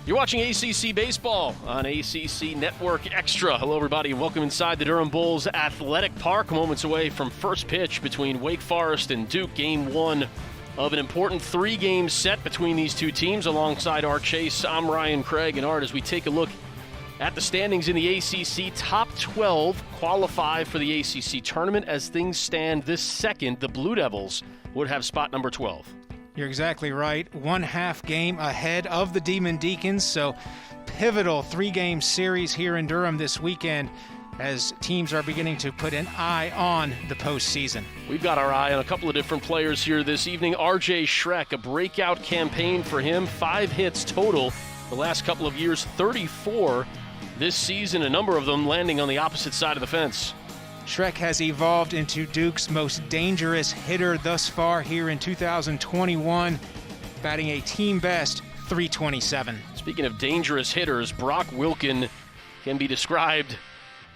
You're watching ACC Baseball on ACC Network Extra. Hello, everybody, and welcome inside the Durham Bulls Athletic Park. Moments away from first pitch between Wake Forest and Duke. Game one of an important three-game set between these two teams. Alongside Art Chase, I'm Ryan Craig. And Art, as we take a look at the standings in the ACC, top 12 qualify for the ACC tournament. As things stand this second, the Blue Devils would have spot number 12. You're exactly right. 1/2 game ahead of the Demon Deacons, so pivotal three-game series here in Durham this weekend as teams are beginning to put an eye on the postseason. We've got our eye on a couple of different players here this evening. RJ Schreck, a breakout campaign for him, 5 hits total the last couple of years, 34 this season, a number of them landing on the opposite side of the fence. Schreck has evolved into Duke's most dangerous hitter thus far here in 2021, batting a team best .327. Speaking of dangerous hitters, Brock Wilken can be described,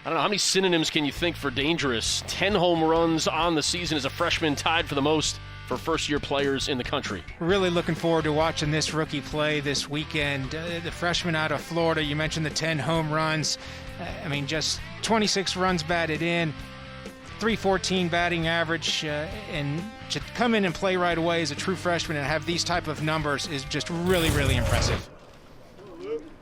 I don't know, how many synonyms can you think for dangerous? 10 home runs on the season as a freshman, tied for the most for first-year players in the country. Really looking forward to watching this rookie play this weekend. The freshman out of Florida, you mentioned the 10 home runs. Just 26 runs batted in, .314 batting average, and to come in and play right away as a true freshman and have these type of numbers is just really, really impressive.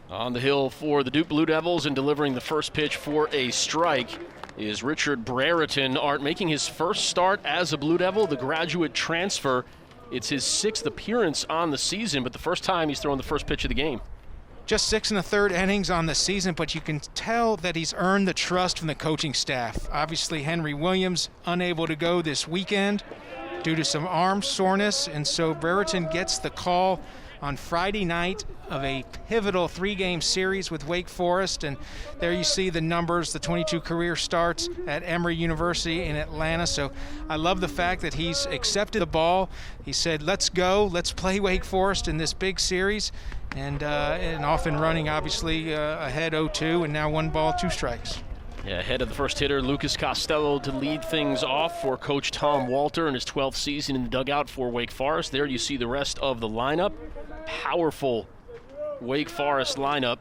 On the hill for the Duke Blue Devils and delivering the first pitch for a strike is Richard Brereton. Art, making his first start as a Blue Devil, the graduate transfer. It's his 6th appearance on the season, but the first time he's thrown the first pitch of the game. Just 6 1/3 innings on the season, but you can tell that he's earned the trust from the coaching staff. Obviously, Henry Williams unable to go this weekend due to some arm soreness, and so Brereton gets the call on Friday night of a pivotal 3-game series with Wake Forest. And there you see the numbers, the 22 career starts at Emory University in Atlanta. So I love the fact that he's accepted the ball. He said, let's go, let's play Wake Forest in this big series. And off and running, obviously, ahead 0-2, and now 1 ball, 2 strikes. Yeah, ahead of the first hitter, Lucas Costello, to lead things off for Coach Tom Walter in his 12th season in the dugout for Wake Forest. There you see the rest of the lineup. Powerful Wake Forest lineup.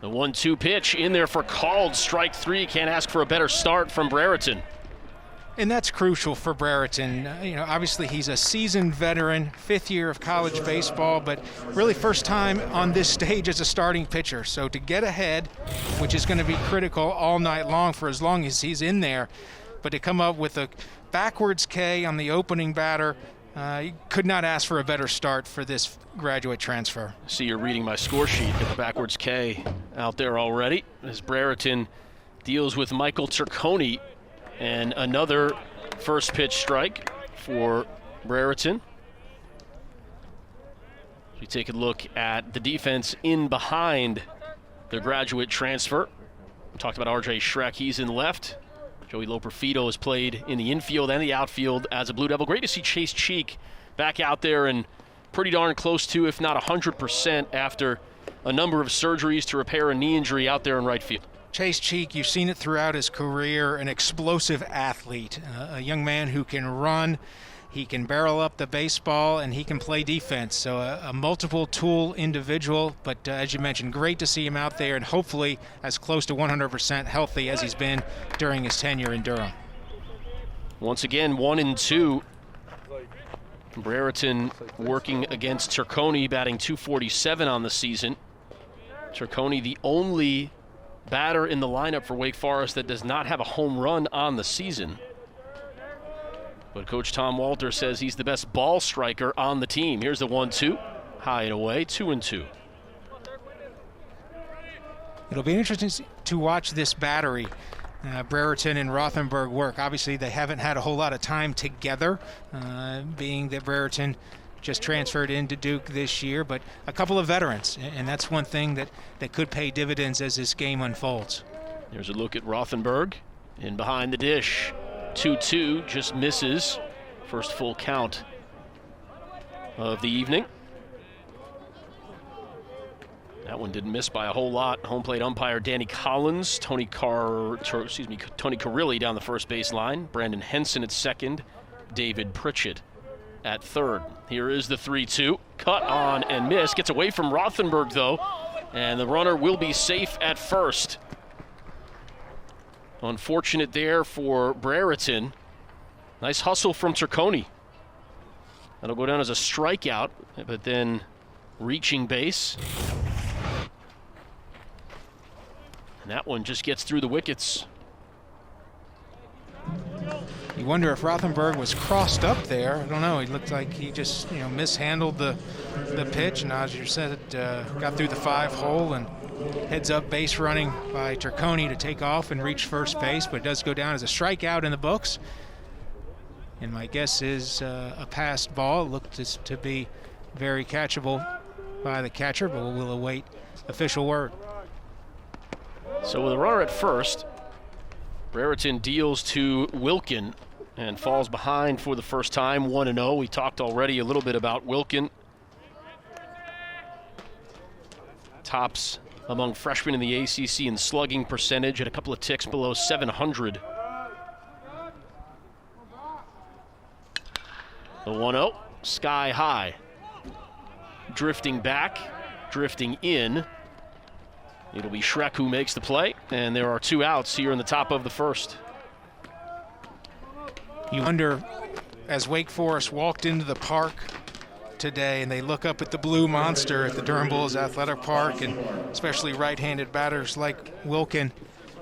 The 1-2 pitch in there for called strike 3. Can't ask for a better start from Brereton. And that's crucial for Brereton. Obviously he's a seasoned veteran, 5th year of college baseball, but really first time on this stage as a starting pitcher. So to get ahead, which is going to be critical all night long for as long as he's in there, but to come up with a backwards K on the opening batter, you could not ask for a better start for this graduate transfer. See, you're reading my score sheet. Got the backwards K out there already as Brereton deals with Michael Turconi. And another first pitch strike for Brereton. We take a look at the defense in behind the graduate transfer. We talked about RJ Schreck. He's in left. Joey Loperfido has played in the infield and the outfield as a Blue Devil. Great to see Chase Cheek back out there and pretty darn close to, if not 100%, after a number of surgeries to repair a knee injury out there in right field. Chase Cheek, you've seen it throughout his career, an explosive athlete, a young man who can run, he can barrel up the baseball, and he can play defense. So a multiple tool individual, but as you mentioned, great to see him out there and hopefully as close to 100% healthy as he's been during his tenure in Durham. Once again, 1-2. Brereton working against Turconi, batting .247 on the season. Turconi, the only batter in the lineup for Wake Forest that does not have a home run on the season. But Coach Tom Walter says he's the best ball striker on the team. Here's the 1-2, high and away, 2-2. It'll be interesting to watch this battery, Brereton and Rothenberg, work. Obviously, they haven't had a whole lot of time together, being that Brereton just transferred into Duke this year, but a couple of veterans, and that's one thing that could pay dividends as this game unfolds. Here's a look at Rothenberg in behind the dish. 2-2, just misses. First full count of the evening. That one didn't miss by a whole lot. Home plate umpire Danny Collins, Tony Carilli down the first base line, Brandon Henson at second, David Pritchett at third. Here is the 3-2. Cut on and miss. Gets away from Rothenberg, though, and the runner will be safe at first. Unfortunate there for Brereton. Nice hustle from Turconi. That'll go down as a strikeout, but then reaching base. And that one just gets through the wickets. You wonder if Rothenberg was crossed up there. I don't know. He looked like he just, mishandled the pitch, and as you said, got through the 5-hole and heads up base running by Turconi to take off and reach first base, but it does go down as a strikeout in the books. And my guess is a passed ball. It looked to be very catchable by the catcher, but we'll await official word. So with a runner at first, Brereton deals to Wilkin and falls behind for the first time, 1-0. We talked already a little bit about Wilkin. Tops among freshmen in the ACC in slugging percentage at a couple of ticks below 700. The 1-0, sky high. Drifting back, drifting in. It'll be Schreck who makes the play, and there are 2 outs here in the top of the first. You wonder, as Wake Forest walked into the park today and they look up at the blue monster at the Durham Bulls Athletic Park, and especially right-handed batters like Wilkin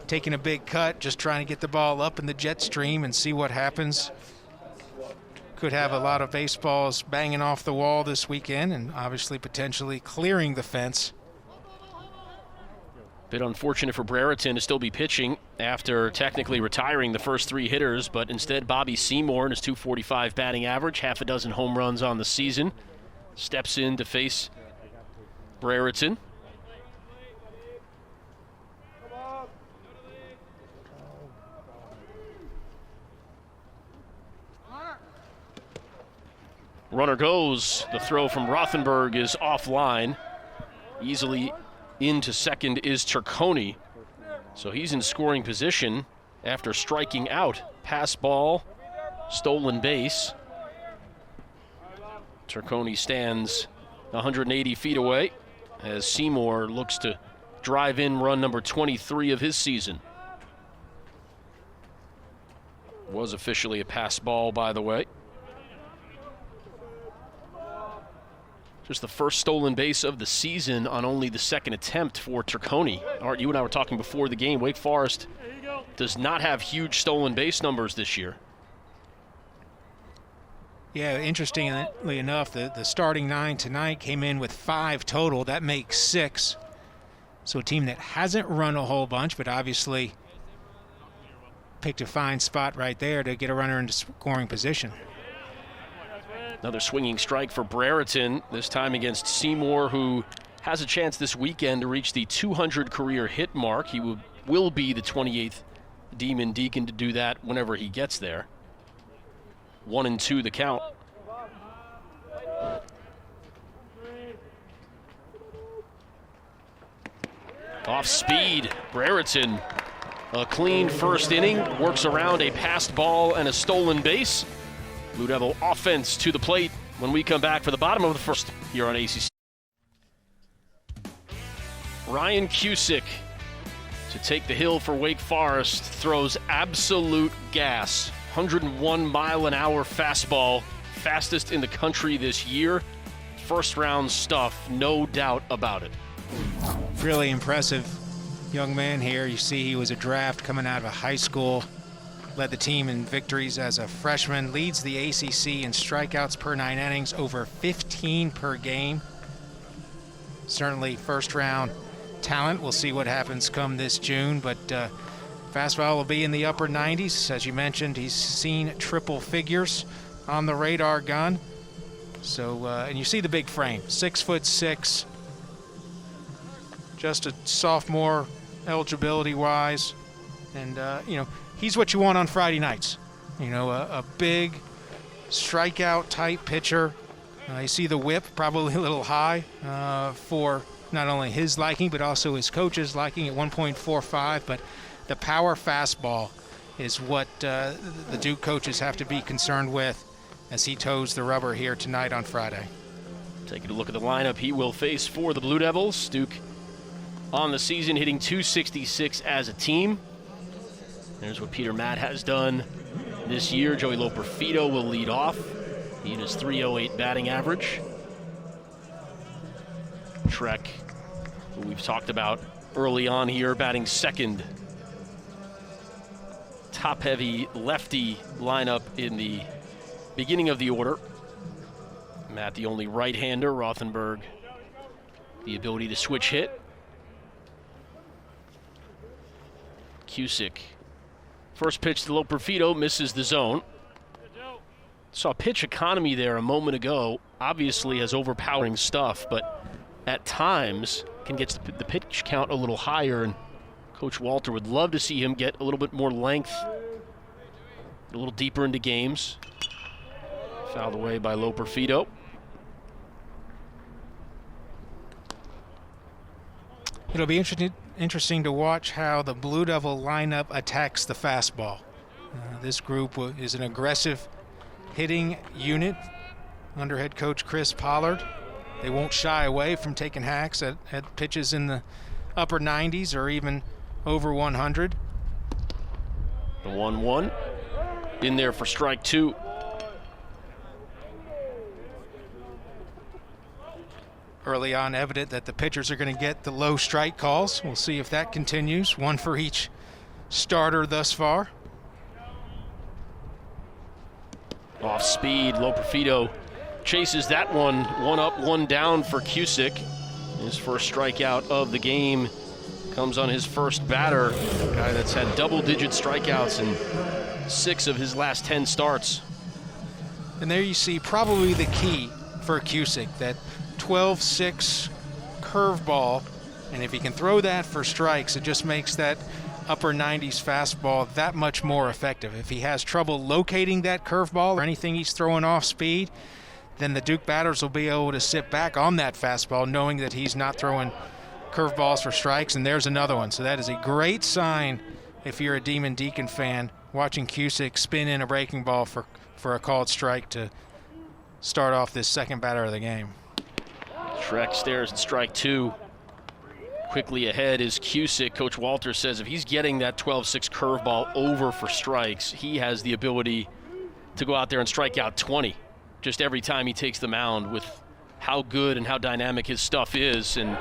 taking a big cut, just trying to get the ball up in the jet stream and see what happens. Could have a lot of baseballs banging off the wall this weekend and obviously potentially clearing the fence. Bit unfortunate for Brereton to still be pitching after technically retiring the first 3 hitters, but instead Bobby Seymour and his .245 batting average, half a dozen home runs on the season, steps in to face Brereton. Runner goes. The throw from Rothenberg is offline. Easily into second is Turconi. So he's in scoring position after striking out. Pass ball, stolen base. Turconi stands 180 feet away as Seymour looks to drive in run number 23 of his season. Was officially a pass ball, by the way. Just the first stolen base of the season on only the second attempt for Turconi. Art, you and I were talking before the game. Wake Forest does not have huge stolen base numbers this year. Yeah, interestingly enough, the starting 9 tonight came in with 5 total. That makes 6. So a team that hasn't run a whole bunch, but obviously picked a fine spot right there to get a runner into scoring position. Another swinging strike for Brereton, this time against Seymour, who has a chance this weekend to reach the 200 career hit mark. He will be the 28th Demon Deacon to do that whenever he gets there. 1-2 the count. Off speed, Brereton. A clean first inning, works around a passed ball and a stolen base. Blue Devil offense to the plate when we come back for the bottom of the first here on ACC. Ryan Cusick to take the hill for Wake Forest, throws absolute gas. 101-mile-an-hour fastball, fastest in the country this year. First-round stuff, no doubt about it. Really impressive young man here. You see he was a draft coming out of a high school. Led the team in victories as a freshman, leads the ACC in strikeouts per 9 innings, over 15 per game. Certainly first-round talent. We'll see what happens come this June, but fastball will be in the upper 90s. As you mentioned, he's seen triple figures on the radar gun. So, and you see the big frame, 6'6", just a sophomore eligibility-wise, and he's what you want on Friday nights. A big strikeout-type pitcher. You see the whip, probably a little high for not only his liking, but also his coach's liking at 1.45. But the power fastball is what the Duke coaches have to be concerned with. as he toes the rubber here tonight on Friday. Taking a look at the lineup he will face for the Blue Devils. Duke on the season hitting .266 as a team. There's what Peter Matt has done this year. Joey Loperfido will lead off. He has .308 batting average. Trek, who we've talked about early on here, batting second. Top-heavy lefty lineup in the beginning of the order. Matt, the only right-hander. Rothenberg, the ability to switch hit. Cusick. First pitch to Loperfido, misses the zone. Saw pitch economy there a moment ago. Obviously has overpowering stuff, but at times can get the pitch count a little higher, and Coach Walter would love to see him get a little bit more length, a little deeper into games. Fouled away by Loperfido. It'll be interesting to watch how the Blue Devil lineup attacks the fastball. This group is an aggressive hitting unit under head coach Chris Pollard. They won't shy away from taking hacks at pitches in the upper 90s or even over 100. The 1-1 in there for strike two. Early on, evident that the pitchers are going to get the low strike calls. We'll see if that continues. One for each starter thus far. Off speed, Loperfido chases that one. One up, one down for Cusick. His first strikeout of the game comes on his first batter, a guy that's had double-digit strikeouts in 6 of his last 10 starts. And there you see probably the key for Cusick, that 12-6 curveball, and if he can throw that for strikes, it just makes that upper 90s fastball that much more effective. If he has trouble locating that curveball or anything he's throwing off speed, then the Duke batters will be able to sit back on that fastball knowing that he's not throwing curveballs for strikes, and there's another one. So that is a great sign if you're a Demon Deacon fan, watching Cusick spin in a breaking ball for a called strike to start off this second batter of the game. Shrek stares at strike two. Quickly ahead is Cusick. Coach Walter says if he's getting that 12-6 curveball over for strikes, he has the ability to go out there and strike out 20 just every time he takes the mound, with how good and how dynamic his stuff is. And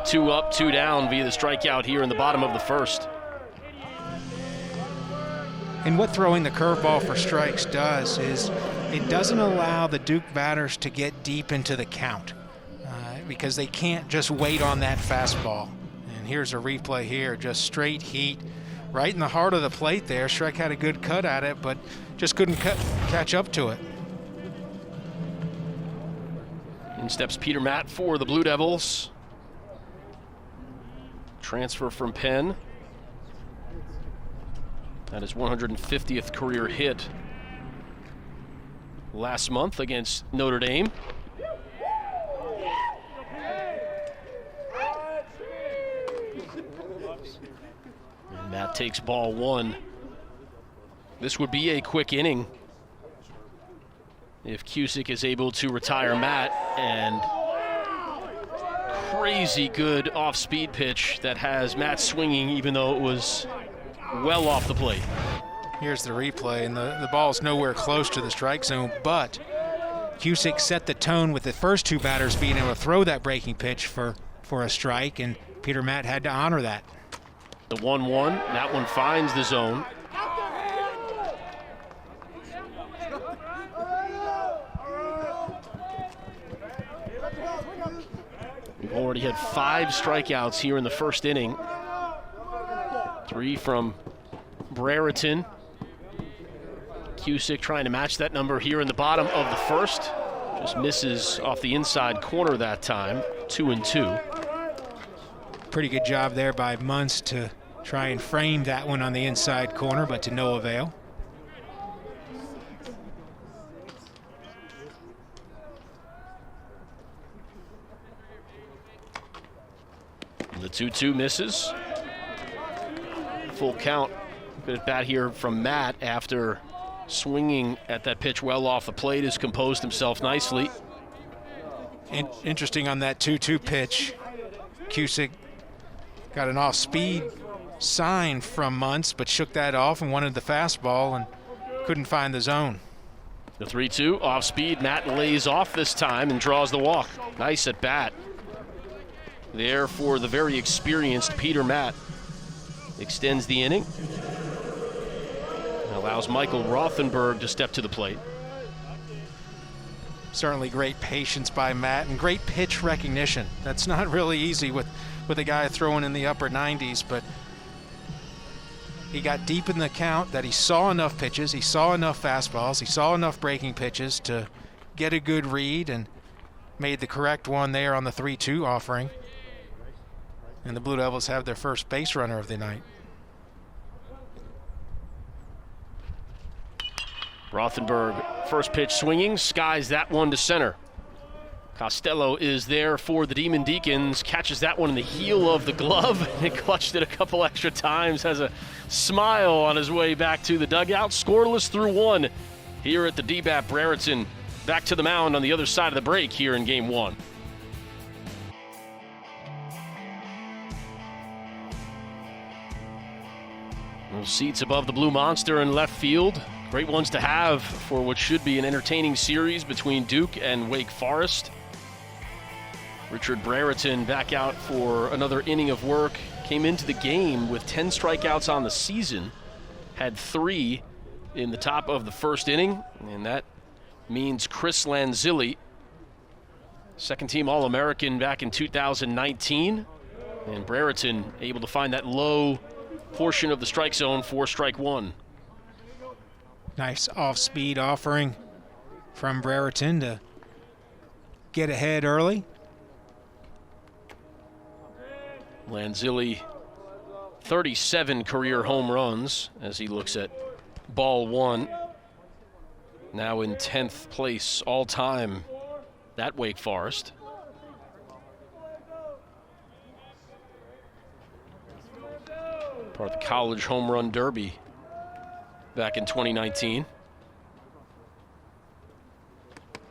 2 up, 2 down via the strikeout here in the bottom of the first. And what throwing the curveball for strikes does is it doesn't allow the Duke batters to get deep into the count, because they can't just wait on that fastball. And here's a replay here, just straight heat right in the heart of the plate there. Shrek had a good cut at it, but just couldn't catch up to it. In steps Peter Matt for the Blue Devils. Transfer from Penn. That is 150th career hit last month against Notre Dame. And Matt takes ball one. This would be a quick inning if Cusick is able to retire Matt. And crazy good off-speed pitch that has Matt swinging even though it was well off the plate. Here's the replay, and the ball's nowhere close to the strike zone, but Cusick set the tone with the first two batters being able to throw that breaking pitch for a strike, and Peter Matt had to honor that. The 1-1, that one finds the zone. We've already had 5 strikeouts here in the first inning. 3 from Brereton. Cusick trying to match that number here in the bottom of the first. Just misses off the inside corner that time. 2-2. Pretty good job there by Muntz to try and frame that one on the inside corner, but to no avail. The 2-2 misses. Full count. Good at bat here from Matt after swinging at that pitch well off the plate, has composed himself nicely. Interesting on that 2-2 pitch. Cusick got an off-speed sign from Muntz, but shook that off and wanted the fastball and couldn't find the zone. The 3-2 off speed. Matt lays off this time and draws the walk. Nice at bat there for the very experienced Peter Matt. Extends the inning. And allows Michael Rothenberg to step to the plate. Certainly great patience by Matt and great pitch recognition. That's not really easy with a guy throwing in the upper 90s, but he got deep in the count that he saw enough pitches, he saw enough fastballs, he saw enough breaking pitches to get a good read and made the correct one there on the 3-2 offering. And the Blue Devils have their first base runner of the night. Rothenberg, first pitch swinging, skies that one to center. Costello is there for the Demon Deacons, catches that one in the heel of the glove and clutched it a couple extra times, has a smile on his way back to the dugout. Scoreless through one here at the DBAP Brereton. Back to the mound on the other side of the break here in Game 1. Those seats above the Blue Monster in left field. Great ones to have for what should be an entertaining series between Duke and Wake Forest. Richard Brereton back out for another inning of work. Came into the game with 10 strikeouts on the season. Had 3 in the top of the first inning. And that means Chris Lanzilli, second-team All-American back in 2019. And Brereton able to find that low portion of the strike zone for strike one. Nice off-speed offering from Brereton to get ahead early. Lanzilli, 37 career home runs as he looks at ball one. Now in 10th place all-time at Wake Forest. Part of the College Home Run Derby back in 2019.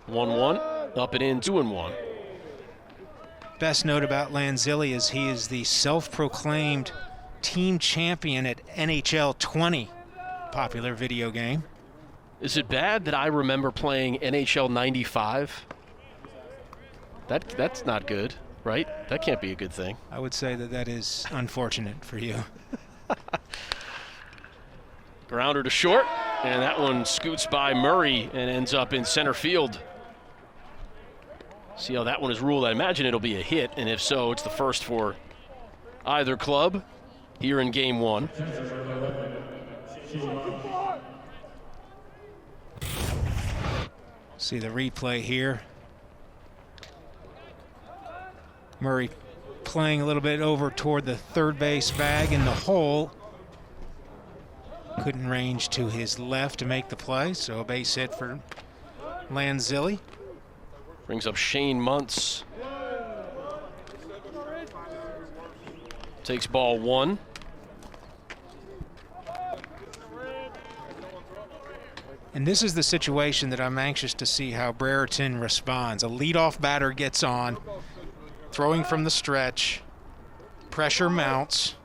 1-1, up and in, 2-1. Best note about Lanzilli is he is the self-proclaimed team champion at NHL 20, popular video game. Is it bad that I remember playing NHL 95? That's not good, right? That can't be a good thing. I would say that is unfortunate for you. Grounder to short, and that one scoots by Murray and ends up in center field. See how that one is ruled. I imagine it'll be a hit, and if so, it's the first for either club here in Game 1. See the replay here. Murray playing a little bit over toward the third base bag in the hole. Couldn't range to his left to make the play, so a base hit for Lanzilli. Brings up Shane Muntz. Takes ball one. And this is the situation that I'm anxious to see how Brereton responds. A leadoff batter gets on, throwing from the stretch. Pressure mounts.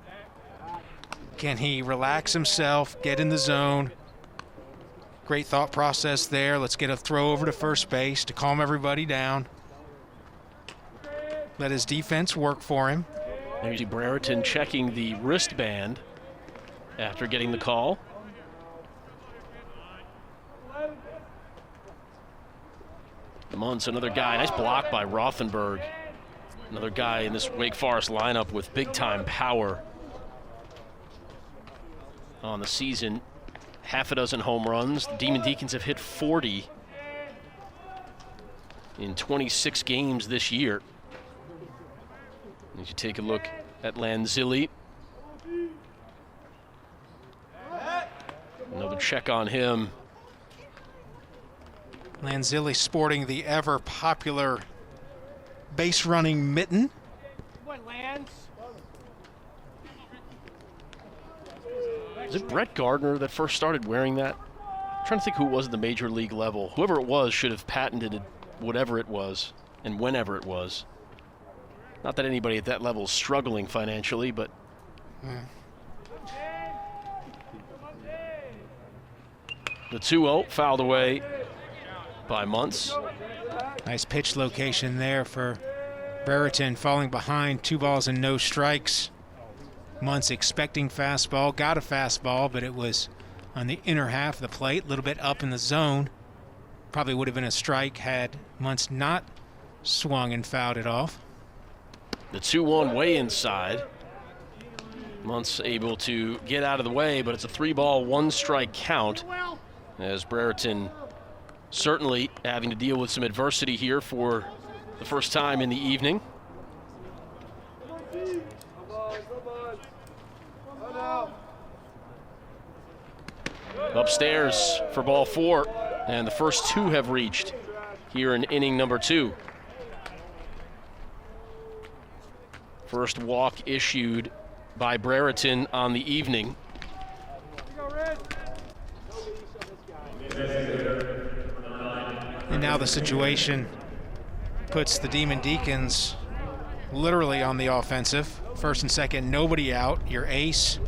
Can he relax himself, get in the zone? Great thought process there. Let's get a throw over to first base to calm everybody down. Let his defense work for him. There's Brereton checking the wristband after getting the call. Muntz, another guy. Nice block by Rothenberg. Another guy in this Wake Forest lineup with big-time power on the season. Half a dozen home runs. The Demon Deacons have hit 40 in 26 games this year. As you take a look at Lanzilli. Another check on him. Lanzilli sporting the ever popular base running mitten. Is it Brett Gardner that first started wearing that? I'm trying to think who it was at the major league level. Whoever it was should have patented it, whatever it was and whenever it was. Not that anybody at that level is struggling financially, but the 2-0 fouled away by Muntz. Nice pitch location there for Brereton, falling behind, 2 balls and no strikes. Muntz expecting fastball, got a fastball, but it was on the inner half of the plate, a little bit up in the zone. Probably would have been a strike had Muntz not swung and fouled it off. The 2-1 way inside. Muntz able to get out of the way, but it's a 3-ball, 1-strike count, as Brereton certainly having to deal with some adversity here for the first time in the evening. Upstairs for ball 4, and the first 2 have reached here in inning number 2. First walk issued by Brereton on the evening. And now the situation puts the Demon Deacons literally on the offensive. First and second, nobody out. Your ace,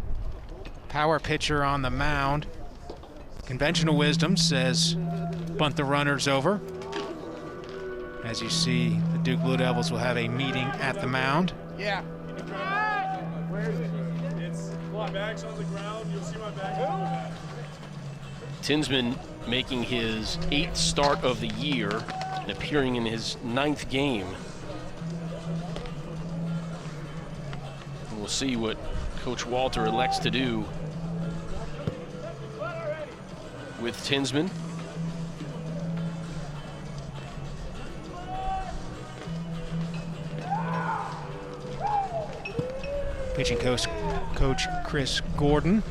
power pitcher on the mound. Conventional wisdom says bunt the runners over. As you see, the Duke Blue Devils will have a meeting at the mound. Yeah. Where is it? It's my bag's on the ground. You'll see my bag. Tinsman making his 8th start of the year and appearing in his 9th game. And we'll see what Coach Walter elects to do with Tinsman. Pitching coach Chris Gordon.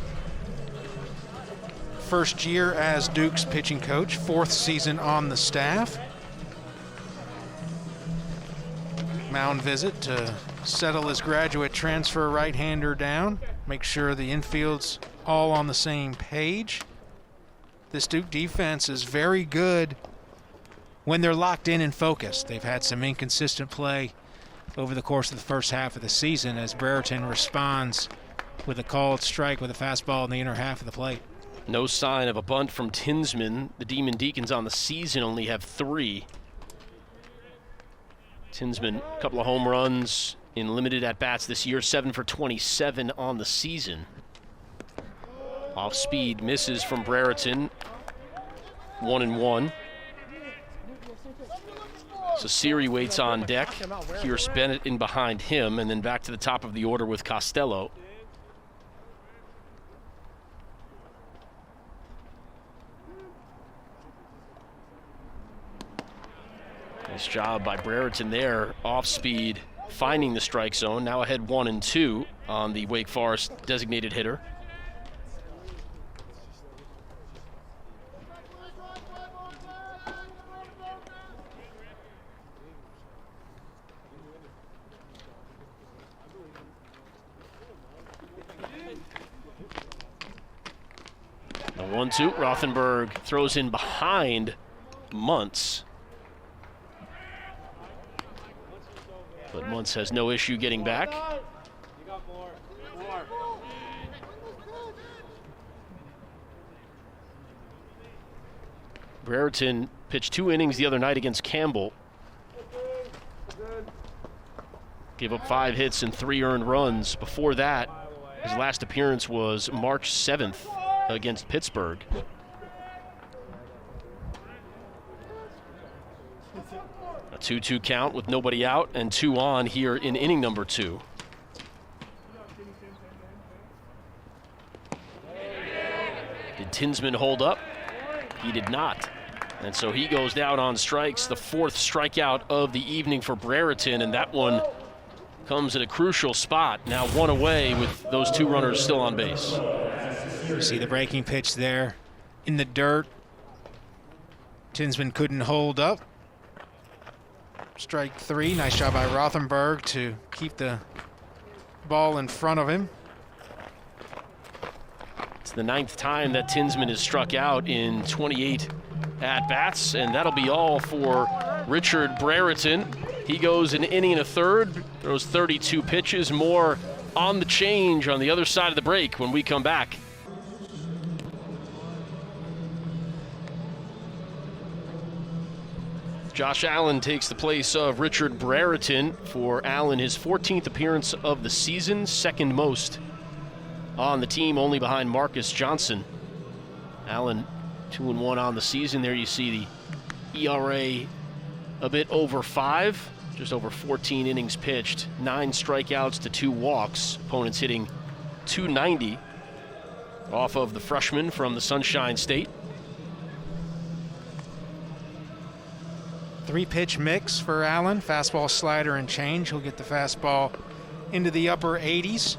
First year as Duke's pitching coach, 4th season on the staff. Mound visit to settle his graduate transfer right-hander down, make sure the infield's all on the same page. This Duke defense is very good when they're locked in and focused. They've had some inconsistent play over the course of the first half of the season as Brereton responds with a called strike with a fastball in the inner half of the plate. No sign of a bunt from Tinsman. The Demon Deacons on the season only have 3. Tinsman, a couple of home runs in limited at-bats this year, 7 for 27 on the season. Off speed misses from Brereton, 1-1. So Siri waits on deck. Here's Bennett in behind him, and then back to the top of the order with Costello. Nice job by Brereton there, off speed, finding the strike zone. Now ahead 1-2 on the Wake Forest designated hitter. The 1-2, Rothenberg throws in behind Muntz. But Muntz has no issue getting back. Brereton pitched 2 innings the other night against Campbell. Gave up 5 hits and 3 earned runs. Before that, his last appearance was March 7th against Pittsburgh. A 2-2 count with nobody out and 2 on here in inning number 2. Did Tinsman hold up? He did not. And so he goes down on strikes, the 4th strikeout of the evening for Brereton, and that one comes at a crucial spot. Now 1 away with those 2 runners still on base. You see the breaking pitch there in the dirt. Tinsman couldn't hold up. Strike 3. Nice job by Rothenberg to keep the ball in front of him. It's the 9th time that Tinsman has struck out in 28 at-bats, and that'll be all for Richard Brereton. He goes an inning and a third, throws 32 pitches, more on the change on the other side of the break when we come back. Josh Allen takes the place of Richard Brereton. For Allen, his 14th appearance of the season, second most on the team, only behind Marcus Johnson. Allen 2-1 on the season. There you see the ERA a bit over 5, just over 14 innings pitched, 9 strikeouts to 2 walks. Opponents hitting .290 off of the freshman from the Sunshine State. 3-pitch mix for Allen, fastball, slider, and change. He'll get the fastball into the upper 80s.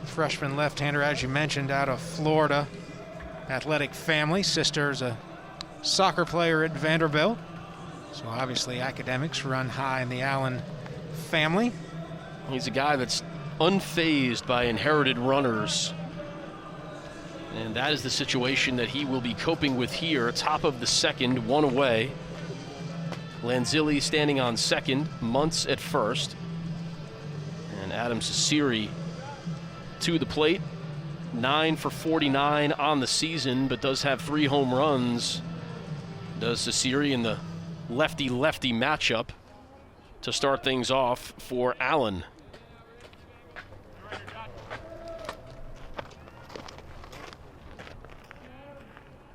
Freshman left-hander, as you mentioned, out of Florida. Athletic family. Sister's a soccer player at Vanderbilt. So obviously academics run high in the Allen family. He's a guy that's unfazed by inherited runners. And that is the situation that he will be coping with here. Top of the second, 1 away. Lanzilli standing on second, Muntz at first. And Adam Cecere to the plate. 9 for 49 on the season, but does have 3 home runs. Does Cecere in the lefty-lefty matchup to start things off for Allen.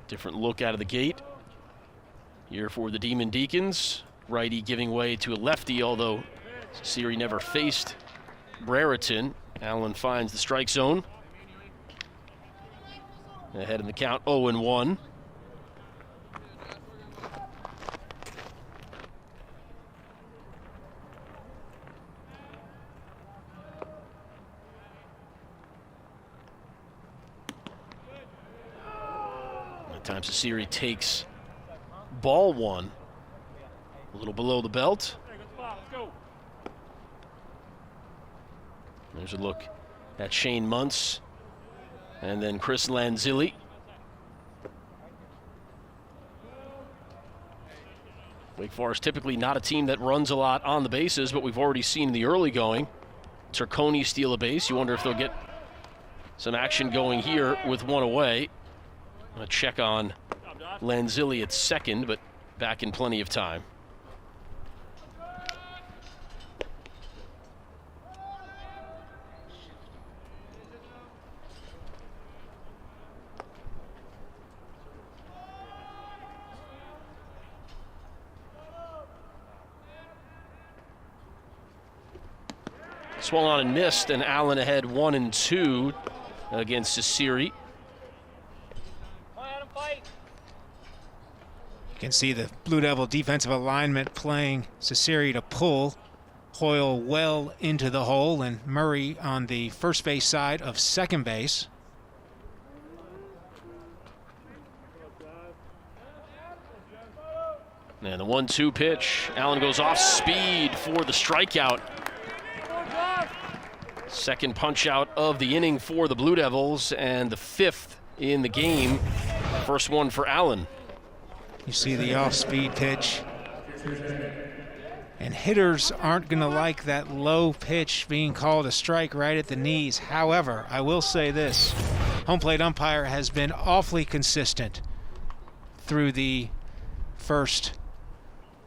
Different look out of the gate here for the Demon Deacons. Righty giving way to a lefty, although Cecere never faced Brereton. Allen finds the strike zone. Ahead in the count, 0-1. That time Cecere takes ball 1. A little below the belt. There's a look at Shane Muntz and then Chris Lanzilli. Wake Forest typically not a team that runs a lot on the bases, but we've already seen in the early going Turconi steal a base. You wonder if they'll get some action going here with 1 away. A check on Lanzilli at second, but back in plenty of time. Swung on and missed, and Allen ahead 1-2 against Cecere. You can see the Blue Devil defensive alignment playing Cecere to pull Hoyle well into the hole, and Murray on the first base side of second base. And the 1-2 pitch. Allen goes off speed for the strikeout. Second punch out of the inning for the Blue Devils, and the 5th in the game. First one for Allen. You see the off-speed pitch. And hitters aren't going to like that low pitch being called a strike right at the knees. However, I will say this. Home plate umpire has been awfully consistent through the first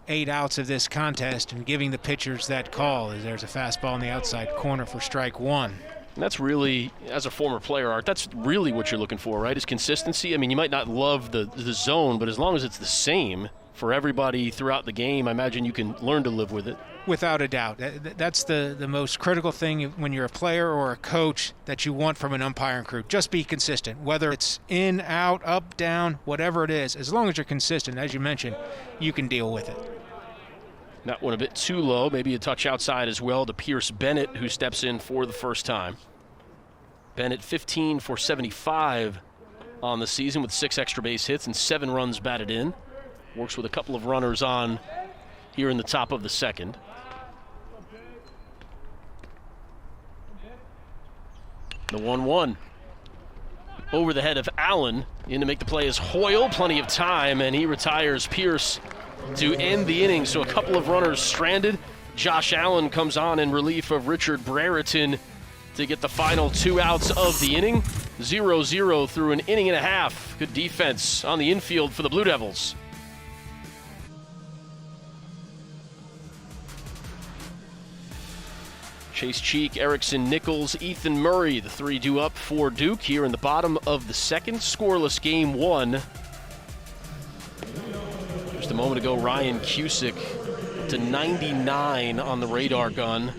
8 outs of this contest and giving the pitchers that call. As there's a fastball in the outside corner for strike 1. And that's really, as a former player, Art, that's really what you're looking for, right, is consistency. I mean, you might not love the zone, but as long as it's the same for everybody throughout the game, I imagine you can learn to live with it. Without a doubt. That's the most critical thing when you're a player or a coach that you want from an umpiring crew. Just be consistent. Whether it's in, out, up, down, whatever it is, as long as you're consistent, as you mentioned, you can deal with it. That one a bit too low, maybe a touch outside as well to Pierce Bennett, who steps in for the first time. Bennett 15 for 75 on the season with 6 extra base hits and 7 runs batted in. Works with a couple of runners on here in the top of the second. The 1-1. over the head of Allen. In to make the play is Hoyle, plenty of time, and he retires Pierce to end the inning. So a couple of runners stranded. Josh Allen comes on in relief of Richard Brereton to get the final 2 outs of the inning. 0-0 through an inning and a half. Good defense on the infield for the Blue Devils. Chase Cheek, Erickson Nichols, Ethan Murray, the 3 due up for Duke here in the bottom of the second. Scoreless game 1. Just a moment ago, Ryan Cusick to 99 on the radar gun.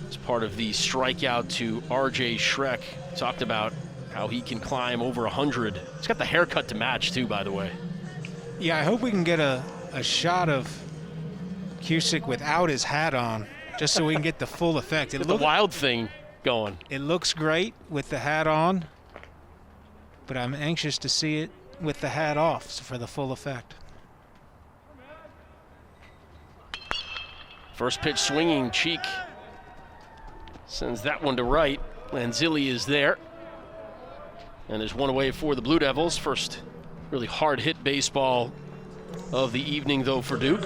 It's part of the strikeout to R.J. Schreck. Talked about how he can climb over 100. He's got the haircut to match, too, by the way. Yeah, I hope we can get a shot of Cusick without his hat on, just so we can get the full effect. Get the wild thing going. It looks great with the hat on, but I'm anxious to see it with the hat off for the full effect. First pitch swinging, Cheek sends that one to right. Lanzilli is there. And there's one away for the Blue Devils. First really hard hit baseball of the evening, though, for Duke.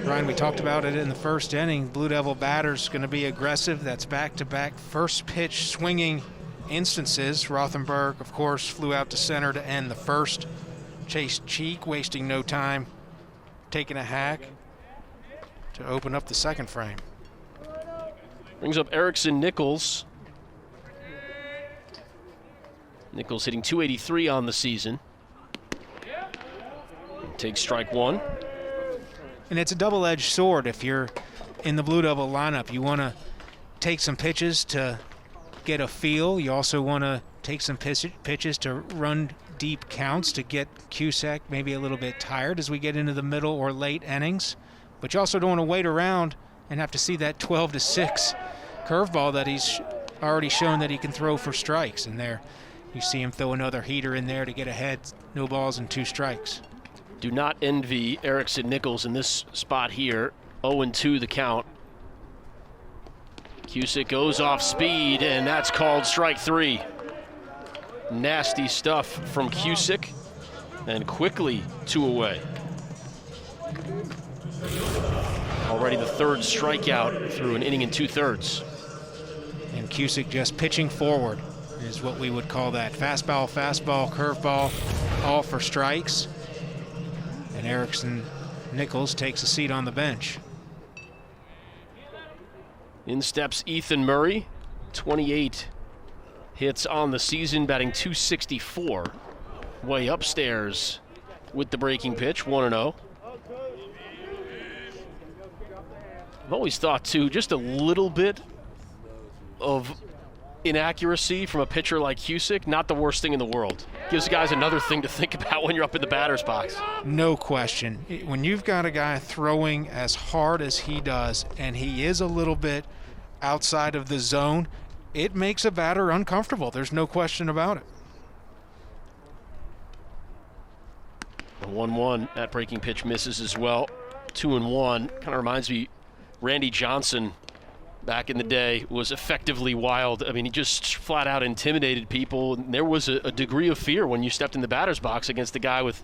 Ryan, we talked about it in the first inning. Blue Devil batter's going to be aggressive. That's back-to-back first pitch swinging instances. Rothenberg, of course, flew out to center to end the first. Chase Cheek wasting no time, taking a hack to open up the second frame. Brings up Erickson Nichols. Nichols hitting .283 on the season. Takes strike 1. And it's a double-edged sword. If you're in the Blue Devil lineup, you want to take some pitches to get a feel. You also want to take some pitches to run deep counts to get Cusick maybe a little bit tired as we get into the middle or late innings. But you also don't want to wait around and have to see that 12-6 curveball that he's already shown that he can throw for strikes. And there you see him throw another heater in there to get ahead. No balls and 2 strikes. Do not envy Erickson Nichols in this spot here. 0-2 the count. Cusick goes off speed, and that's called strike 3. Nasty stuff from Cusick, and quickly 2 away. Already the 3rd strikeout through an inning and 2/3. And Cusick just pitching forward is what we would call that. Fastball, curveball, all for strikes. And Erickson Nichols takes a seat on the bench. In steps Ethan Murray, 28 hits on the season, batting .264. Way upstairs with the breaking pitch, 1-0. I've always thought, too, just a little bit of inaccuracy from a pitcher like Cusick, not the worst thing in the world. Gives guys another thing to think about when you're up in the batter's box. No question. When you've got a guy throwing as hard as he does, and he is a little bit outside of the zone, it makes a batter uncomfortable. There's no question about it. 1-1. That breaking pitch misses as well. 2-1. Kind of reminds me, Randy Johnson back in the day was effectively wild. I mean, he just flat out intimidated people. And there was a degree of fear when you stepped in the batter's box against a guy with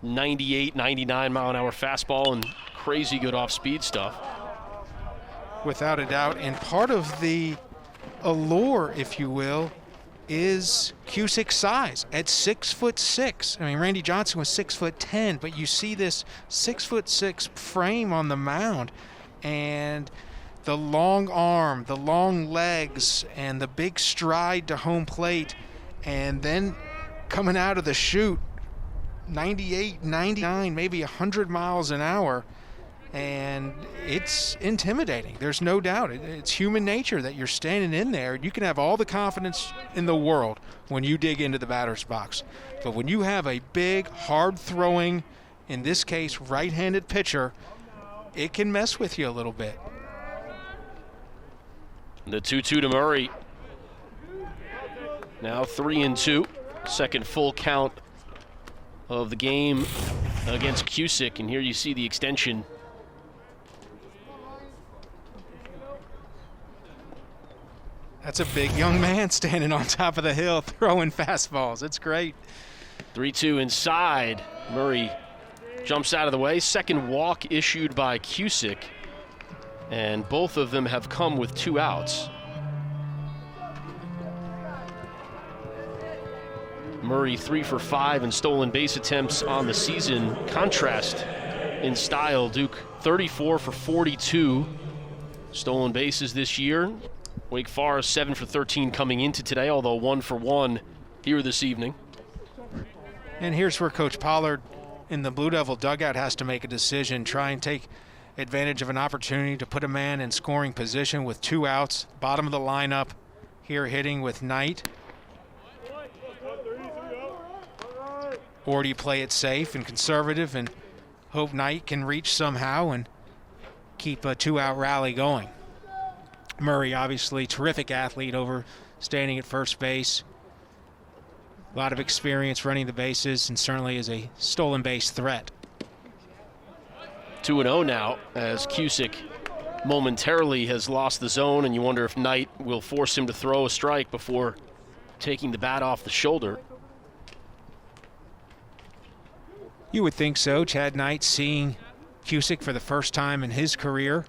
98, 99 mile an hour fastball and crazy good off-speed stuff. Without a doubt. And part of the allure, if you will, is Cusick's size at 6'6". I mean, Randy Johnson was 6'10", but you see this 6'6" frame on the mound, and the long arm, the long legs, and the big stride to home plate, and then coming out of the chute, 98, 99, maybe 100 miles an hour, and it's intimidating. There's no doubt. It's human nature that you're standing in there. You can have all the confidence in the world when you dig into the batter's box. But when you have a big, hard-throwing, in this case, right-handed pitcher, it can mess with you a little bit. The 2-2 to Murray. Now 3-2. Second full count of the game against Cusick. And here you see the extension. That's a big young man standing on top of the hill throwing fastballs. It's great. 3-2 inside. Murray jumps out of the way. Second walk issued by Cusick, and both of them have come with 2 outs. Murray 3 for 5 in stolen base attempts on the season. Contrast in style. Duke 34 for 42 stolen bases this year. Wake Forest 7 for 13 coming into today, although 1 for 1 here this evening. And here's where Coach Pollard in the Blue Devil dugout has to make a decision, try and take advantage of an opportunity to put a man in scoring position with 2 outs. Bottom of the lineup here hitting with Knight. Or do you play it safe and conservative and hope Knight can reach somehow and keep a 2-out rally going? Murray, obviously, terrific athlete over standing at first base. A lot of experience running the bases and certainly is a stolen base threat. 2-0 now as Cusick momentarily has lost the zone, and you wonder if Knight will force him to throw a strike before taking the bat off the shoulder. You would think so. Chad Knight seeing Cusick for the first time in his career.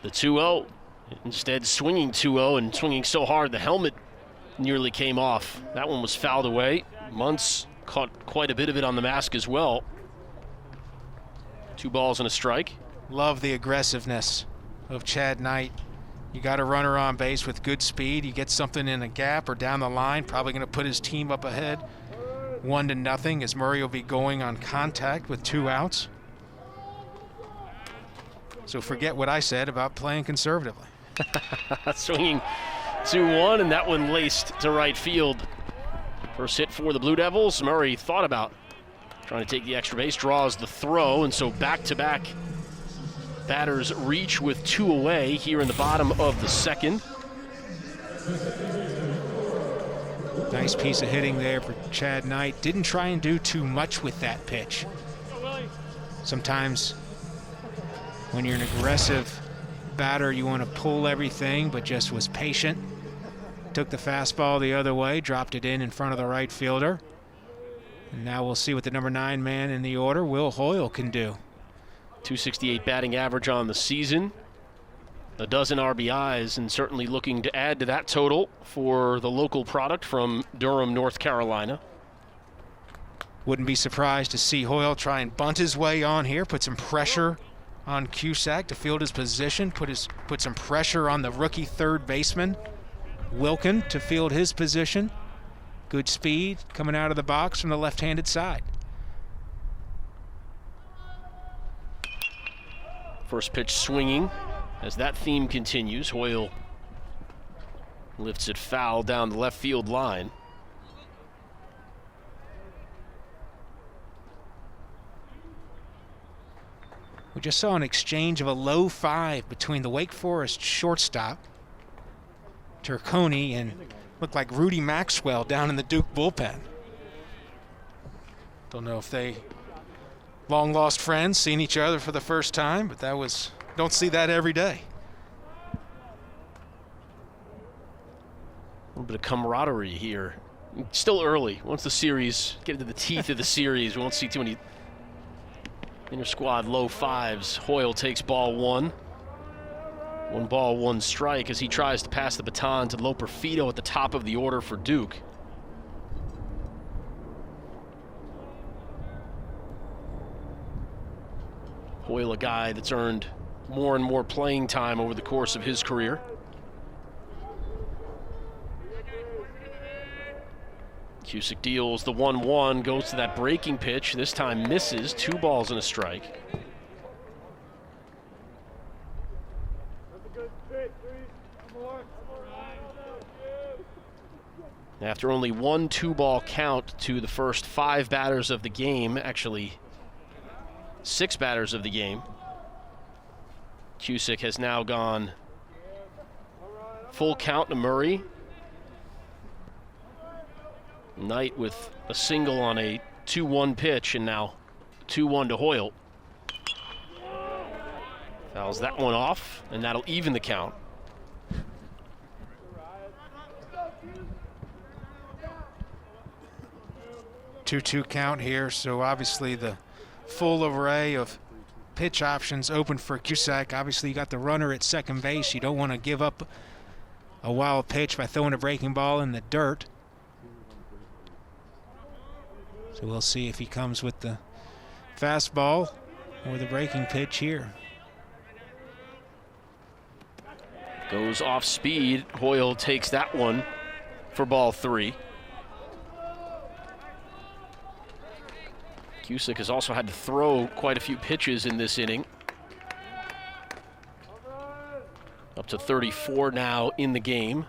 The 2-0, instead swinging 2-0 and swinging so hard the helmet nearly came off. That one was fouled away. Muntz caught quite a bit of it on the mask as well. 2 balls and a strike. Love the aggressiveness of Chad Knight. You got a runner on base with good speed. You get something in a gap or down the line, probably going to put his team up ahead 1-0 as Murray will be going on contact with 2 outs. So forget what I said about playing conservatively. Swinging 2-1, and that one laced to right field. First hit for the Blue Devils. Murray thought about trying to take the extra base, draws the throw, and so back-to-back batters reach with 2 away here in the bottom of the second. Nice piece of hitting there for Chad Knight. Didn't try and do too much with that pitch. Sometimes when you're an aggressive batter, you want to pull everything, but just was patient. Took the fastball the other way, dropped it in front of the right fielder. And now we'll see what the number 9 man in the order, Will Hoyle, can do. .268 batting average on the season. A dozen RBIs, and certainly looking to add to that total for the local product from Durham, North Carolina. Wouldn't be surprised to see Hoyle try and bunt his way on here, put some pressure on Cusack to field his position, put some pressure on the rookie third baseman, Wilkin, to field his position. Good speed coming out of the box from the left-handed side. First pitch swinging as that theme continues. Hoyle lifts it foul down the left field line. We just saw an exchange of a low 5 between the Wake Forest shortstop, Turconi, and looked like Rudy Maxwell down in the Duke bullpen. Don't know if they long lost friends, seen each other for the first time, but don't see that every day. A little bit of camaraderie here. Still early. Once the series, get into the teeth of the series, we won't see too many inter-squad low 5s. Hoyle takes ball 1. 1 ball, 1 strike as he tries to pass the baton to Loperfido at the top of the order for Duke. Hoyle, a guy that's earned more and more playing time over the course of his career. Cusick deals the 1-1, goes to that breaking pitch, this time misses, 2 balls and a strike. After only 1 2-ball count to the first 5 batters of the game, actually 6 batters of the game, Cusick has now gone full count to Murray. Knight with a single on a 2-1 pitch, and now 2-1 to Hoyle. Fouls that one off, and that'll even the count. 2-2 count here, so obviously the full array of pitch options open for Cusack. Obviously you got the runner at second base. You don't want to give up a wild pitch by throwing a breaking ball in the dirt. So we'll see if he comes with the fastball or the breaking pitch here. Goes off speed. Hoyle takes that one for ball 3. Cusick has also had to throw quite a few pitches in this inning. Up to 34 now in the game.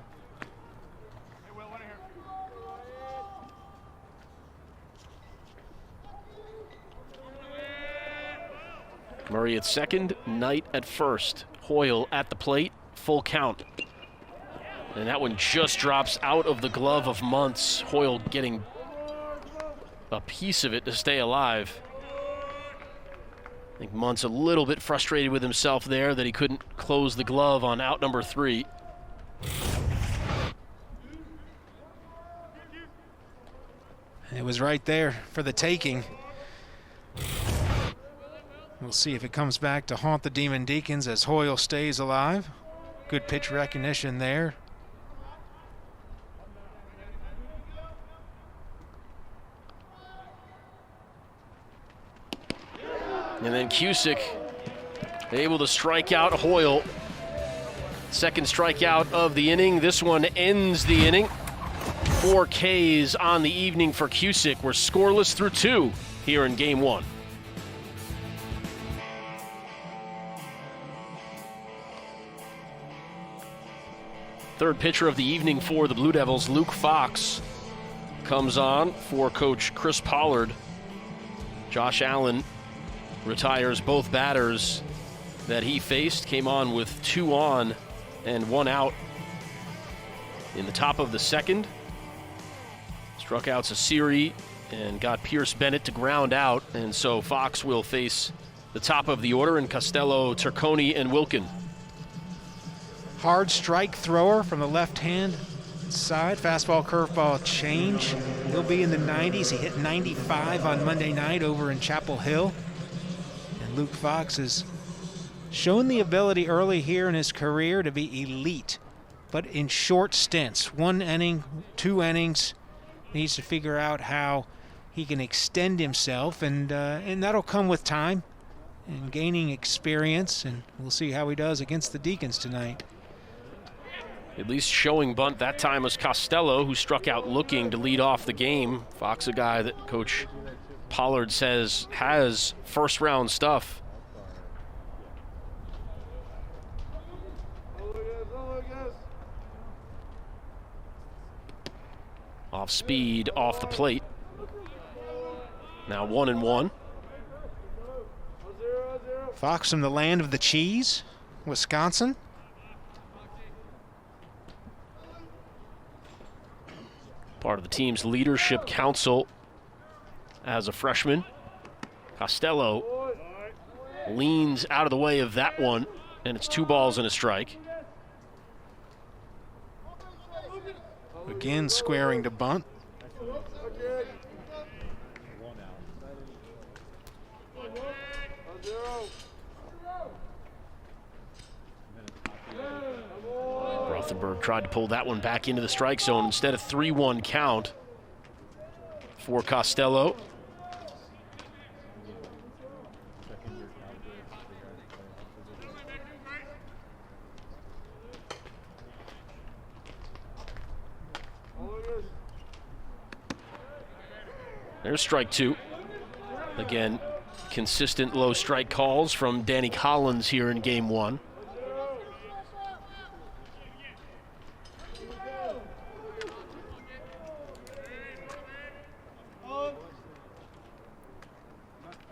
Murray at second, Knight at first. Hoyle at the plate, full count. And that one just drops out of the glove of Muntz. Hoyle getting a piece of it to stay alive. I think Muntz a little bit frustrated with himself there that he couldn't close the glove on out number 3. It was right there for the taking. We'll see if it comes back to haunt the Demon Deacons as Hoyle stays alive. Good pitch recognition there. And then Cusick able to strike out Hoyle. Second strikeout of the inning. This one ends the inning. 4 Ks on the evening for Cusick. We're scoreless through 2 here in game 1. Third pitcher of the evening for the Blue Devils, Luke Fox, comes on for Coach Chris Pollard. Josh Allen retires both batters that he faced, came on with 2 on and 1 out in the top of the second. Struck out Sasiri and got Pierce Bennett to ground out, and so Fox will face the top of the order in Costello, Turconi, and Wilkin. Hard strike thrower from the left-hand side. Fastball, curveball change. He'll be in the 90s. He hit 95 on Monday night over in Chapel Hill. And Luke Fox has shown the ability early here in his career to be elite, but in short stints. 1 inning, 2 innings. Needs to figure out how he can extend himself, and that'll come with time and gaining experience, and we'll see how he does against the Deacons tonight. At least showing bunt that time was Costello, who struck out looking to lead off the game. Fox, a guy that Coach Pollard says has first-round stuff. Off speed, off the plate. Now 1-1. Fox from the land of the cheese, Wisconsin. Part of the team's leadership council as a freshman. Costello leans out of the way of that one, and it's 2 balls and a strike. Again squaring to bunt. Rothenberg tried to pull that one back into the strike zone instead of 3-1 count for Costello. There's strike 2. Again, consistent low strike calls from Danny Collins here in game 1.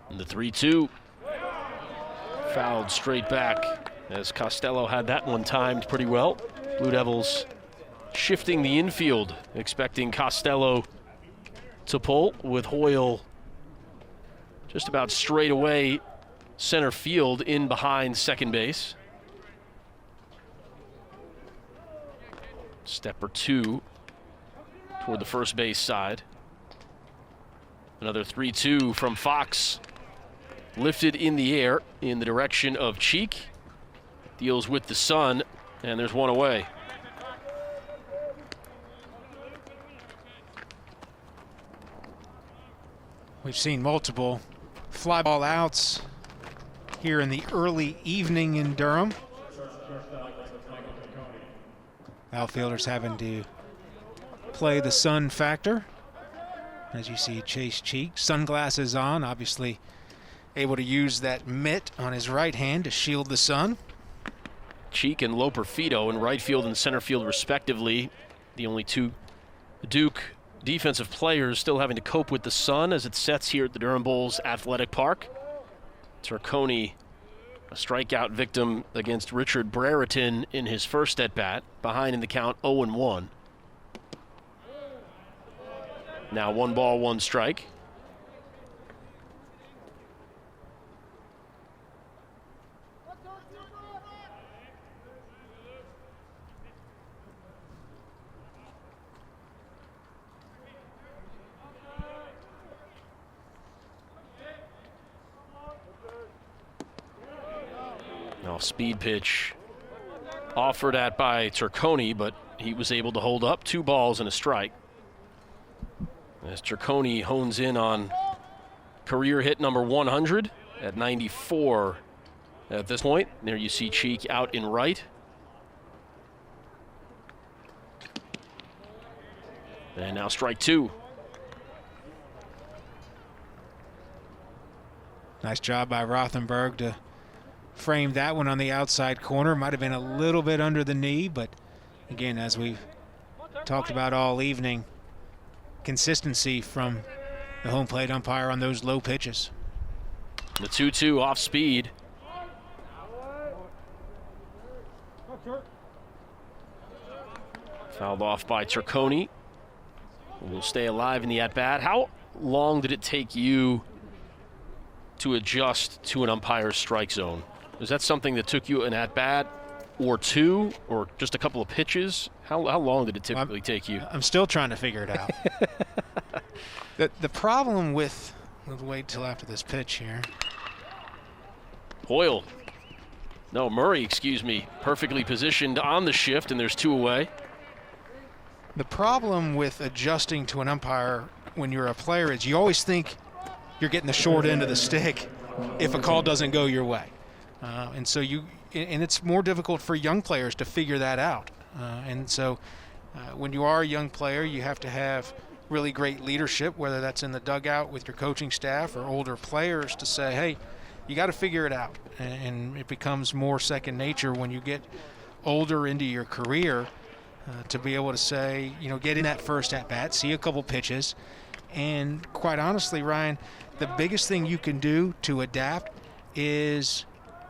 And the 3-2 fouled straight back as Costello had that one timed pretty well. Blue Devils shifting the infield, expecting Costello to pull, with Hoyle just about straight away center field in behind second base. Step or two toward the first base side. Another 3-2 from Fox. Lifted in the air in the direction of Cheek. Deals with the sun, and there's one away. We've seen multiple fly ball outs here in the early evening in Durham. Outfielders having to play the sun factor. As you see Chase Cheek, sunglasses on, obviously able to use that mitt on his right hand to shield the sun. Cheek and Loperfido in right field and center field respectively. The only two Duke defensive players still having to cope with the sun as it sets here at the Durham Bulls Athletic Park. Turconi, a strikeout victim against Richard Brereton in his first at-bat, behind in the count 0-1. Now 1 ball, 1 strike. Now speed pitch offered at by Turconi, but he was able to hold up 2 balls and a strike. As Turconi hones in on career hit number 100 at 94 at this point. There you see Cheek out in right. And now strike 2. Nice job by Rothenberg to frame that one on the outside corner. Might have been a little bit under the knee, but again, as we've talked about all evening, consistency from the home plate umpire on those low pitches. The 2-2 off speed. Fouled off by Turconi. Will stay alive in the at-bat. How long did it take you to adjust to an umpire's strike zone? Is that something that took you an at-bat or 2 or just a couple of pitches? How long did it typically take you? I'm still trying to figure it out. The problem with, we'll wait till after this pitch here. Hoyle. No, Murray, excuse me. Perfectly positioned on the shift, and there's 2 away. The problem with adjusting to an umpire when you're a player is you always think you're getting the short end of the stick if a call doesn't go your way. And so it's more difficult for young players to figure that out. And so when you are a young player, you have to have really great leadership, whether that's in the dugout with your coaching staff or older players, to say, hey, you got to figure it out. And it becomes more second nature when you get older into your career to be able to say, get in that first at-bat, see a couple pitches. And quite honestly, Ryan, the biggest thing you can do to adapt is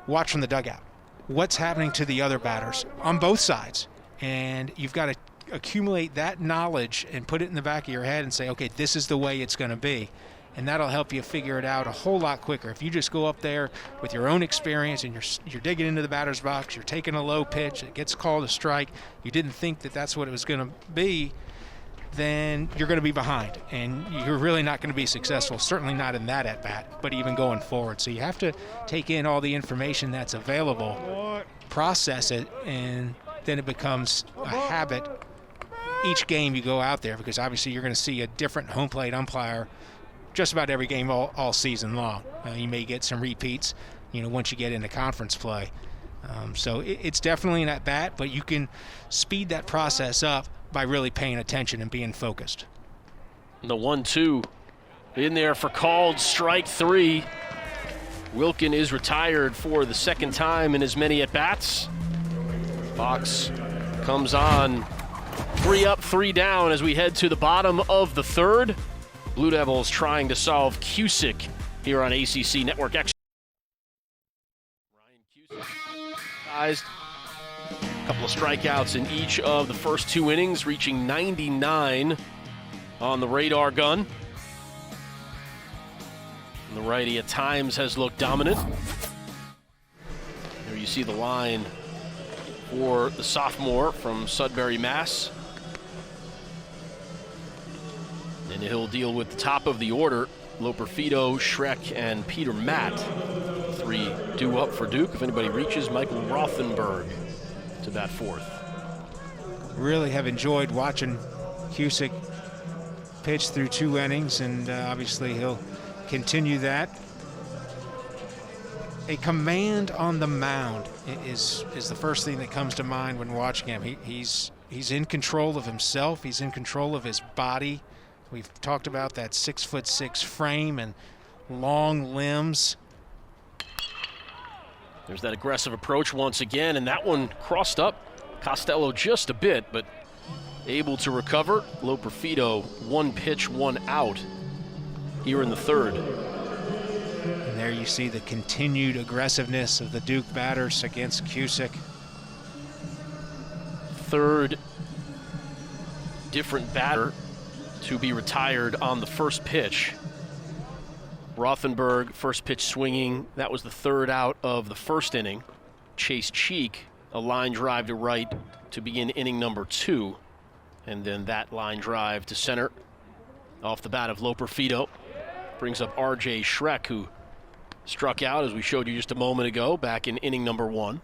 watch from the dugout. What's happening to the other batters on both sides? And you've got to accumulate that knowledge and put it in the back of your head and say, okay, this is the way it's going to be. And that'll help you figure it out a whole lot quicker. If you just go up there with your own experience and you're digging into the batter's box, you're taking a low pitch, it gets called a strike, you didn't think that that's what it was going to be, then you're going to be behind, and you're really not going to be successful, certainly not in that at-bat, but even going forward. So you have to take in all the information that's available, process it, and then it becomes a habit each game you go out there, because obviously you're going to see a different home plate umpire just about every game all season long. You may get some repeats, once you get into conference play. So it's definitely an at-bat, but you can speed that process up by really paying attention and being focused. The 1-2 in there for called strike 3. Wilkin is retired for the second time in as many at-bats. Fox comes on 3 up, 3 down as we head to the bottom of the third. Blue Devils trying to solve Cusick here on ACC Network Extra. Ryan Cusick, a couple of strikeouts in each of the first 2 innings, reaching 99 on the radar gun. And the righty at times has looked dominant. you see the line for the sophomore from Sudbury, Mass. And he'll deal with the top of the order, Loperfido, Schreck, and Peter Matt. 3 due up for Duke. If anybody reaches, Michael Rothenberg to bat fourth. Really have enjoyed watching Cusick pitch through 2 innings, and obviously he'll continue that. A command on the mound is the first thing that comes to mind when watching him. He's in control of himself. He's in control of his body. We've talked about that 6'6" frame and long limbs. There's that aggressive approach once again, and that one crossed up Costello just a bit, but able to recover. Loperfido, 1 pitch, 1 out here in the third. And there you see the continued aggressiveness of the Duke batters against Cusick. Third different batter to be retired on the first pitch. Rothenberg, first pitch swinging. That was the 3rd out of the first inning. Chase Cheek, a line drive to right to begin inning number 2. And then that line drive to center off the bat of Loperfido. Brings up R.J. Schreck, who struck out, as we showed you just a moment ago, back in inning number 1.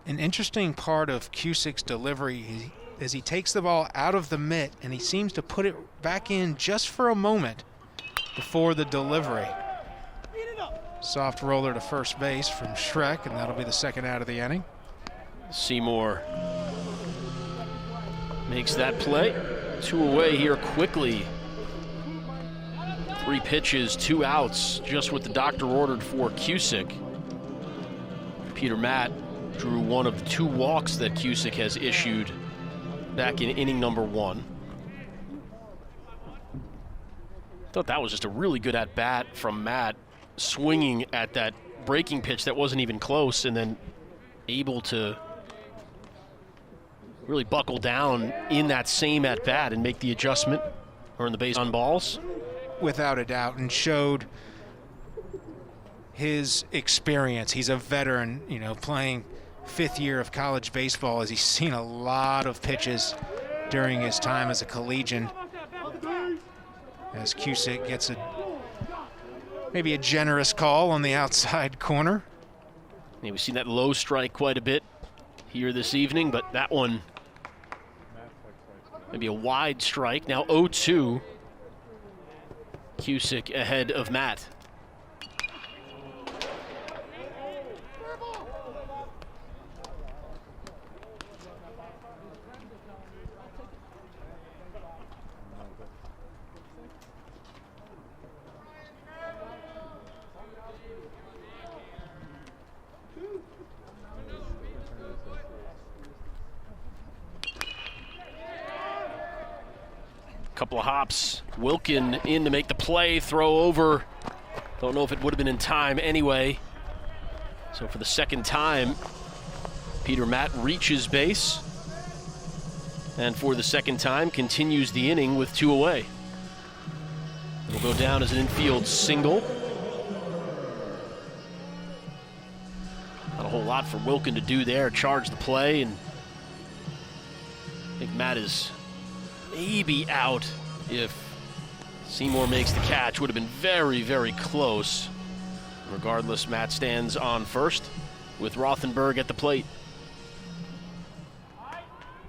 An interesting part of Cusick's delivery is he takes the ball out of the mitt and he seems to put it back in just for a moment before the delivery. Soft roller to first base from Schreck, and that'll be the 2nd out of the inning. Seymour makes that play. 2 away here quickly. 3 pitches, 2 outs, just what the doctor ordered for Cusick. Peter Matt drew one of the 2 walks that Cusick has issued back in inning number 1. Thought that was just a really good at-bat from Matt, swinging at that breaking pitch that wasn't even close, and then able to really buckle down in that same at-bat and make the adjustment, earn the base on balls. Without a doubt, and showed his experience. He's a veteran, you know, playing 5th year of college baseball, as he's seen a lot of pitches during his time as a collegian. As Cusick gets maybe a generous call on the outside corner. Yeah, we've seen that low strike quite a bit here this evening, but that one maybe a wide strike. Now 0-2. Cusick ahead of Matt. Couple of hops. Wilkin in to make the play, throw over. Don't know if it would have been in time anyway. So for the 2nd time, Peter Matt reaches base. And for the 2nd time, continues the inning with 2 away. It'll go down as an infield single. Not a whole lot for Wilkin to do there, charge the play, and I think Matt is maybe out if Seymour makes the catch. Would have been very, very close. Regardless, Matt stands on first with Rothenberg at the plate.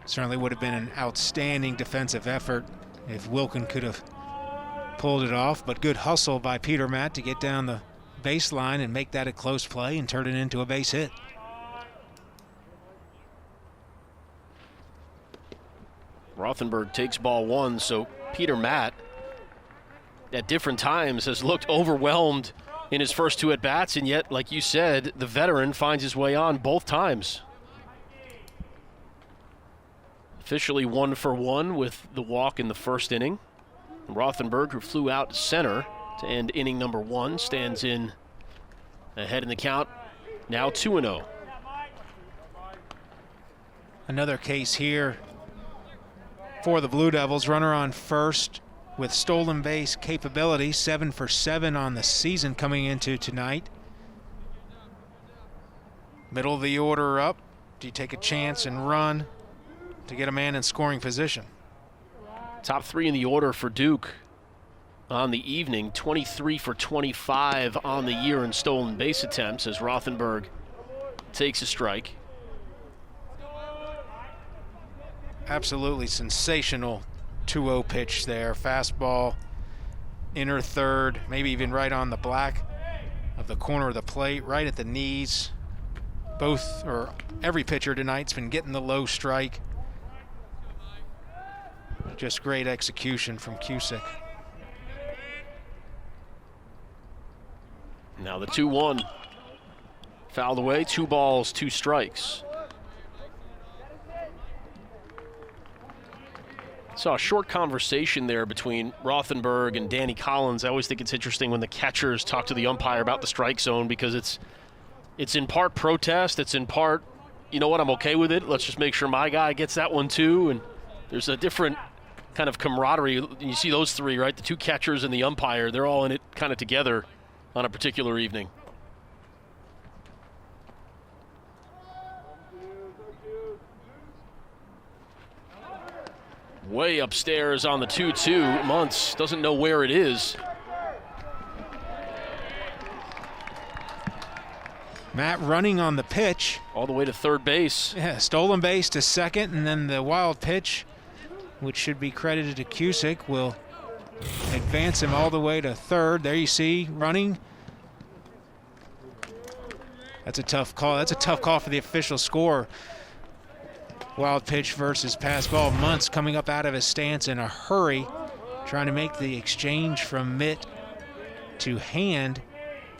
Certainly would have been an outstanding defensive effort if Wilkin could have pulled it off, but good hustle by Peter Matt to get down the baseline and make that a close play and turn it into a base hit. Rothenberg takes ball 1, so Peter Matt at different times has looked overwhelmed in his first 2 at-bats, and yet, like you said, the veteran finds his way on both times. Officially 1 for 1 with the walk in the first inning. Rothenberg, who flew out to center to end inning number 1, stands in ahead in the count, now 2-0. Another case here for the Blue Devils. Runner on first with stolen base capability, 7 for 7 on the season coming into tonight. Middle of the order up. Do you take a chance and run to get a man in scoring position? Top three in the order for Duke on the evening, 23 for 25 on the year in stolen base attempts as Rothenberg takes a strike. Absolutely sensational 2-0 pitch there. Fastball, inner third, maybe even right on the black of the corner of the plate, right at the knees. Both, or every pitcher tonight's been getting the low strike. Just great execution from Cusick. Now the 2-1. Fouled away, 2 balls, 2 strikes. Saw a short conversation there between Rothenberg and Danny Collins. I always think it's interesting when the catchers talk to the umpire about the strike zone, because it's in part protest, it's in part, you know what, I'm okay with it. Let's just make sure my guy gets that one too. And there's a different kind of camaraderie. You see those three, right? The 2 catchers and the umpire, they're all in it kind of together on a particular evening. Way upstairs on the 2-2. Muntz doesn't know where it is. Matt running on the pitch. All the way to third base. Yeah, stolen base to second, and then the wild pitch, which should be credited to Cusick, will advance him all the way to third. There you see, running. That's a tough call. That's a tough call for the official score. Wild pitch versus pass ball. Muntz coming up out of his stance in a hurry, trying to make the exchange from mitt to hand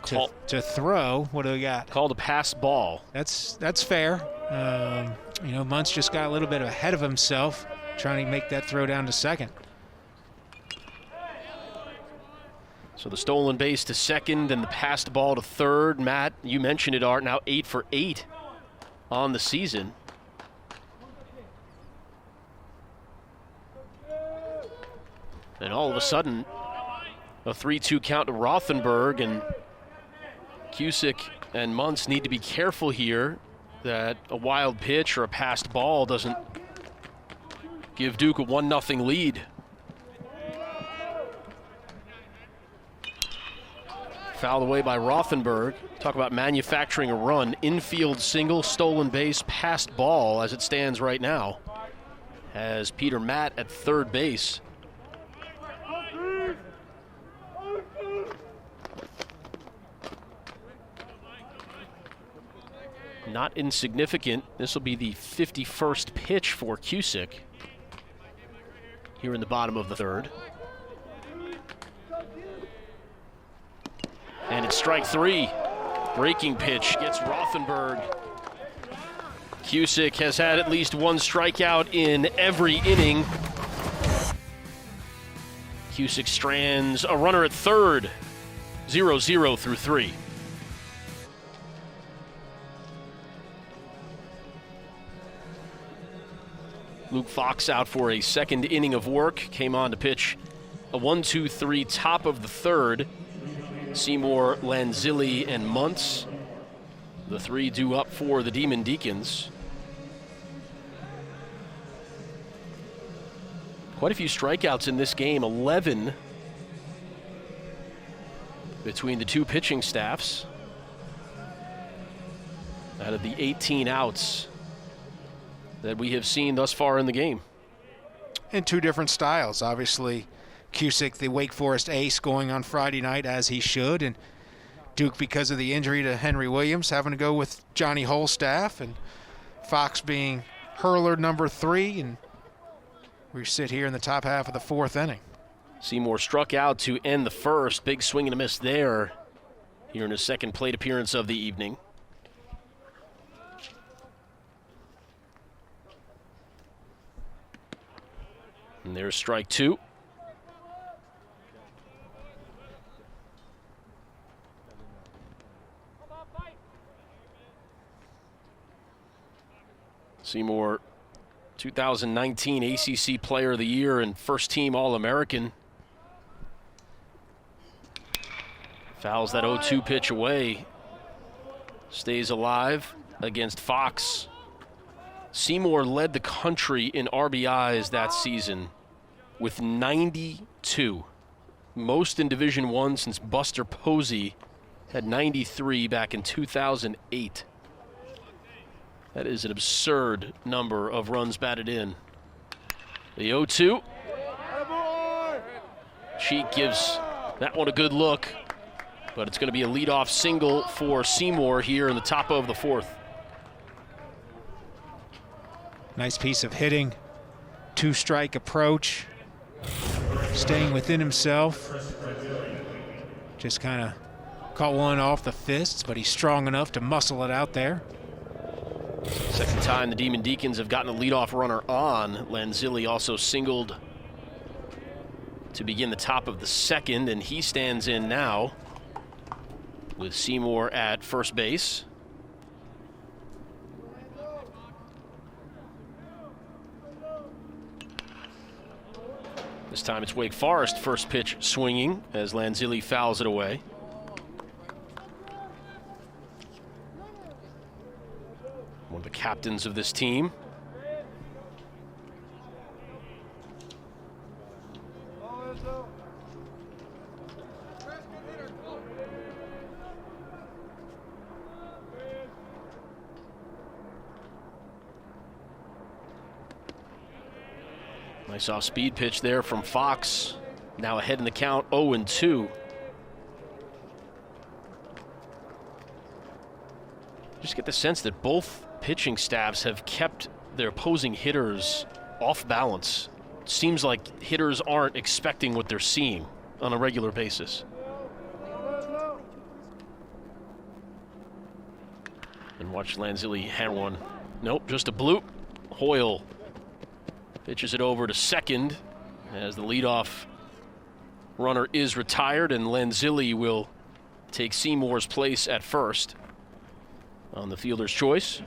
to throw. What do we got? Called a pass ball. That's fair. You know, Muntz just got a little bit ahead of himself, trying to make that throw down to second. So the stolen base to second and the passed ball to third. Matt, you mentioned it, Art, now 8 for 8 on the season. And all of a sudden, a 3-2 count to Rothenberg, and Cusick and Muntz need to be careful here that a wild pitch or a passed ball doesn't give Duke a 1-0 lead. Fouled away by Rothenberg. Talk about manufacturing a run. Infield single, stolen base, passed ball as it stands right now. Has Peter Matt at third base. Not insignificant. This will be the 51st pitch for Cusick here in the bottom of the third. And it's strike 3. Breaking pitch gets Rothenberg. Cusick has had at least 1 strikeout in every inning. Cusick strands a runner at third. 0-0 through 3. Luke Fox out for a second inning of work. Came on to pitch a 1-2-3 top of the third. Seymour, Lanzilli, and Muntz. The 3 due up for the Demon Deacons. Quite a few strikeouts in this game, 11 between the 2 pitching staffs out of the 18 outs that we have seen thus far in the game. In 2 different styles. Obviously, Cusick, the Wake Forest ace, going on Friday night as he should, and Duke, because of the injury to Henry Williams, having to go with Johnny Holstaff, and Fox being hurler number 3, and we sit here in the top half of the 4th inning. Seymour struck out to end the first. Big swing and a miss there here in his second plate appearance of the evening. And there's strike 2. Seymour, 2019 ACC Player of the Year and first team All-American Fouls that 0-2 pitch away. Stays alive against Fox. Seymour led the country in RBIs that season with 92. Most in Division I since Buster Posey had 93 back in 2008. That is an absurd number of runs batted in. The 0-2. Cheek gives that one a good look, but it's going to be a leadoff single for Seymour here in the top of the fourth. Nice piece of hitting, two-strike approach, staying within himself. Just kind of caught one off the fists, but he's strong enough to muscle it out there. Second time the Demon Deacons have gotten a leadoff runner on. Lanzilli also singled to begin the top of the second, and he stands in now with Seymour at first base. This time it's Wake Forest first pitch swinging as Lanzilli fouls it away. One of the captains of this team. Nice off-speed pitch there from Fox. Now ahead in the count, 0-2. Just get the sense that both pitching staffs have kept their opposing hitters off balance. It seems like hitters aren't expecting what they're seeing on a regular basis. And watch Lanzilli hand one. Nope, just a bloop. Hoyle pitches it over to second as the leadoff runner is retired, and Lanzilli will take Seymour's place at first on the fielder's choice.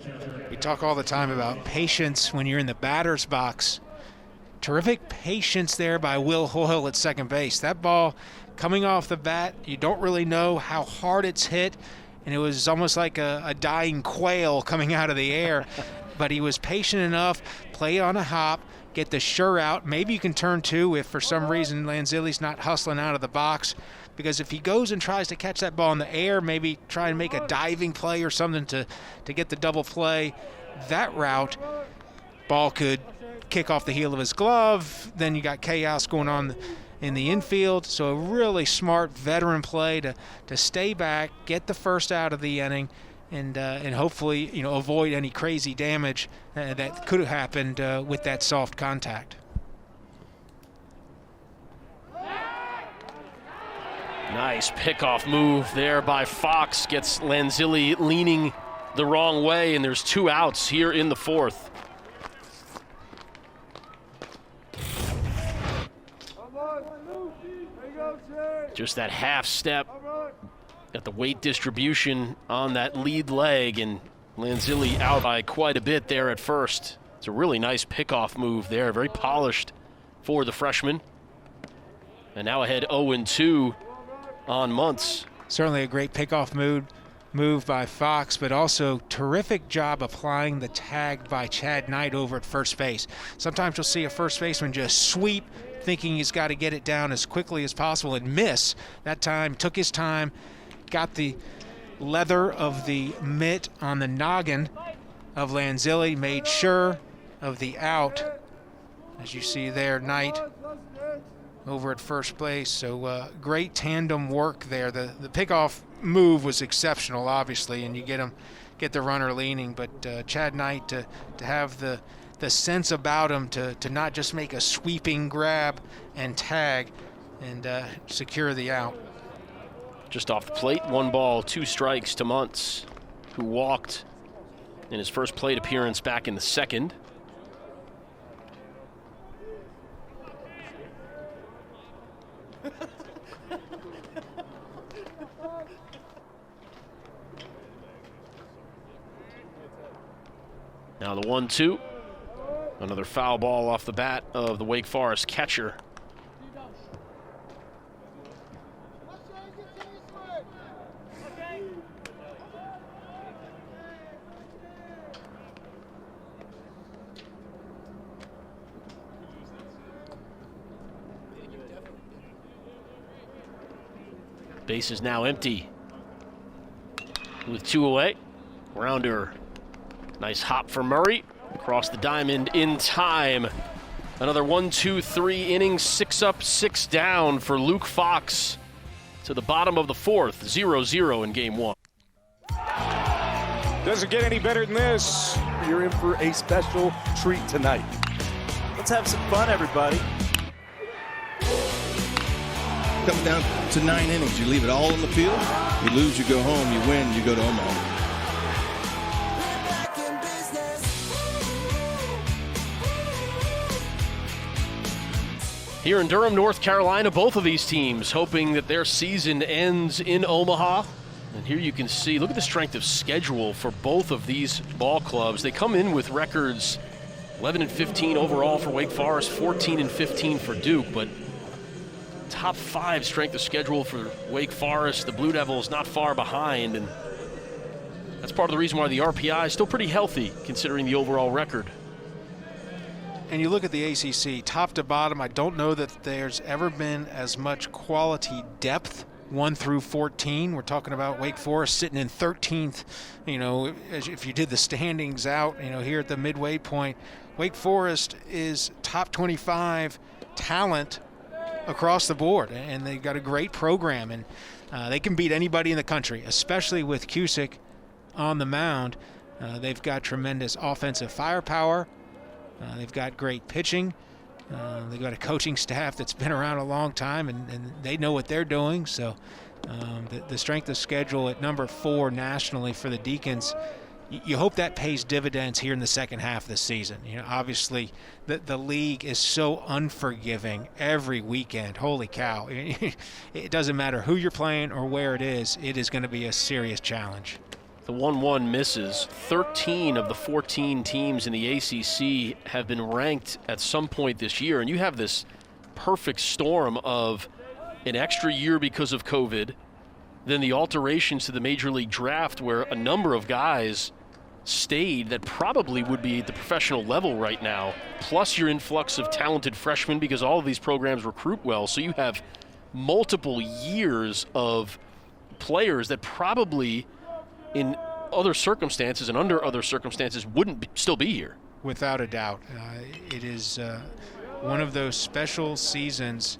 We talk all the time about patience when you're in the batter's box. Terrific patience there by Will Hoyle at second base. That ball coming off the bat, you don't really know how hard it's hit, and it was almost like a dying quail coming out of the air. But he was patient enough, play on a hop, get the sure out. Maybe you can turn two if for some reason Lanzilli's not hustling out of the box, because if he goes and tries to catch that ball in the air, maybe try and make a diving play or something to get the double play, that route, ball could kick off the heel of his glove. Then you got chaos going on in the infield. So a really smart veteran play to stay back, get the first out of the inning, and hopefully, avoid any crazy damage that could have happened with that soft contact. Nice pickoff move there by Fox. Gets Lanzilli leaning the wrong way, and there's two outs here in the fourth. Just that half step at the weight distribution on that lead leg, and Lanzilli out by quite a bit there at first. It's a really nice pickoff move there, very polished for the freshman. And now ahead 0-2 on Muntz. Certainly a great pickoff move by Fox, but also terrific job applying the tag by Chad Knight over at first base. Sometimes you'll see a first baseman just sweep, thinking he's got to get it down as quickly as possible and miss. That time took his time, got the leather of the mitt on the noggin of Lanzilli, made sure of the out. As you see there, Knight over at first base. So great tandem work there. The pickoff move was exceptional, obviously, and you get the runner leaning. But Chad Knight to have the sense about him to not just make a sweeping grab and tag and secure the out. Just off the plate, 1 ball, 2 strikes to Muntz, who walked in his first plate appearance back in the second. Now the 1-2. Another foul ball off the bat of the Wake Forest catcher. Base is now empty. With 2 away, Rounder. Nice hop for Murray. Across the diamond in time. Another 1-2-3 innings, 6 up, 6 down for Luke Fox to the bottom of the 4th, 0-0 in game 1. Doesn't get any better than this. You're in for a special treat tonight. Let's have some fun, everybody. Comes down to 9 innings. You leave it all on the field. You lose, you go home. You win, you go to Omaha. Here in Durham, North Carolina, both of these teams hoping that their season ends in Omaha. And here you can see, look at the strength of schedule for both of these ball clubs. They come in with records 11-15 overall for Wake Forest, 14-15 for Duke, but top 5 strength of schedule for Wake Forest. The Blue Devils not far behind, and that's part of the reason why the RPI is still pretty healthy considering the overall record. And you look at the ACC, top to bottom, I don't know that there's ever been as much quality depth, 1 through 14. We're talking about Wake Forest sitting in 13th. You know, if you did the standings out, you know, here at the midway point, Wake Forest is top 25 talent across the board, and they've got a great program, and they can beat anybody in the country, especially with Cusick on the mound. They've got tremendous offensive firepower. They've got great pitching. They've got a coaching staff that's been around a long time, and they know what they're doing. So the strength of schedule at number 4 nationally for the Deacons, you hope that pays dividends here in the second half of the season. You know, obviously the league is so unforgiving every weekend. Holy cow. It doesn't matter who you're playing or where it is going to be a serious challenge. The 1-1 misses. 13 of the 14 teams in the ACC have been ranked at some point this year, and you have this perfect storm of an extra year because of COVID, then the alterations to the Major League Draft where a number of guys stayed that probably would be at the professional level right now, plus your influx of talented freshmen because all of these programs recruit well. So you have multiple years of players that probably in other circumstances and under other circumstances wouldn't still be here. Without a doubt. It is one of those special seasons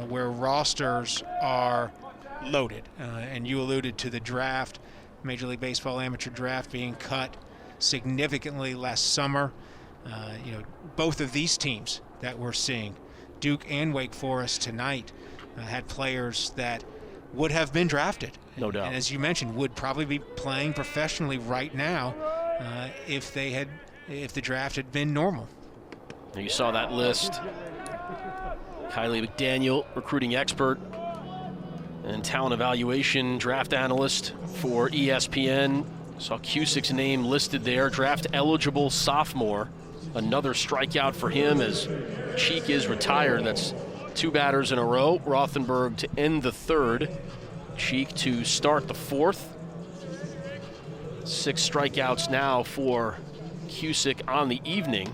where rosters are loaded. And you alluded to the draft, Major League Baseball amateur draft being cut significantly last summer. You know, both of these teams that we're seeing, Duke and Wake Forest tonight, had players that would have been drafted. No doubt. And as you mentioned, would probably be playing professionally right now if the draft had been normal. You saw that list. Kylie McDaniel, recruiting expert and talent evaluation draft analyst for ESPN. Saw Cusick's name listed there, draft eligible sophomore. Another strikeout for him as Cheek is retired. That's 2 batters in a row. Rothenberg to end the 3rd. Cheek to start the 4th. 6 strikeouts now for Cusick on the evening.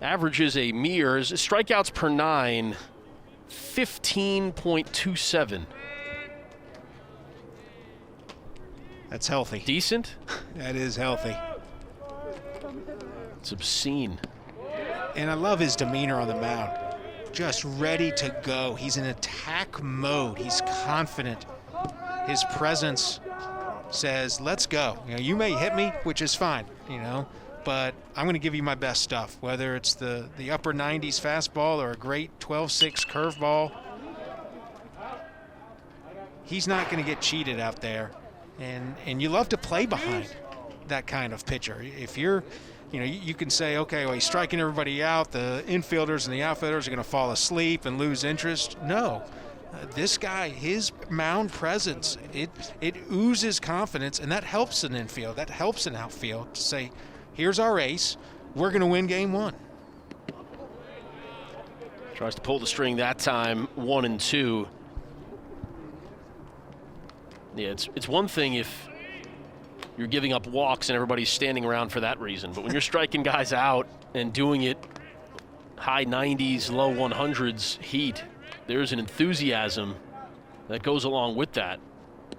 Averages a mere strikeouts per 9, 15.27. That's healthy. Decent? That is healthy. It's obscene. And I love his demeanor on the mound. Just ready to go. He's in attack mode. He's confident. His presence says, let's go. You know, you may hit me, which is fine, you know, but I'm going to give you my best stuff, whether it's the upper 90s fastball or a great 12-6 curveball. He's not going to get cheated out there. And you love to play behind that kind of pitcher. If you're, you know, you can say, okay, well, he's striking everybody out. The infielders and the outfielders are going to fall asleep and lose interest. No. This guy, his mound presence, it oozes confidence, and that helps an infield. That helps an outfield to say, here's our ace. We're going to win game 1. Tries to pull the string that time, 1-2. Yeah, it's one thing if you're giving up walks and everybody's standing around for that reason. But when you're striking guys out and doing it high 90s, low 100s heat, there's an enthusiasm that goes along with that.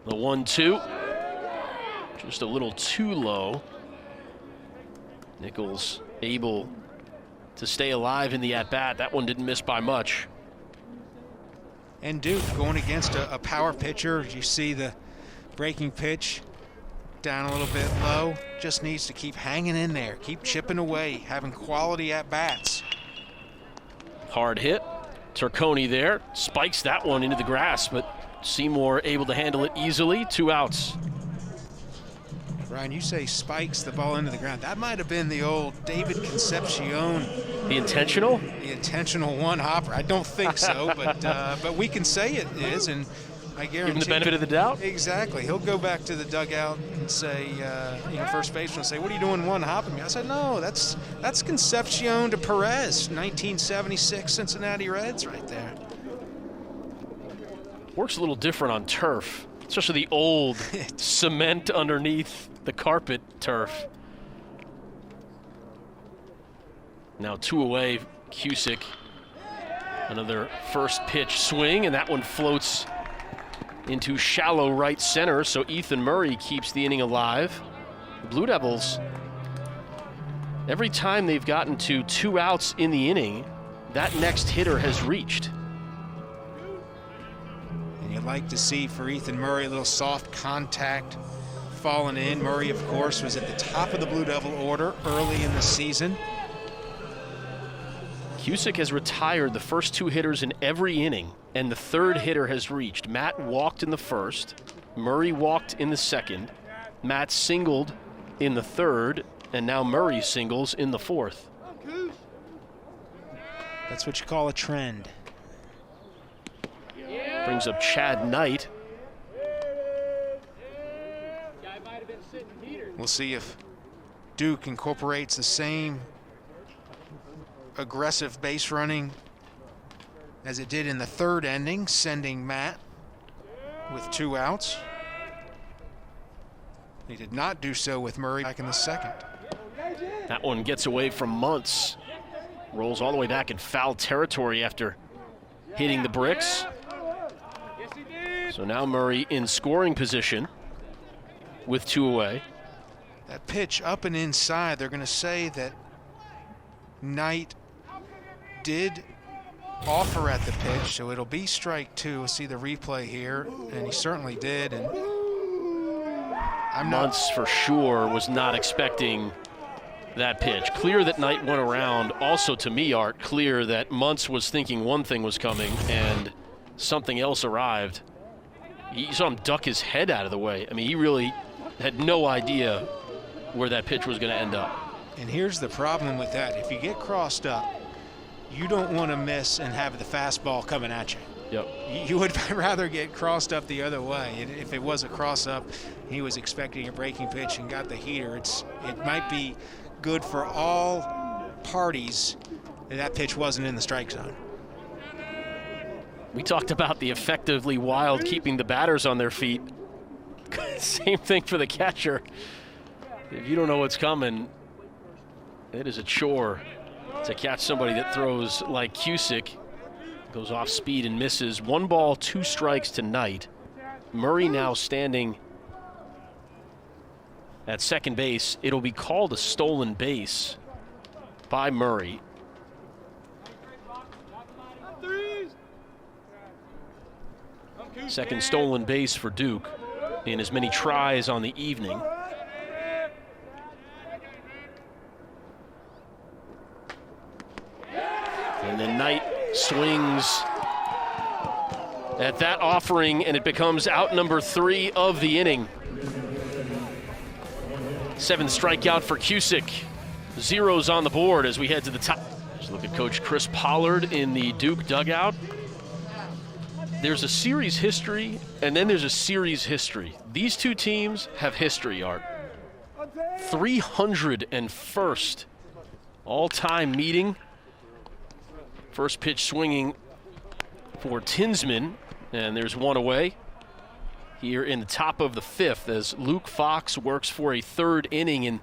The 1-2, just a little too low. Nichols able to stay alive in the at-bat. That one didn't miss by much. And Duke going against a power pitcher. You see the breaking pitch down a little bit low. Just needs to keep hanging in there, keep chipping away, having quality at-bats. Hard hit. Turconi there, spikes that one into the grass, but Seymour able to handle it easily. 2 outs. Ryan, you say spikes the ball into the ground. That might have been the old David Concepcion. The intentional? The intentional one-hopper. I don't think so, but we can say it is, and I guarantee. Give him the benefit of the doubt? Exactly. He'll go back to the dugout and say, first baseman will say, "What are you doing one-hopping me?" I said, "No, that's Concepcion to Perez, 1976 Cincinnati Reds right there." Works a little different on turf, especially the old cement underneath the carpet turf. Now 2 away, Cusick. Another first pitch swing, and that one floats into shallow right center, so Ethan Murray keeps the inning alive. The Blue Devils, every time they've gotten to 2 outs in the inning, that next hitter has reached. And you'd like to see for Ethan Murray a little soft contact falling in. Murray, of course, was at the top of the Blue Devil order early in the season. Cusick has retired the first 2 hitters in every inning, and the 3rd hitter has reached. Matt walked in the first, Murray walked in the second, Matt singled in the 3rd, and now Murray singles in the 4th. That's what you call a trend. Brings up Chad Knight. We'll see if Duke incorporates the same aggressive base running as it did in the 3rd inning, sending Matt with 2 outs. He did not do so with Murray back in the 2nd. That one gets away from Muntz. Rolls all the way back in foul territory after hitting the bricks. So now Murray in scoring position with 2 away. That pitch up and inside, they're going to say that Knight did offer at the pitch, so it'll be strike 2. We'll see the replay here, and he certainly did. And Muntz for sure was not expecting that pitch. Clear that Knight went around. Also, to me, Art, clear that Muntz was thinking one thing was coming and something else arrived. You saw him duck his head out of the way. I mean, he really had no idea where that pitch was going to end up. And here's the problem with that. If you get crossed up, you don't want to miss and have the fastball coming at you. Yep. You would rather get crossed up the other way. And if it was a cross up, he was expecting a breaking pitch and got the heater. It might be good for all parties that pitch wasn't in the strike zone. We talked about the effectively Wild keeping the batters on their feet. Same thing for the catcher. If you don't know what's coming, it is a chore to catch somebody that throws like Cusick. Goes off speed and misses. 1 ball, 2 strikes tonight. Murray now standing at second base. It'll be called a stolen base by Murray. Second stolen base for Duke in as many tries on the evening. And then Knight swings at that offering, and it becomes out number 3 of the inning. 7th strikeout for Cusick. 0s on the board as we head to the top. Let's look at Coach Chris Pollard in the Duke dugout. There's a series history, and then there's a series history. These 2 teams have history, Art. 301st all-time meeting. First pitch swinging for Tinsman, and there's 1 away here in the top of the 5th as Luke Fox works for a 3rd inning. And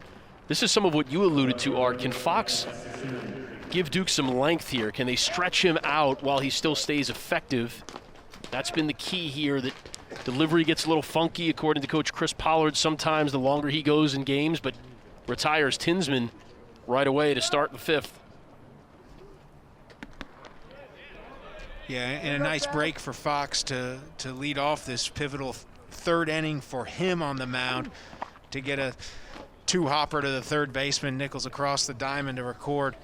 this is some of what you alluded to, Art. Can Fox give Duke some length here? Can they stretch him out while he still stays effective? That's been the key here, that delivery gets a little funky, according to Coach Chris Pollard, sometimes the longer he goes in games, but retires Tinsman right away to start the 5th. Yeah, and a nice break for Fox to lead off this pivotal 3rd inning for him on the mound, to get a 2-hopper to the 3rd baseman, Nichols across the diamond to record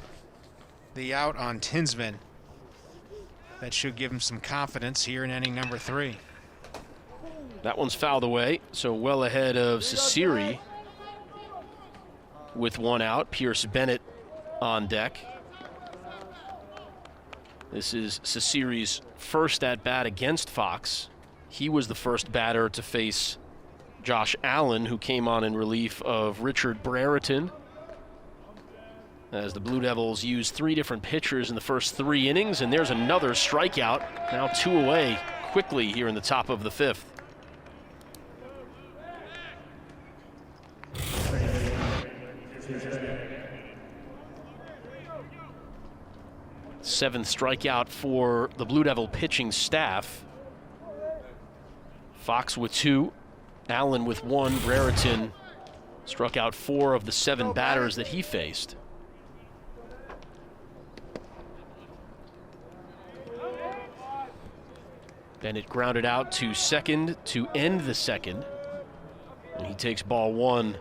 the out on Tinsman. That should give him some confidence here in inning number 3. That one's fouled away, so well ahead of Sasiri with 1 out. Pierce Bennett on deck. This is Sasiri's first at-bat against Fox. He was the first batter to face Josh Allen, who came on in relief of Richard Brereton, as the Blue Devils used 3 different pitchers in the first 3 innings, and there's another strikeout. Now 2 away quickly here in the top of the 5th. Seventh strikeout for the Blue Devil pitching staff. Fox with 2, Allen with 1. Brereton struck out 4 of the 7 batters that he faced. Bennett grounded out to second to end the 2nd. And he takes ball 1.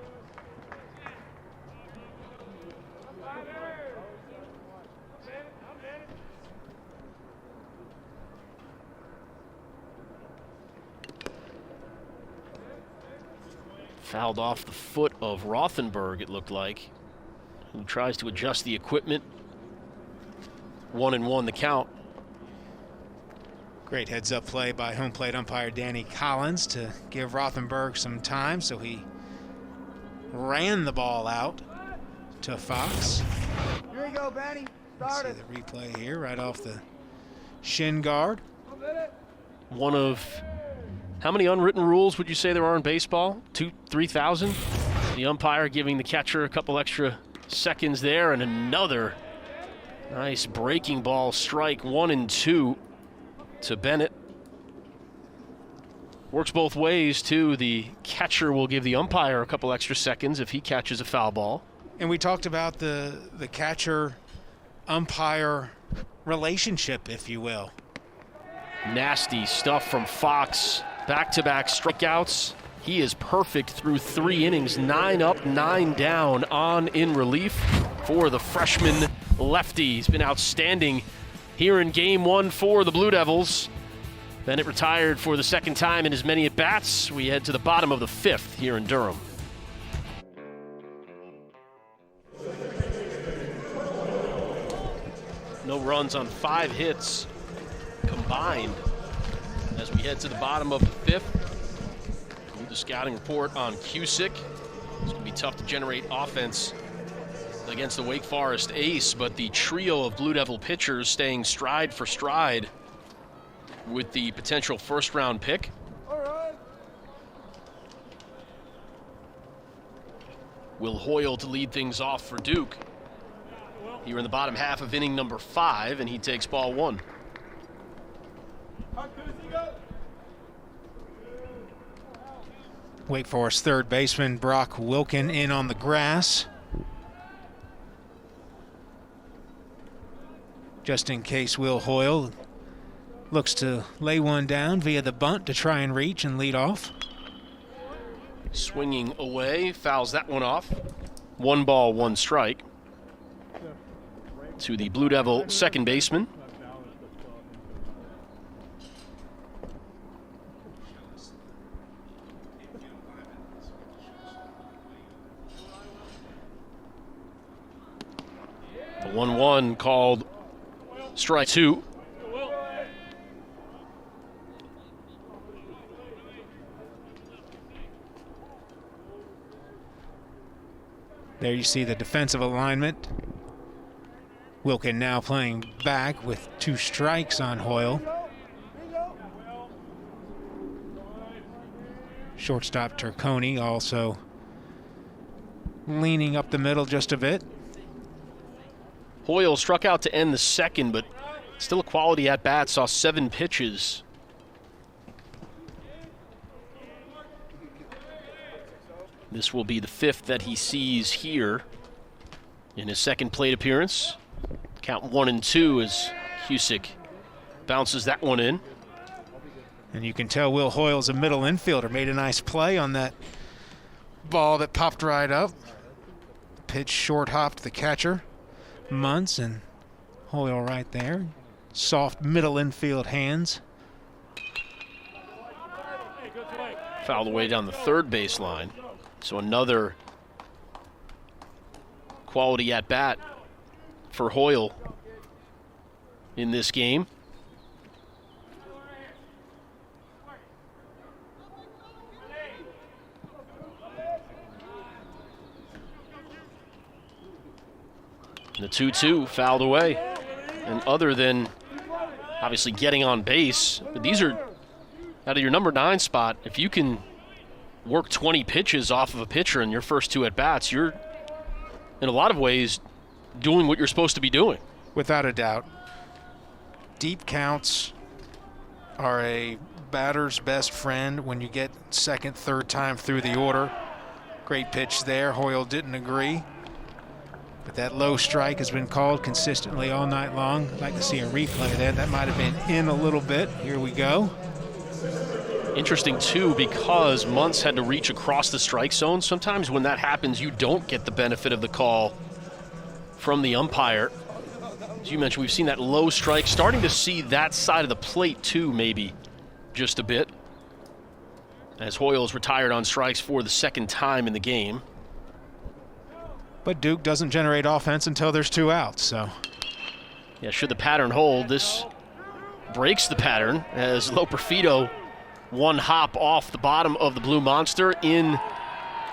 Fouled off the foot of Rothenberg, it looked like, who tries to adjust the equipment. 1-1 the count. Great heads-up play by home plate umpire Danny Collins to give Rothenberg some time, so he ran the ball out to Fox. Here you go, Benny. See the replay here, right off the shin guard. One of, how many unwritten rules would you say there are in baseball? 3,000? The umpire giving the catcher a couple extra seconds there, and another nice breaking ball strike, 1-2 to Bennett. Works both ways, too. The catcher will give the umpire a couple extra seconds if he catches a foul ball. And we talked about the catcher-umpire relationship, if you will. Nasty stuff from Fox. Back-to-back strikeouts. He is perfect through 3 innings. 9 up, 9 down on in relief for the freshman lefty. He's been outstanding here in Game 1 for the Blue Devils. Bennett retired for the 2nd time in as many at-bats. We head to the bottom of the 5th here in Durham. No runs on 5 hits combined as we head to the bottom of the 5th. Need the scouting report on Cusick. It's going to be tough to generate offense against the Wake Forest ace, but the trio of Blue Devil pitchers staying stride for stride with the potential 1st-round pick. Will Hoyle to lead things off for Duke here in the bottom half of inning number 5, and he takes ball 1. Wake Forest 3rd baseman Brock Wilkin in on the grass, just in case Will Hoyle looks to lay one down via the bunt to try and reach and lead off. Swinging away, fouls that one off. 1 ball, 1 strike to the Blue Devil 2nd baseman. The 1-1 called strike 2. There you see the defensive alignment. Wilkin now playing back with 2 strikes on Hoyle. Shortstop Turconi also leaning up the middle just a bit. Hoyle struck out to end the second, but still a quality at-bat, saw 7 pitches. This will be the 5th that he sees here in his second plate appearance. Count 1-2 as Cusick bounces that one in. And you can tell Will Hoyle's a middle infielder. Made a nice play on that ball that popped right up. Pitch short hopped the catcher, Muntz, and Hoyle right there. Soft middle infield hands. Fouled away down the third baseline. So another quality at-bat for Hoyle in this game. The 2-2 fouled away. And other than obviously getting on base, these are out of your number 9 spot. If you can work 20 pitches off of a pitcher in your first 2 at-bats, you're in a lot of ways doing what you're supposed to be doing. Without a doubt. Deep counts are a batter's best friend when you get second, third time through the order. Great pitch there. Hoyle didn't agree. But that low strike has been called consistently all night long. I'd like to see a replay there. That might have been in a little bit. Here we go. Interesting, too, because Muntz had to reach across the strike zone. Sometimes when that happens, you don't get the benefit of the call from the umpire. As you mentioned, we've seen that low strike. Starting to see that side of the plate, too, maybe just a bit. As Hoyle's retired on strikes for the second time in the game. But Duke doesn't generate offense until there's 2 outs, so. Yeah, should the pattern hold, this breaks the pattern as Loperfido one hop off the bottom of the Blue Monster in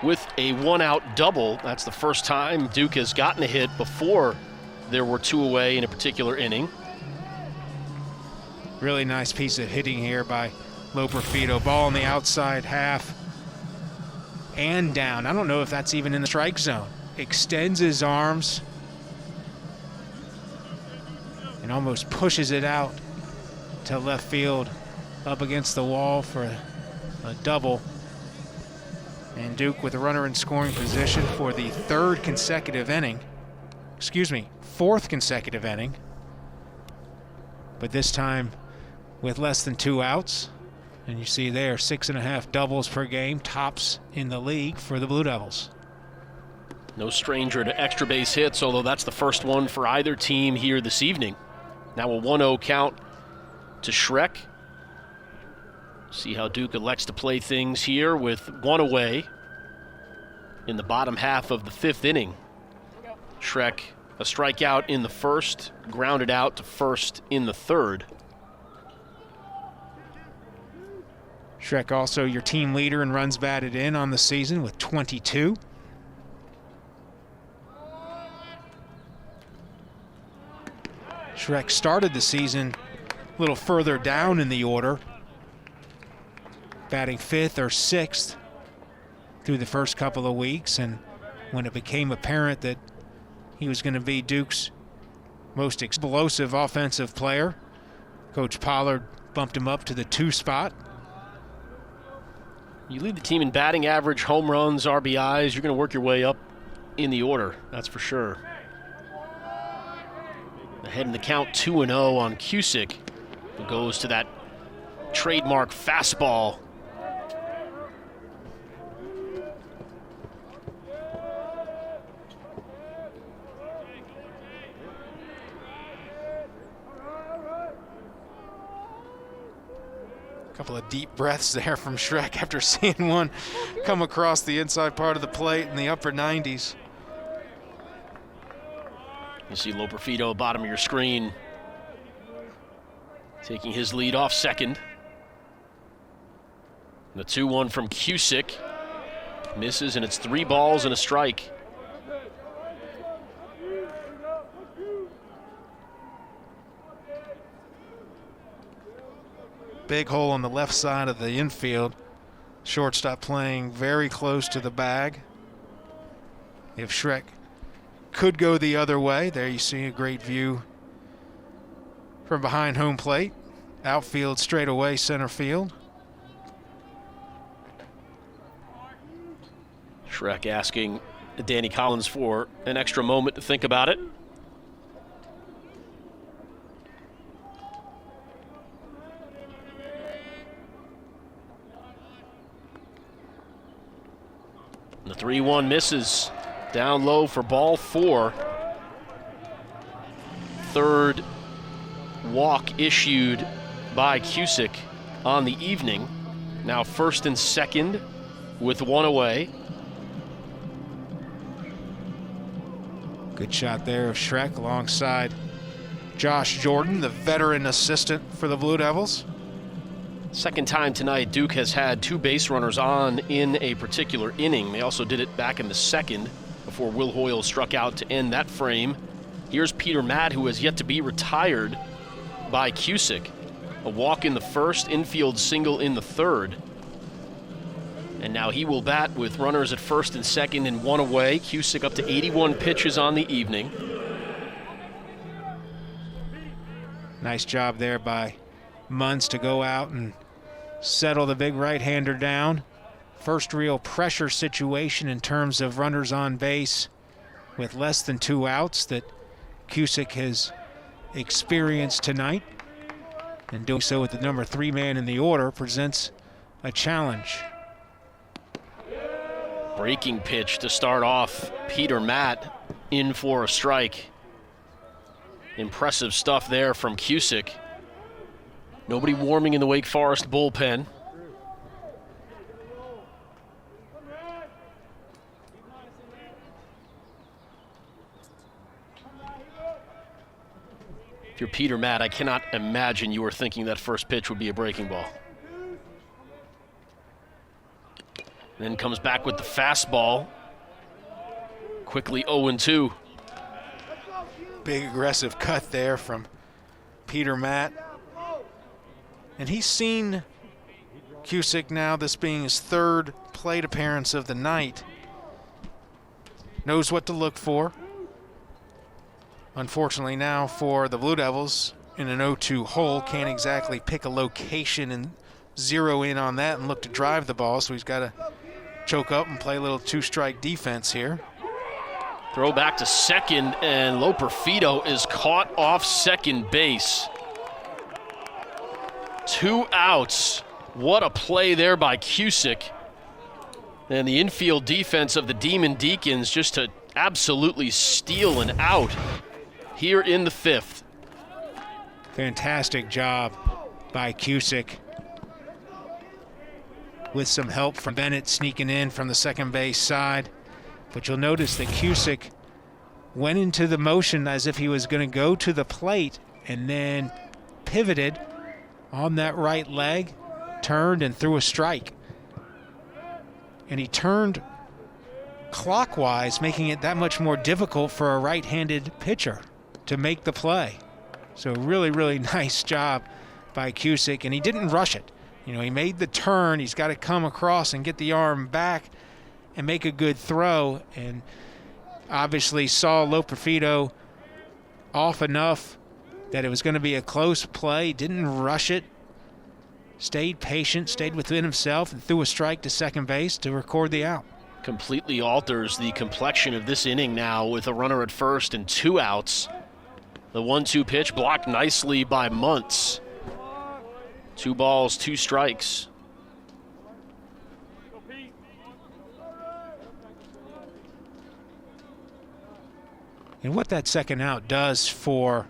with a 1-out double. That's the first time Duke has gotten a hit before there were 2 away in a particular inning. Really nice piece of hitting here by Loperfido. Ball on the outside half and down. I don't know if that's even in the strike zone. Extends his arms and almost pushes it out to left field, up against the wall for a double. And Duke with a runner in scoring position for the 4th consecutive inning. But this time with less than 2 outs. And you see there, 6.5 doubles per game, tops in the league for the Blue Devils. No stranger to extra base hits, although that's the first one for either team here this evening. Now a 1-0 count to Schreck. See how Duke elects to play things here with 1 away in the bottom half of the 5th inning. Schreck, a strikeout in the first, grounded out to first in the 3rd. Schreck also your team leader in runs batted in on the season with 22. Schreck started the season a little further down in the order, batting 5th or 6th through the first couple of weeks, and when it became apparent that he was going to be Duke's most explosive offensive player, Coach Pollard bumped him up to the 2 spot. You lead the team in batting average, home runs, RBIs. You're going to work your way up in the order, that's for sure. Ahead in the count, 2-0 on Cusick, who goes to that trademark fastball. A couple of deep breaths there from Schreck after seeing one come across the inside part of the plate in the upper 90s. You see Loperfido, bottom of your screen, taking his lead off second. The 2-1 from Cusick misses, and it's 3 balls and a strike. Big hole on the left side of the infield. Shortstop playing very close to the bag. If Schreck could go the other way. There you see a great view from behind home plate. Outfield straight away, center field. Shrek asking Danny Collins for an extra moment to think about it. The 3-1 misses. Down low for ball 4. Third walk issued by Cusick on the evening. Now first and second with 1 away. Good shot there of Shrek alongside Josh Jordan, the veteran assistant for the Blue Devils. Second time tonight, Duke has had 2 base runners on in a particular inning. They also did it back in the second before Will Hoyle struck out to end that frame. Here's Peter Matt, who has yet to be retired by Cusick. A walk in the first, infield single in the third. And now he will bat with runners at first and second and 1 away. Cusick up to 81 pitches on the evening. Nice job there by Munz to go out and settle the big right-hander down. First real pressure situation in terms of runners on base with less than 2 outs that Cusick has experienced tonight. And doing so with the number 3 man in the order presents a challenge. Breaking pitch to start off. Peter Matt in for a strike. Impressive stuff there from Cusick. Nobody warming in the Wake Forest bullpen. If you're Peter Matt, I cannot imagine you were thinking that first pitch would be a breaking ball. Then comes back with the fastball. Quickly 0-2. Big aggressive cut there from Peter Matt. And he's seen Cusick now, this being his 3rd plate appearance of the night. Knows what to look for. Unfortunately now for the Blue Devils, in an 0-2 hole, can't exactly pick a location and zero in on that and look to drive the ball, so he's got to choke up and play a little 2-strike defense here. Throw back to second, and Loperfido is caught off second base. 2 outs. What a play there by Cusick. And the infield defense of the Demon Deacons just to absolutely steal an out here in the 5th. Fantastic job by Cusick, with some help from Bennett sneaking in from the second base side. But you'll notice that Cusick went into the motion as if he was going to go to the plate and then pivoted on that right leg, turned and threw a strike. And he turned clockwise, making it that much more difficult for a right-handed pitcher to make the play. So really, really nice job by Cusick, and he didn't rush it. You know, he made the turn. He's got to come across and get the arm back and make a good throw, and obviously saw Loperfido off enough that it was going to be a close play. Didn't rush it. Stayed patient, stayed within himself, and threw a strike to second base to record the out. Completely alters the complexion of this inning now with a runner at first and 2 outs. The 1-2 pitch blocked nicely by Muntz. 2 balls, 2 strikes. And what that second out does for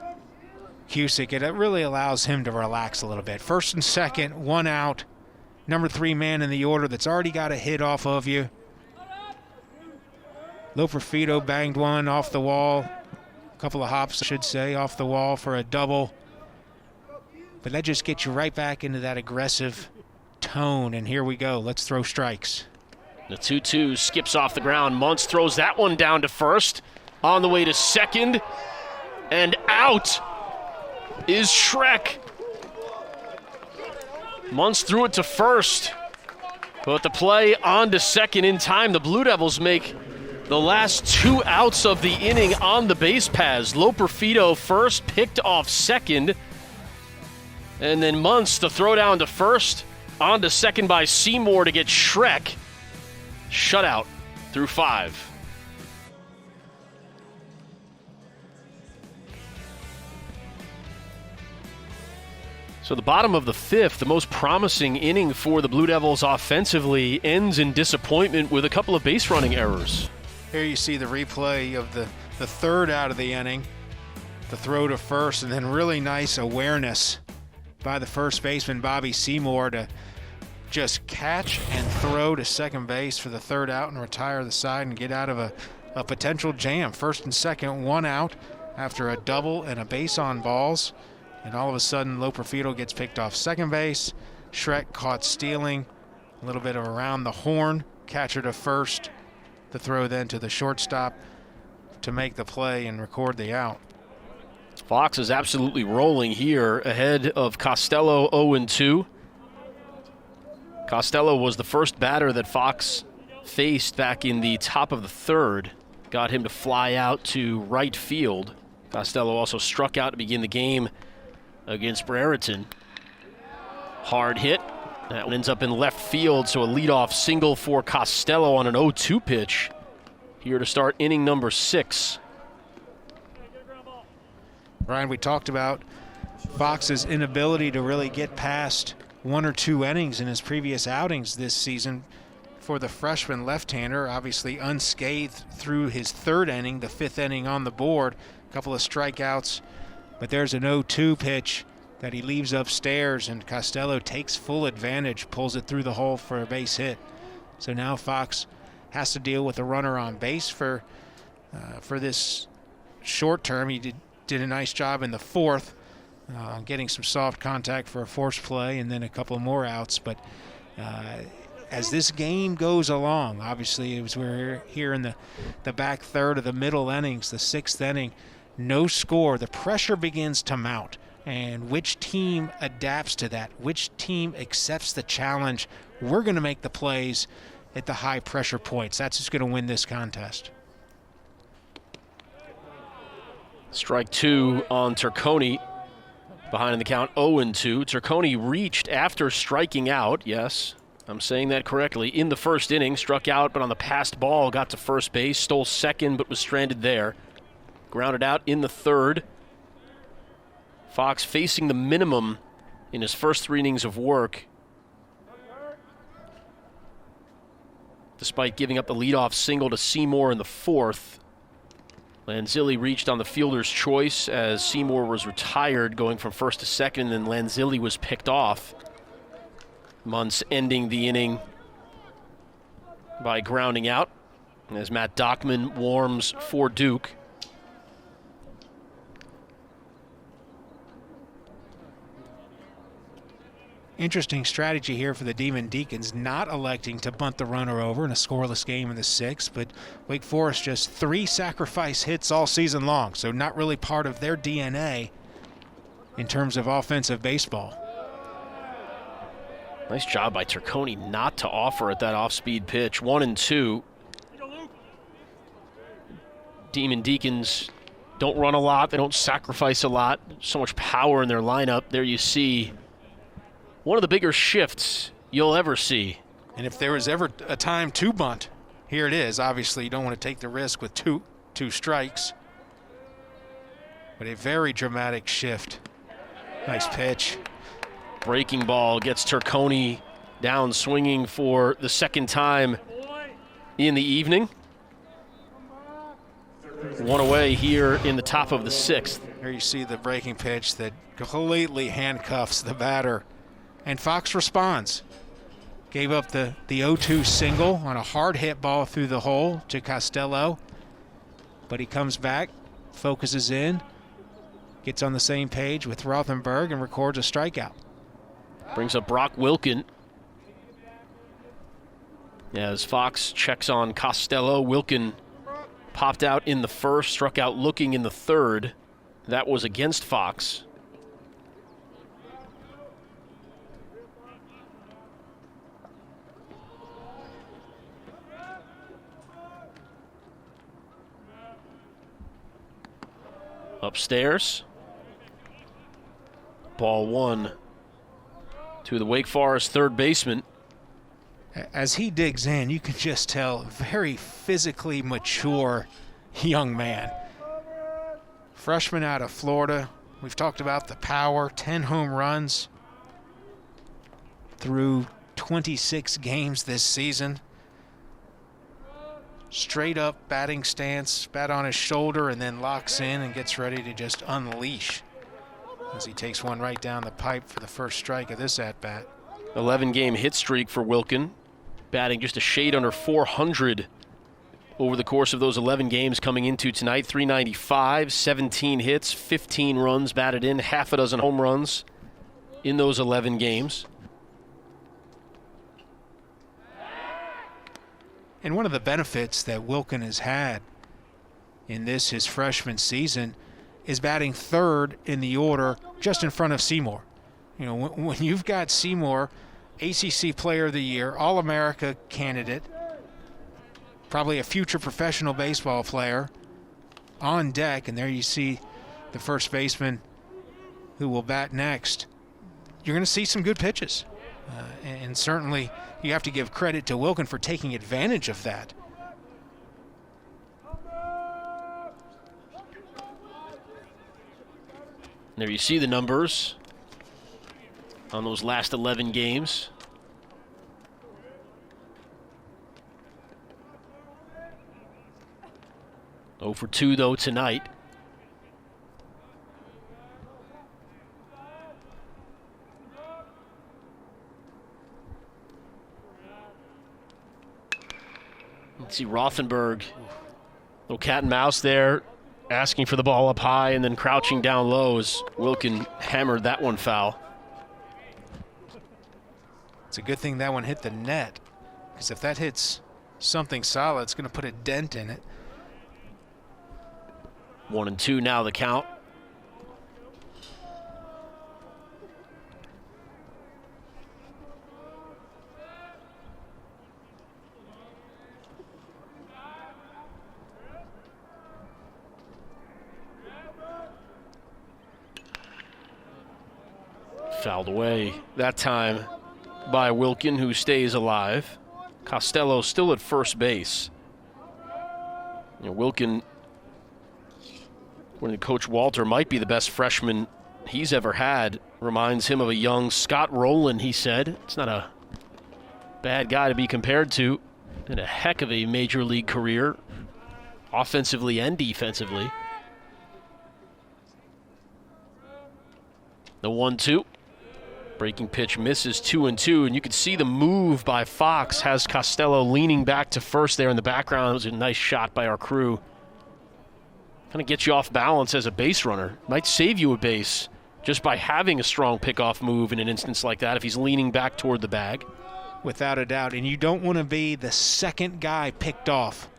Cusick, it really allows him to relax a little bit. First and second, 1 out. Number 3 man in the order that's already got a hit off of you. Loperfido banged one off the wall. A couple of hops, I should say, off the wall for a double. But that just gets you right back into that aggressive tone. And here we go. Let's throw strikes. The 2-2 skips off the ground. Muntz throws that one down to first. On the way to second. And out is Shrek. Muntz threw it to first. But the play on to second in time. The Blue Devils make The last 2 outs of the inning on the base paths. Loperfido first, picked off second. And then Muntz to throw down to first. On to second by Seymour to get Shrek. Shutout through 5. So the bottom of the 5th, the most promising inning for the Blue Devils offensively, ends in disappointment with a couple of base running errors. Here you see the replay of the third out of the inning, the throw to first, and then really nice awareness by the first baseman, Bobby Seymour, to just catch and throw to second base for the third out and retire the side and get out of a potential jam. First and second, 1 out after a double and a base on balls. And all of a sudden, Loperfido gets picked off second base. Shrek caught stealing, a little bit of around the horn, catcher to first. The throw then to the shortstop to make the play and record the out. Fox is absolutely rolling here ahead of Costello 0-2. Costello was the first batter that Fox faced back in the top of the 3rd. Got him to fly out to right field. Costello also struck out to begin the game against Brereton. Hard hit. That one ends up in left field, so a leadoff single for Costello on an 0-2 pitch. Here to start inning number 6. Ryan, we talked about Fox's inability to really get past 1 or 2 innings in his previous outings this season. For the freshman left-hander, obviously unscathed through his 3rd inning, the 5th inning on the board. A couple of strikeouts, but there's an 0-2 pitch that he leaves upstairs, and Costello takes full advantage, pulls it through the hole for a base hit. So now Fox has to deal with a runner on base for this short term. He did a nice job in the 4th, getting some soft contact for a forced play and then a couple more outs. But as this game goes along, obviously as we're here in the back 3rd of the middle innings, the 6th inning, no score, the pressure begins to mount. And which team adapts to that? Which team accepts the challenge? We're going to make the plays at the high pressure points. That's who's going to win this contest. Strike 2 on Turconi. Behind in the count, 0-2. Turconi reached after striking out. Yes, I'm saying that correctly. In the 1st inning, struck out, but on the passed ball, got to first base, stole second, but was stranded there. Grounded out in the 3rd. Fox facing the minimum in his first 3 innings of work, despite giving up the leadoff single to Seymour in the 4th. Lanzilli reached on the fielder's choice as Seymour was retired, going from 1st to 2nd, and Lanzilli was picked off. Muntz ending the inning by grounding out as Matt Dockman warms for Duke. Interesting strategy here for the Demon Deacons, not electing to bunt the runner over in a scoreless game in the 6th, but Wake Forest just 3 sacrifice hits all season long, so not really part of their DNA in terms of offensive baseball. Nice job by Turconi not to offer at that off-speed pitch. 1-2. Demon Deacons don't run a lot. They don't sacrifice a lot. So much power in their lineup. There you see one of the bigger shifts you'll ever see. And if there was ever a time to bunt, here it is. Obviously, you don't want to take the risk with two strikes. But a very dramatic shift. Nice pitch. Breaking ball gets Turconi down swinging for the 2nd time in the evening. 1 away here in the top of the 6th. Here you see the breaking pitch that completely handcuffs the batter. And Fox responds. Gave up the 0-2 single on a hard hit ball through the hole to Costello. But he comes back, focuses in, gets on the same page with Rothenberg and records a strikeout. Brings up Brock Wilkin. As Fox checks on Costello, Wilkin popped out in the 1st, struck out looking in the 3rd. That was against Fox. Upstairs. Ball one to the Wake Forest third baseman. As he digs in, you can just tell, very physically mature young man. Freshman out of Florida. We've talked about the power, 10 home runs through 26 games this season. Straight up batting stance, bat on his shoulder, and then locks in and gets ready to just unleash as he takes one right down the pipe for the first strike of this at-bat. 11-game hit streak for Wilkin, batting just a shade under 400 over the course of those 11 games coming into tonight. 395, 17 hits, 15 runs batted in, half a dozen home runs in those 11 games. And one of the benefits that Wilkin has had in this, his freshman season, is batting third in the order just in front of Seymour. You know, when you've got Seymour, ACC Player of the Year, All-America candidate, probably a future professional baseball player, on deck, and there you see the first baseman who will bat next, you're going to see some good pitches. And certainly you have to give credit to Wilkin for taking advantage of that. There you see the numbers on those last 11 games. Oh for 2 though tonight. Let's see Rothenberg, little cat and mouse there, asking for the ball up high and then crouching down low as Wilkin hammered that one foul. It's a good thing that one hit the net, because if that hits something solid, it's going to put a dent in it. 1-2 now the count. Fouled away that time by Wilkin, who stays alive. Costello still at first base. You know, Wilkin, when Coach Walter might be the best freshman he's ever had, reminds him of a young Scott Rowland, he said. It's not a bad guy to be compared to. And a heck of a major league career, offensively and defensively. The 1-2. Breaking pitch misses 2-2, and you can see the move by Fox has Costello leaning back to first there in the background. It was a nice shot by our crew. Kind of gets you off balance as a base runner. Might save you a base just by having a strong pickoff move in an instance like that if he's leaning back toward the bag. Without a doubt, and you don't want to be the second guy picked off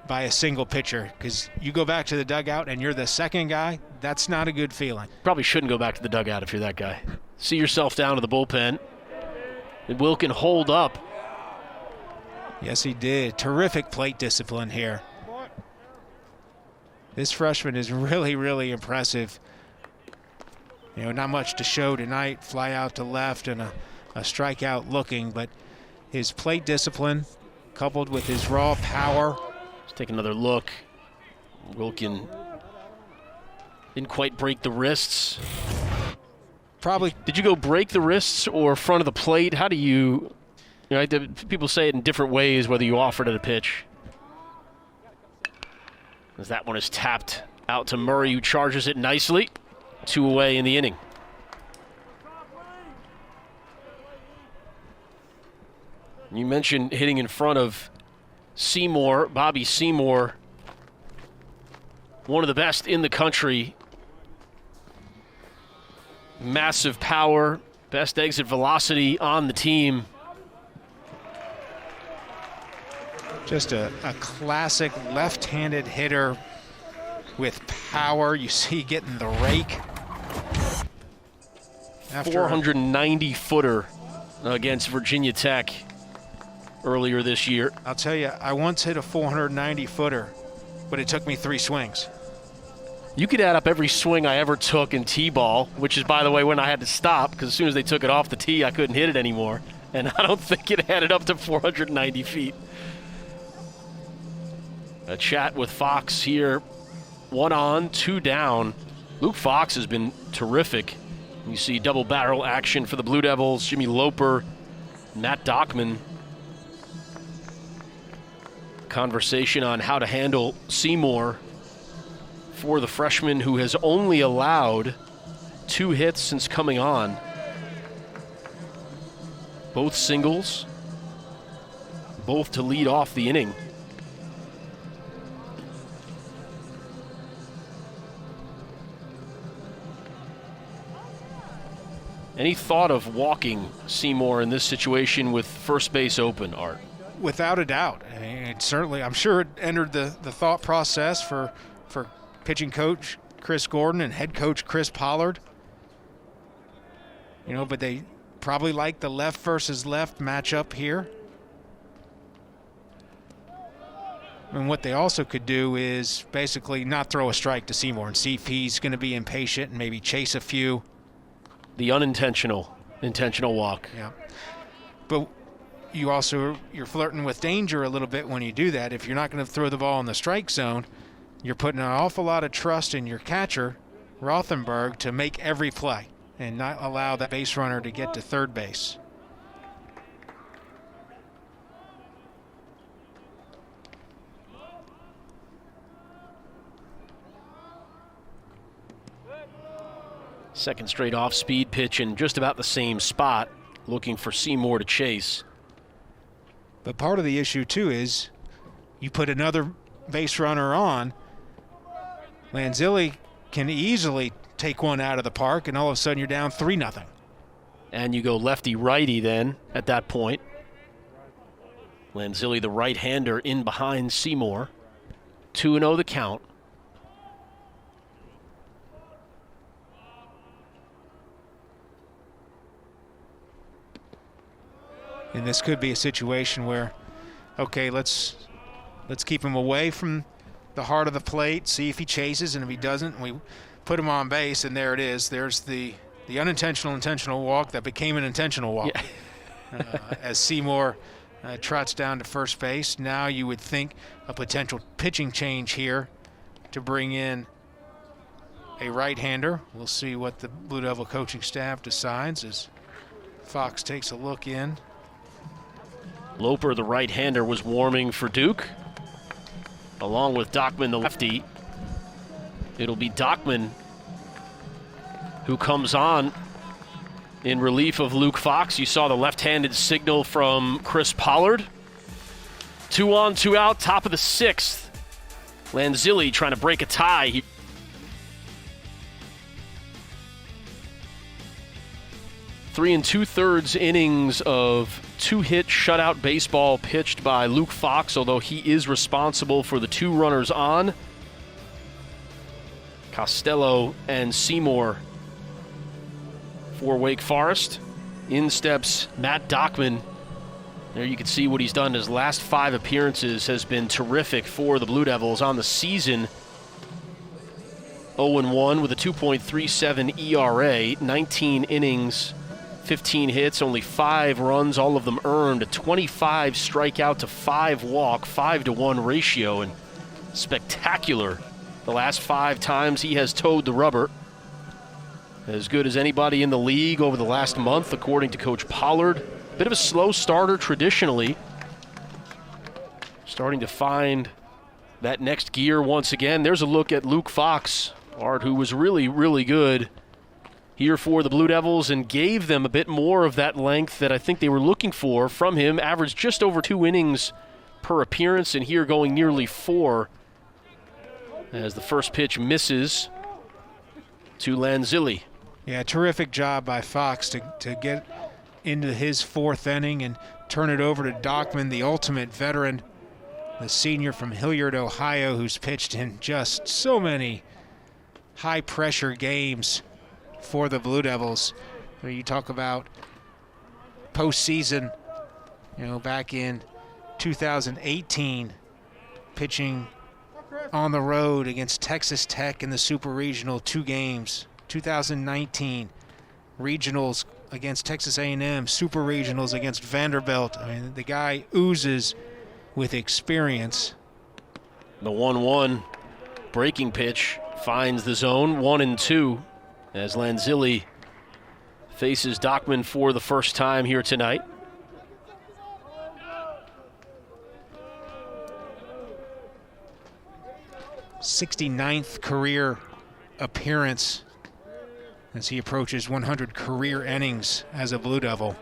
by a single pitcher, because you go back to the dugout and you're the second guy, that's not a good feeling. Probably shouldn't go back to the dugout if you're that guy. See yourself down to the bullpen. And Wilkin hold up. Yes, he did. Terrific plate discipline here. This freshman is really, really impressive. You know, not much to show tonight. Fly out to left and a strikeout looking, but his plate discipline coupled with his raw power. Let's take another look. Wilkin didn't quite break the wrists. Probably. Did you go break the wrists or front of the plate? How do you know, people say it in different ways whether you offer it at a pitch. As that one is tapped out to Murray, who charges it nicely. 2 away in the inning. You mentioned hitting in front of Seymour, Bobby Seymour, one of the best in the country. Massive power, best exit velocity on the team. Just a classic left-handed hitter with power. You see getting the rake. 490-footer against Virginia Tech earlier this year. I'll tell you, I once hit a 490-footer, but it took me 3 swings. You could add up every swing I ever took in T-ball, which is, by the way, when I had to stop, because as soon as they took it off the tee, I couldn't hit it anymore. And I don't think it added up to 490 feet. A chat with Fox here. 1 on, 2 down. Luke Fox has been terrific. You see double barrel action for the Blue Devils. Jimmy Loper, Matt Dockman. Conversation on how to handle Seymour for the freshman who has only allowed 2 hits since coming on. Both singles, both to lead off the inning. Any thought of walking Seymour in this situation with first base open, Art? Without a doubt. I mean, it certainly, I'm sure it entered the thought process for pitching coach Chris Gordon and head coach Chris Pollard. You know, but they probably like the left versus left matchup here. And what they also could do is basically not throw a strike to Seymour and see if he's going to be impatient and maybe chase a few. The intentional walk. Yeah. But you're flirting with danger a little bit when you do that. If you're not going to throw the ball in the strike zone, you're putting an awful lot of trust in your catcher, Rothenberg, to make every play and not allow that base runner to get to third base. Second straight off-speed pitch in just about the same spot, looking for Seymour to chase. But part of the issue, too, is you put another base runner on, Lanzilli can easily take one out of the park, and all of a sudden you're down 3-0. And you go lefty-righty then at that point. Lanzilli, the right-hander, in behind Seymour. 2-0 the count. And this could be a situation where, okay, let's keep him away from the heart of the plate, see if he chases, and if he doesn't, we put him on base, and there it is. There's the intentional walk that became an intentional walk. Yeah. As Seymour trots down to first base. Now you would think a potential pitching change here to bring in a right-hander. We'll see what the Blue Devil coaching staff decides as Fox takes a look in. Loper, the right-hander, was warming for Duke, along with Dockman, the lefty. It'll be Dockman who comes on in relief of Luke Fox. You saw the left-handed signal from Chris Pollard. 2 on, 2 out, top of the 6th. Lanzilli trying to break a tie. 3 2/3 innings of 2-hit shutout baseball pitched by Luke Fox, although he is responsible for the 2 runners on. Costello and Seymour for Wake Forest. In steps Matt Dockman. There you can see what he's done. His last 5 appearances has been terrific for the Blue Devils on the season. 0-1 with a 2.37 ERA, 19 innings, 15 hits, only 5 runs, all of them earned, a 25 strikeout to 5 walk, 5-to-1 ratio, and spectacular the last 5 times he has towed the rubber. As good as anybody in the league over the last month, according to Coach Pollard. Bit of a slow starter traditionally. Starting to find that next gear once again. There's a look at Luke Fox, Art, who was really, really good here for the Blue Devils and gave them a bit more of that length that I think they were looking for from him. Averaged just over 2 innings per appearance, and here going nearly 4 as the first pitch misses to Lanzilli. Yeah, terrific job by Fox to get into his 4th inning and turn it over to Dockman, the ultimate veteran, the senior from Hilliard, Ohio, who's pitched in just so many high-pressure games for the Blue Devils. When you talk about postseason, back in 2018, pitching on the road against Texas Tech in the Super Regional, 2 games. 2019 regionals against Texas A&M, Super Regionals against Vanderbilt. I mean, the guy oozes with experience. The 1-1 breaking pitch finds the zone, 1-2, as Lanzilli faces Dockman for the first time here tonight. '69th career appearance as he approaches 100 career innings as a Blue Devil.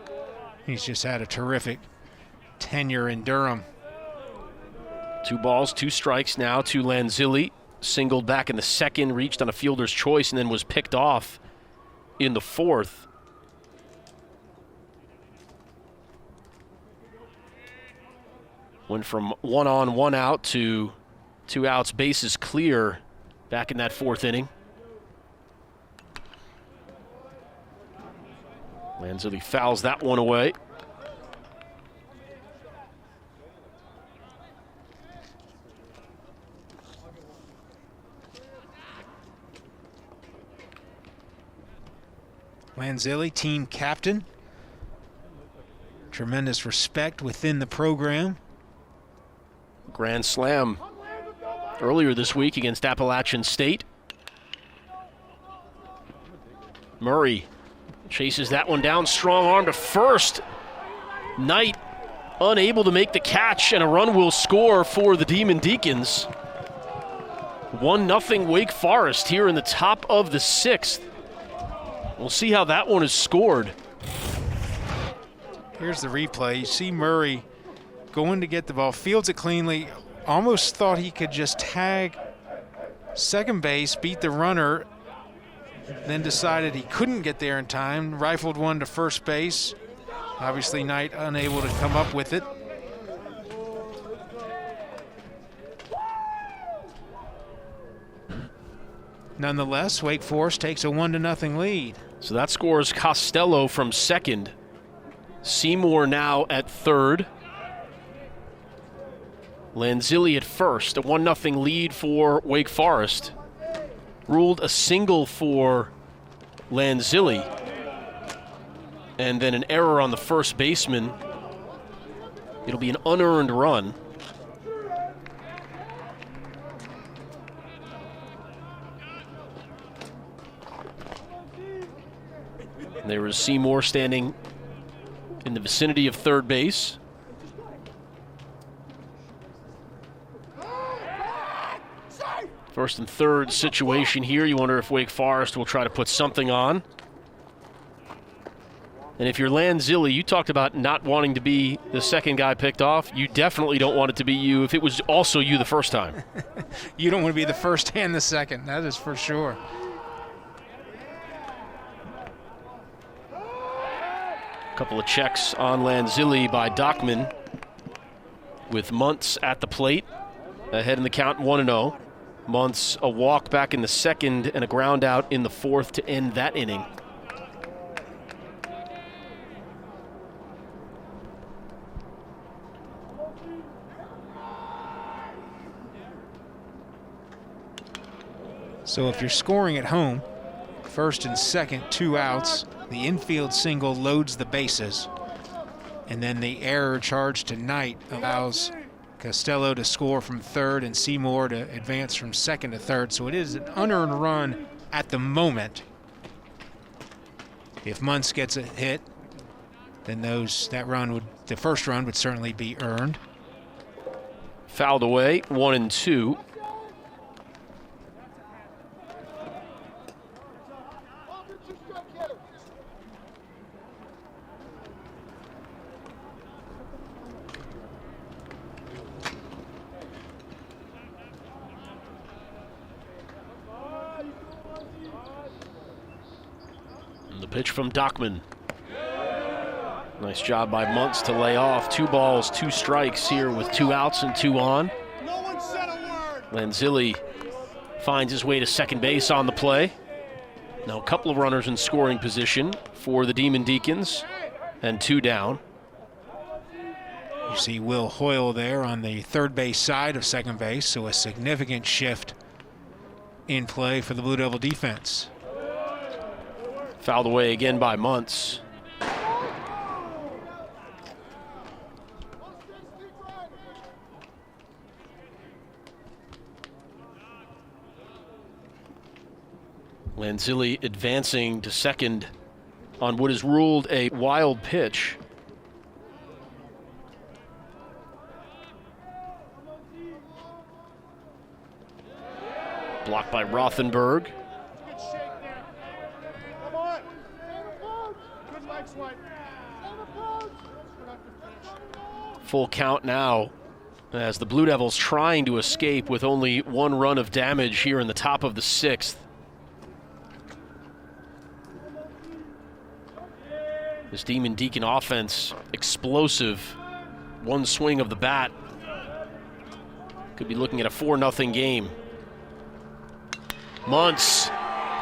He's just had a terrific tenure in Durham. 2 balls, 2 strikes now to Lanzilli. Singled back in the second, reached on a fielder's choice, and then was picked off in the fourth. Went from 1 on, 1 out to 2 outs, bases clear back in that fourth inning. Lanzilli fouls that one away. Lanzilli, team captain. Tremendous respect within the program. Grand slam earlier this week against Appalachian State. Murray chases that one down, strong arm to first. Knight unable to make the catch, and a run will score for the Demon Deacons. 1-0 Wake Forest here in the top of the 6th. We'll see how that one is scored. Here's the replay. You see Murray going to get the ball, fields it cleanly, almost thought he could just tag second base, beat the runner, then decided he couldn't get there in time, rifled one to first base. Obviously Knight unable to come up with it. Nonetheless, Wake Forest takes a 1-0 lead. So that scores Costello from second. Seymour now at third. Lanzilli at first. A 1-0 lead for Wake Forest. Ruled a single for Lanzilli. And then an error on the first baseman. It'll be an unearned run. There was Seymour standing in the vicinity of third base. First and third situation here. You wonder if Wake Forest will try to put something on. And if you're Lanzilli, you talked about not wanting to be the second guy picked off. You definitely don't want it to be you if it was also you the first time. You don't want to be the first and the second, that is for sure. Couple of checks on Lanzilli by Dockman, with Muntz at the plate, ahead in the count 1-0. Muntz a walk back in the second and a ground out in the fourth to end that inning. So if you're scoring at home, first and second, 2 outs, the infield single loads the bases, and then the error charge to Knight allows Costello to score from third and Seymour to advance from second to third. So it is an unearned run at the moment. If Muntz gets a hit, then the first run would certainly be earned. Fouled away, 1-2. Pitch from Dockman. Nice job by Muntz to lay off. 2 balls, 2 strikes here with 2 outs and 2 on. No one said a word. Lanzilli finds his way to second base on the play. Now a couple of runners in scoring position for the Demon Deacons, and 2 down. You see Will Hoyle there on the third base side of second base, so a significant shift in play for the Blue Devil defense. Fouled away again by Muntz. Lanzilli advancing to second on what is ruled a wild pitch. Blocked by Rothenberg. Good shake there. Come on. Good leg swipe. Full count now as the Blue Devils trying to escape with only one run of damage here in the top of the sixth. This Demon Deacon offense, explosive. One swing of the bat. Could be looking at a 4-0 game. Muntz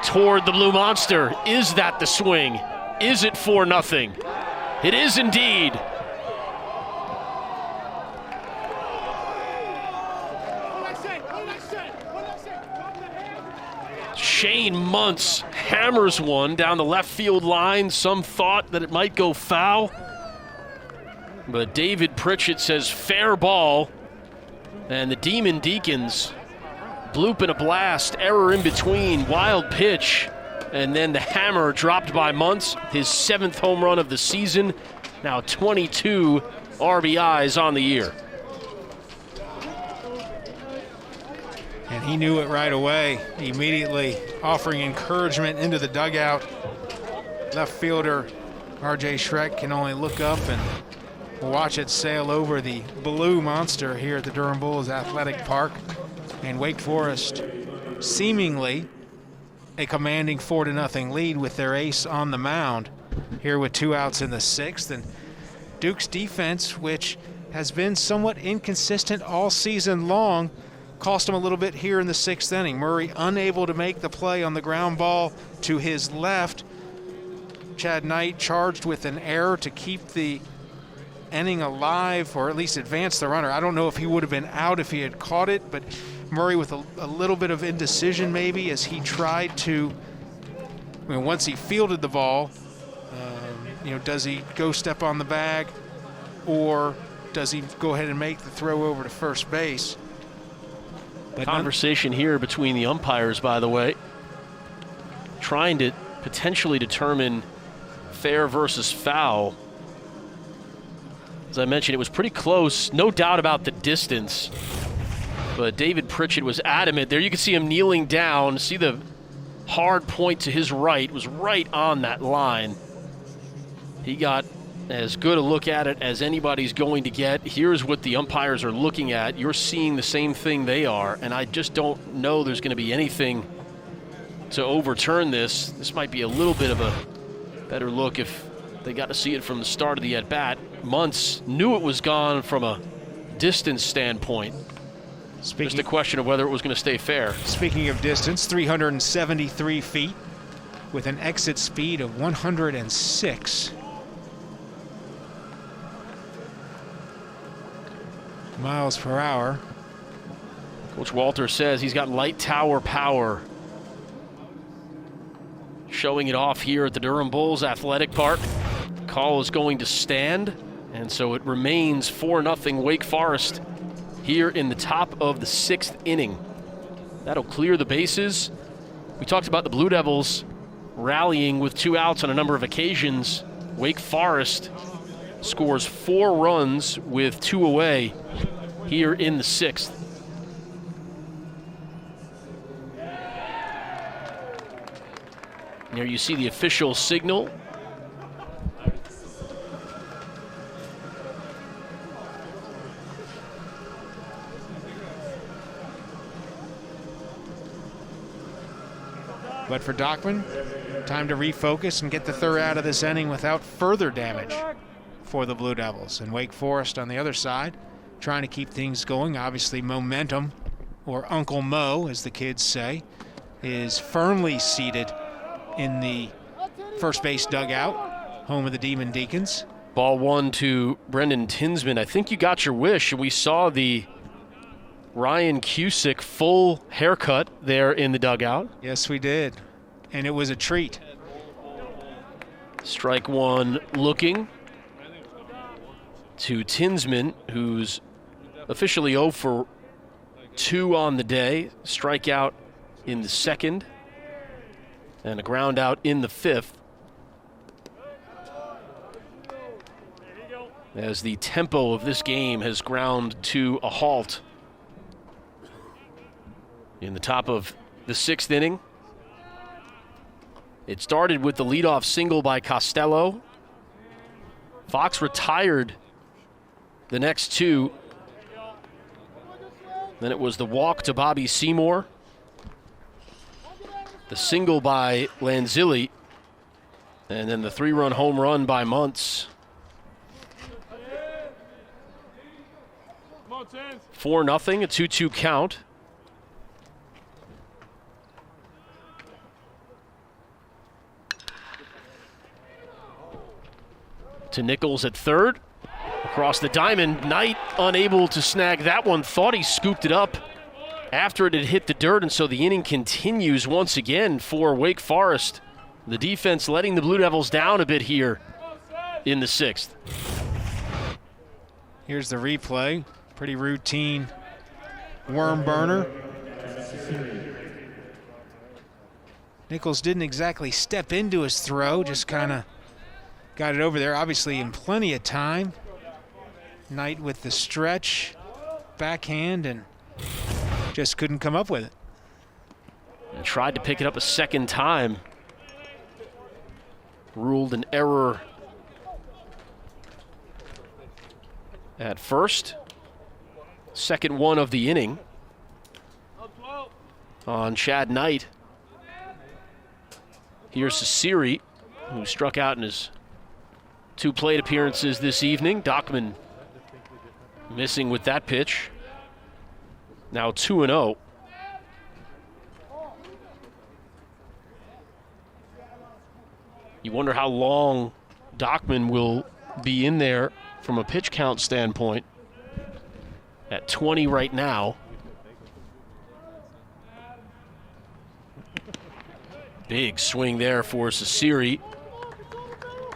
toward the Blue Monster. Is that the swing? Is it 4-0? It is indeed. Shane Muntz hammers one down the left field line. Some thought that it might go foul, but David Pritchett says fair ball, and the Demon Deacons bloop and a blast, error in between, wild pitch, and then the hammer dropped by Muntz, his 7th home run of the season, now 22 RBIs on the year. And he knew it right away, immediately offering encouragement into the dugout. Left fielder R.J. Schreck can only look up and watch it sail over the Blue Monster here at the Durham Bulls Athletic Park. And Wake Forest seemingly a commanding 4-0 lead with their ace on the mound here with 2 outs in the 6th. And Duke's defense, which has been somewhat inconsistent all season long, cost him a little bit here in the 6th inning. Murray unable to make the play on the ground ball to his left. Chad Knight charged with an error to keep the inning alive, or at least advance the runner. I don't know if he would have been out if he had caught it, but Murray with a little bit of indecision maybe as he tried to, once he fielded the ball, does he go step on the bag or does he go ahead and make the throw over to first base? But conversation here between the umpires, by the way, trying to potentially determine fair versus foul. As I mentioned, it was pretty close, no doubt about the distance, but David Pritchett was adamant. There you can see him kneeling down, see the hard point to his right, was right on that line. He got as good a look at it as anybody's going to get. Here's what the umpires are looking at. You're seeing the same thing they are, and I just don't know there's going to be anything to overturn this. This might be a little bit of a better look if they got to see it from the start of the at-bat. Muntz knew it was gone from a distance standpoint. Just a question of whether it was going to stay fair. Speaking of distance, 373 feet with an exit speed of 106. miles per hour. Coach Walter says he's got light tower power. Showing it off here at the Durham Bulls Athletic Park. Call is going to stand, and so it remains 4-0 Wake Forest here in the top of the 6th inning. That'll clear the bases. We talked about the Blue Devils rallying with 2 outs on a number of occasions. Wake Forest scores 4 runs with 2 away here in the 6th. There you see the official signal. But for Dockman, time to refocus and get the third out of this inning without further damage for the Blue Devils. And Wake Forest on the other side, trying to keep things going. Obviously momentum, or Uncle Mo, as the kids say, is firmly seated in the first base dugout, home of the Demon Deacons. Ball 1 to Brendan Tinsman. I think you got your wish. We saw the Ryan Cusick full haircut there in the dugout. Yes, we did. And it was a treat. Strike one looking to Tinsman, who's officially 0 for 2 on the day. Strikeout in the second and a ground out in the fifth. As the tempo of this game has ground to a halt in the top of the 6th inning. It started with the leadoff single by Costello. Fox retired the next 2. Then it was the walk to Bobby Seymour, the single by Lanzilli, and then the 3-run home run by Muntz. 4-0, a 2-2 count. To Nichols at third. Across the diamond, Knight unable to snag that one. Thought he scooped it up after it had hit the dirt, and so the inning continues once again for Wake Forest. The defense letting the Blue Devils down a bit here in the 6th. Here's the replay. Pretty routine worm burner. Nichols didn't exactly step into his throw, just kind of got it over there, obviously in plenty of time. Knight with the stretch, backhand, and just couldn't come up with it. And tried to pick it up a second time. Ruled an error at first. Second one of the inning on Chad Knight. Here's Siri, who struck out in his 2 plate appearances this evening. Dockman missing with that pitch. Now 2-0. You wonder how long Dockman will be in there from a pitch count standpoint. At 20 right now. Big swing there for Sasiri.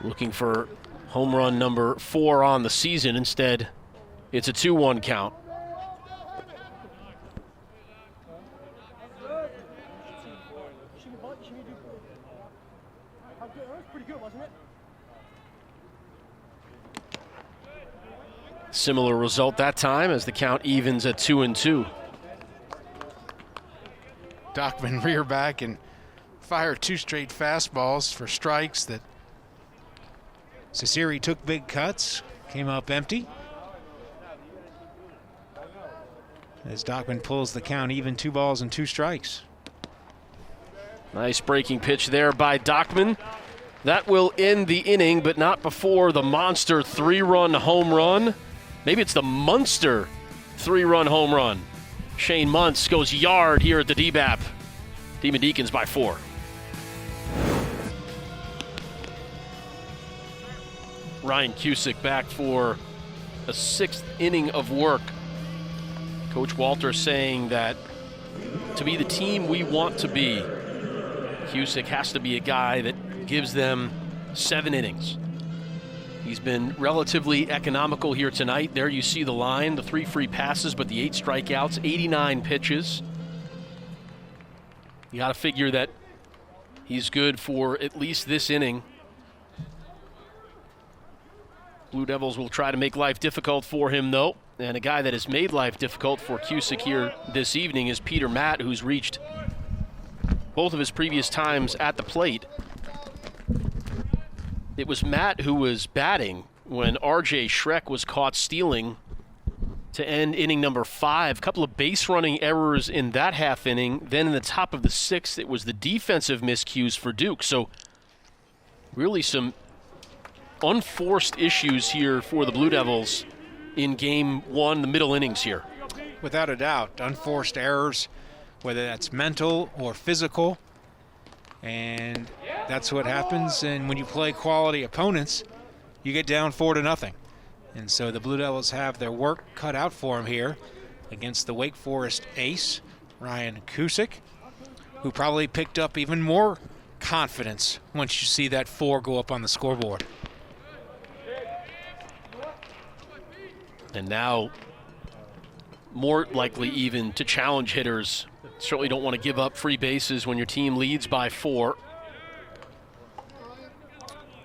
Looking for home run number 4 on the season. Instead, it's a 2-1 count. Similar result that time as the count evens at 2-2. Dockman rear back and fire 2 straight fastballs for strikes that Sasiri took big cuts, came up empty. As Dockman pulls the count even, 2 balls and 2 strikes. Nice breaking pitch there by Dockman. That will end the inning, but not before the monster 3-run home run. Maybe it's the Munster 3-run home run. Shane Muntz goes yard here at the DBAP. Demon Deacons by 4. Ryan Cusick back for a 6th inning of work. Coach Walter saying that to be the team we want to be, Cusick has to be a guy that gives them 7 innings. He's been relatively economical here tonight. There you see the line, the 3 free passes, but the 8 strikeouts, 89 pitches. You got to figure that he's good for at least this inning. Blue Devils will try to make life difficult for him, though. And a guy that has made life difficult for Cusick here this evening is Peter Matt, who's reached both of his previous times at the plate. It was Matt who was batting when R.J. Schreck was caught stealing to end inning number 5. A couple of base running errors in that half inning. Then in the top of the 6th, it was the defensive miscues for Duke. So really some unforced issues here for the Blue Devils in game 1, the middle innings here. Without a doubt, unforced errors, whether that's mental or physical. And that's what happens. And when you play quality opponents, you get down 4-0. And so the Blue Devils have their work cut out for them here against the Wake Forest ace, Ryan Cusick, who probably picked up even more confidence once you see that 4 go up on the scoreboard. And now more likely even to challenge hitters. Certainly don't want to give up free bases when your team leads by 4.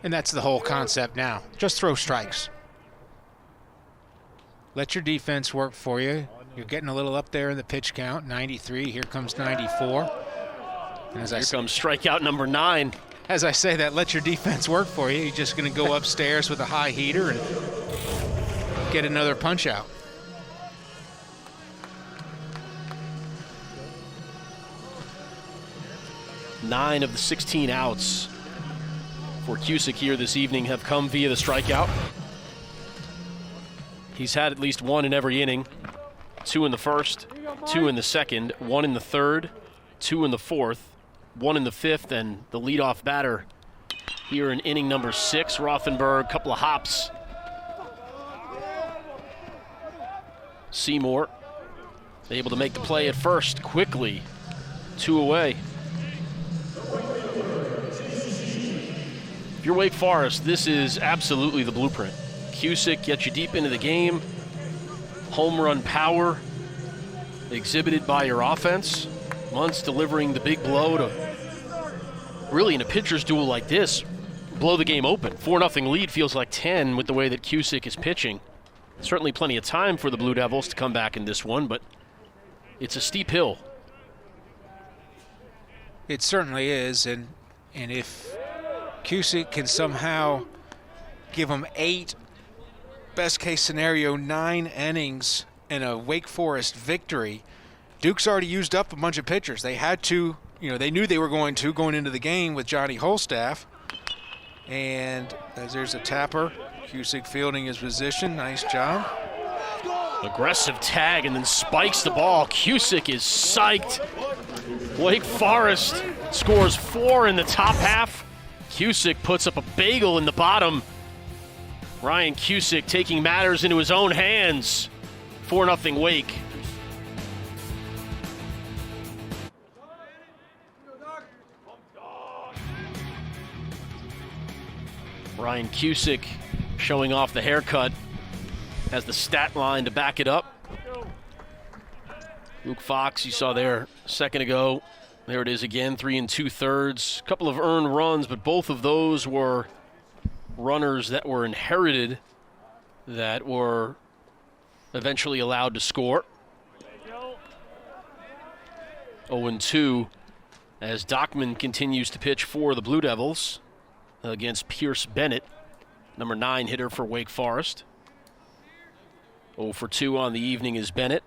And that's the whole concept now. Just throw strikes. Let your defense work for you. You're getting a little up there in the pitch count. 93, here comes 94. And as Here comes strikeout number 9. As I say that, let your defense work for you. You're just going to go upstairs with a high heater and get another punch out. Nine of the 16 outs for Cusick here this evening have come via the strikeout. He's had at least 1 in every inning. 2 in the first, 2 in the second, 1 in the third, 2 in the fourth, 1 in the fifth, and the leadoff batter here in inning number 6, Rothenberg, couple of hops. Seymour able to make the play at first quickly. 2 away. If you're Wake Forest, this is absolutely the blueprint. Cusick gets you deep into the game. Home run power exhibited by your offense. Muntz delivering the big blow to, really in a pitcher's duel like this, blow the game open. 4-0 lead feels like 10 with the way that Cusick is pitching. Certainly plenty of time for the Blue Devils to come back in this one, but it's a steep hill. It certainly is, and if Cusick can somehow give them 8, best case scenario 9 innings and a Wake Forest victory, Duke's already used up a bunch of pitchers. They had to, they knew they were going into the game with Johnny Holstaff. And as there's a tapper, Cusick fielding his position. Nice job. Aggressive tag and then spikes the ball. Cusick is psyched. Wake Forest scores 4 in the top half. Cusick puts up a bagel in the bottom. Ryan Cusick taking matters into his own hands. 4-0 Wake. Ryan Cusick showing off the haircut, has the stat line to back it up. Luke Fox, you saw there a second ago. There it is again, 3 2/3. A couple of earned runs, but both of those were runners that were inherited, that were eventually allowed to score. 0-2 as Dockman continues to pitch for the Blue Devils against Pierce Bennett, number 9 hitter for Wake Forest. 0-2 on the evening is Bennett.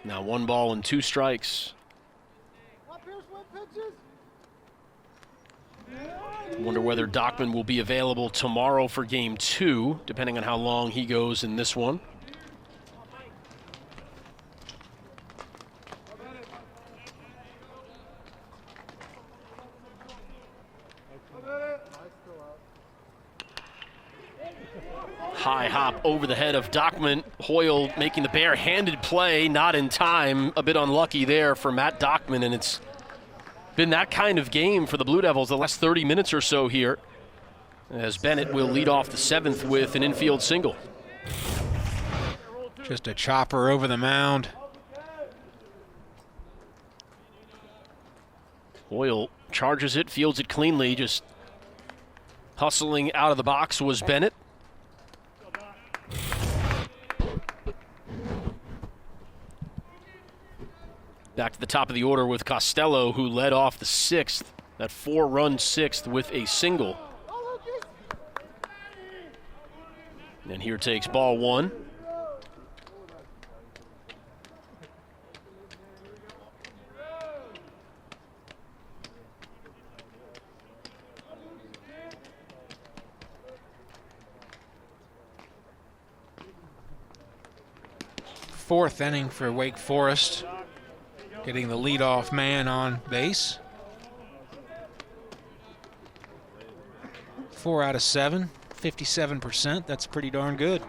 Now 1 ball and 2 strikes. Wonder whether Dockman will be available tomorrow for game 2, depending on how long he goes in this one. High hop over the head of Dockman. Hoyle making the bare-handed play, not in time. A bit unlucky there for Matt Dockman, and it's been that kind of game for the Blue Devils the last 30 minutes or so here, as Bennett will lead off the 7th with an infield single. Just a chopper over the mound. Hoyle charges it, fields it cleanly, just hustling out of the box was Bennett. Back to the top of the order with Costello, who led off the 6th, that 4-run 6th with a single. And here takes ball 1. Fourth inning for Wake Forest, getting the leadoff man on base. 4 out of 7, 57%. That's pretty darn good.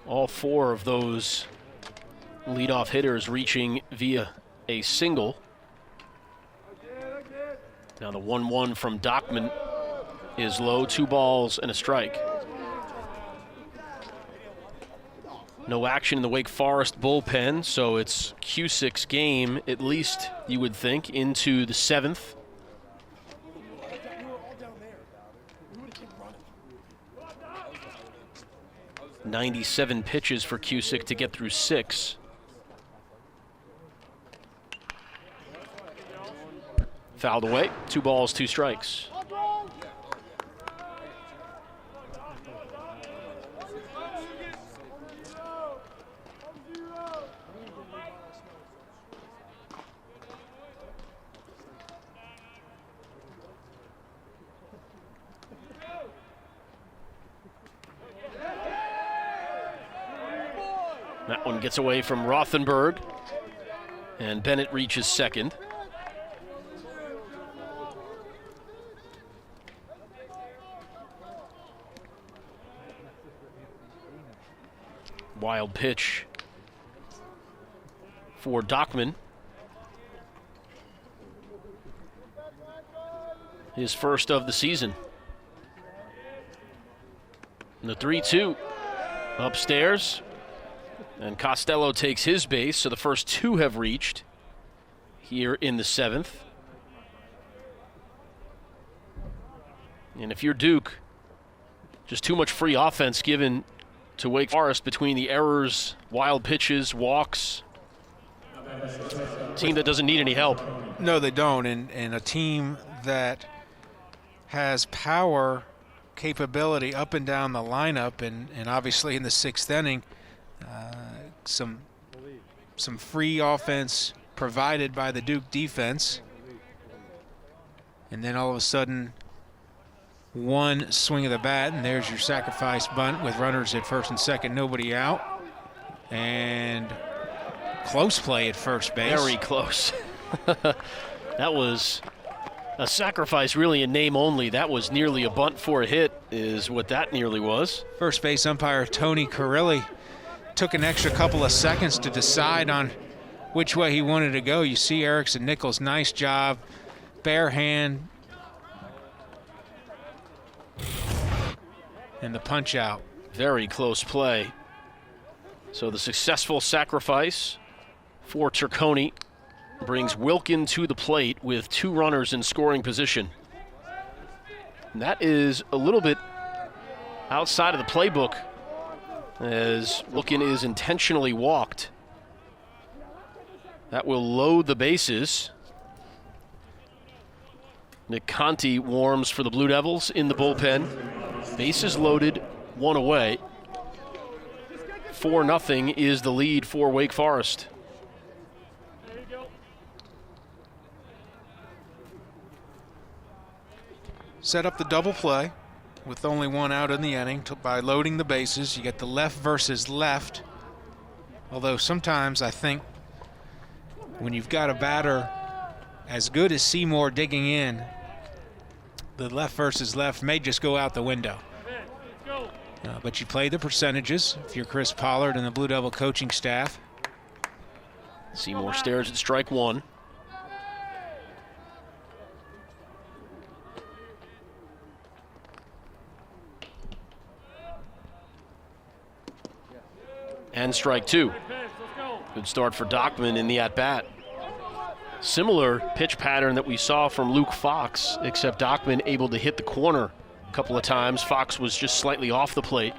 All 4 of those leadoff hitters reaching via a single. Now the 1-1 from Dockman is low, 2 balls and a strike. No action in the Wake Forest bullpen, so it's Cusick's game, at least you would think, into the 7th. 97 pitches for Cusick to get through 6. Fouled away, 2 balls, 2 strikes. That one gets away from Rothenberg, and Bennett reaches second. Wild pitch for Dockman. His first of the season. And the 3-2 upstairs. And Costello takes his base, so the first 2 have reached here in the 7th. And if you're Duke, just too much free offense given to Wake Forest between the errors, wild pitches, walks. Team that doesn't need any help. No, they don't. And a team that has power, capability up and down the lineup, and obviously in the 6th inning, some free offense provided by the Duke defense. And then all of a sudden, one swing of the bat, and there's your sacrifice bunt with runners at first and second, nobody out. And close play at first base. Very close. That was a sacrifice, really, in name only. That was nearly a bunt for a hit, is what that nearly was. First base umpire Tony Carilli took an extra couple of seconds to decide on which way he wanted to go. You see Erickson Nichols, nice job, bare hand, and the punch out. Very close play. So the successful sacrifice for Turconi brings Wilkin to the plate with 2 runners in scoring position. And that is a little bit outside of the playbook, as Wilkin is intentionally walked. That will load the bases. Nick Conti warms for the Blue Devils in the bullpen. Bases loaded, 1 away. 4-0 is the lead for Wake Forest. Set up the double play with only 1 out in the inning by loading the bases. You get the left versus left. Although sometimes I think when you've got a batter as good as Seymour digging in, the left versus left may just go out the window. But you play the percentages if you're Chris Pollard and the Blue Devil coaching staff. Seymour stares at strike 1. And strike 2. Good start for Dockman in the at-bat. Similar pitch pattern that we saw from Luke Fox, except Dockman able to hit the corner a couple of times. Fox was just slightly off the plate.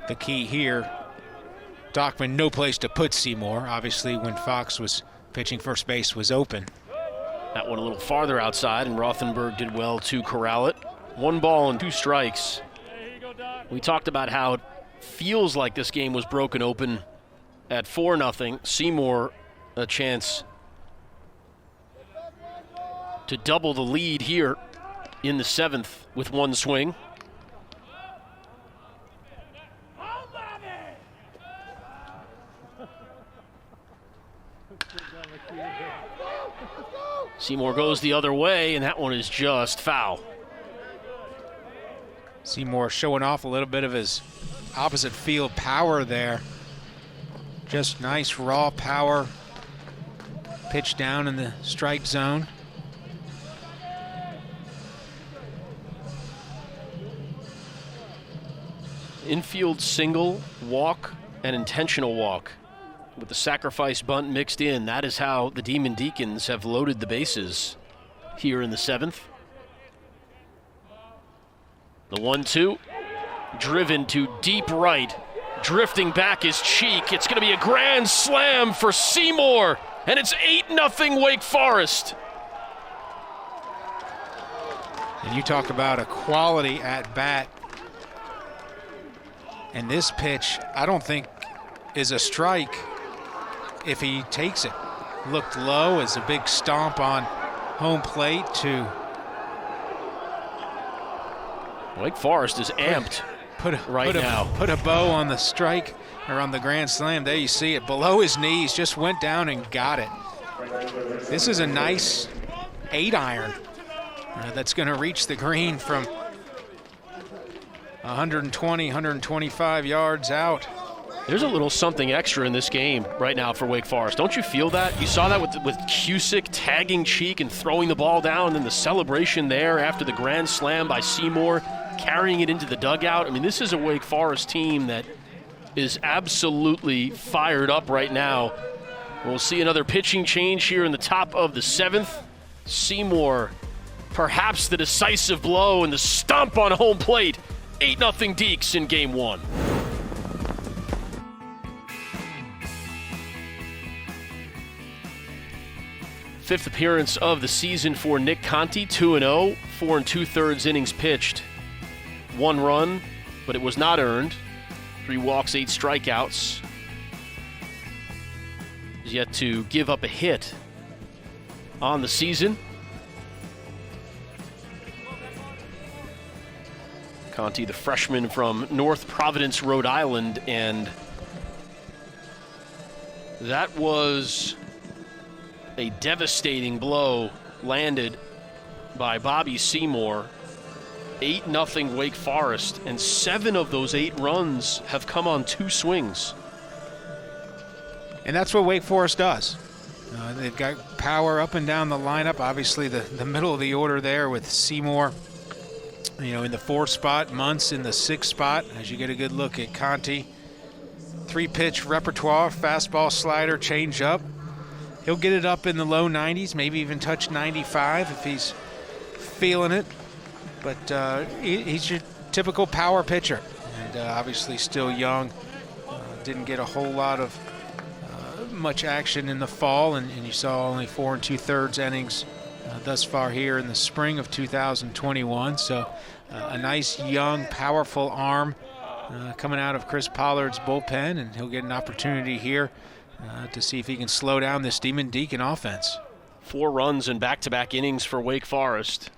The key here, Dockman no place to put Seymour. Obviously when Fox was pitching first base was open. That one a little farther outside, and Rothenberg did well to corral it. 1 ball and 2 strikes. We talked about how it feels like this game was broken open at 4-0. Seymour a chance to double the lead here in the 7th with 1 swing. Seymour goes the other way, and that one is just foul. Seymour showing off a little bit of his opposite field power there. Just nice raw power. Pitch down in the strike zone. Infield single, walk, and intentional walk. With the sacrifice bunt mixed in, that is how the Demon Deacons have loaded the bases here in the 7th. The 1-2, driven to deep right. Drifting back is Cheek. It's going to be a grand slam for Seymour, and it's 8-0 Wake Forest. And you talk about a quality at bat. And this pitch, I don't think is a strike if he takes it. Looked low as a big stomp on home plate to Wake Forest is amped put a bow on the strike or on the grand slam. There you see it below his knees, just went down and got it. This is a nice 8-iron that's going to reach the green from 120, 125 yards out. There's a little something extra in this game right now for Wake Forest. Don't you feel that? You saw that with Cusick tagging Cheek and throwing the ball down, and the celebration there after the grand slam by Seymour, carrying it into the dugout. I mean, this is a Wake Forest team that is absolutely fired up right now. We'll see another pitching change here in the top of the 7th. Seymour, perhaps the decisive blow and the stomp on home plate. 8-0 Deacs in game 1. Fifth appearance of the season for Nick Conti, 2-0, 4 2/3 innings pitched. 1 run, but it was not earned. 3 walks, 8 strikeouts. He's yet to give up a hit on the season. Conti, the freshman from North Providence, Rhode Island, and that was a devastating blow landed by Bobby Seymour. 8-0 Wake Forest, and 7 of those 8 runs have come on 2 swings. And that's what Wake Forest does. They've got power up and down the lineup. Obviously, the middle of the order there with Seymour, in the 4th spot, Muntz in the 6th spot, as you get a good look at Conti. 3-pitch repertoire, fastball, slider, changeup. He'll get it up in the low 90s, maybe even touch 95 if he's feeling it. But he's your typical power pitcher, and obviously still young. Didn't get a whole lot of much action in the fall, and you saw only 4 2/3 innings thus far here in the spring of 2021. So a nice, young, powerful arm coming out of Chris Pollard's bullpen, and he'll get an opportunity here to see if he can slow down this Demon Deacon offense. 4 runs in back-to-back innings for Wake Forest.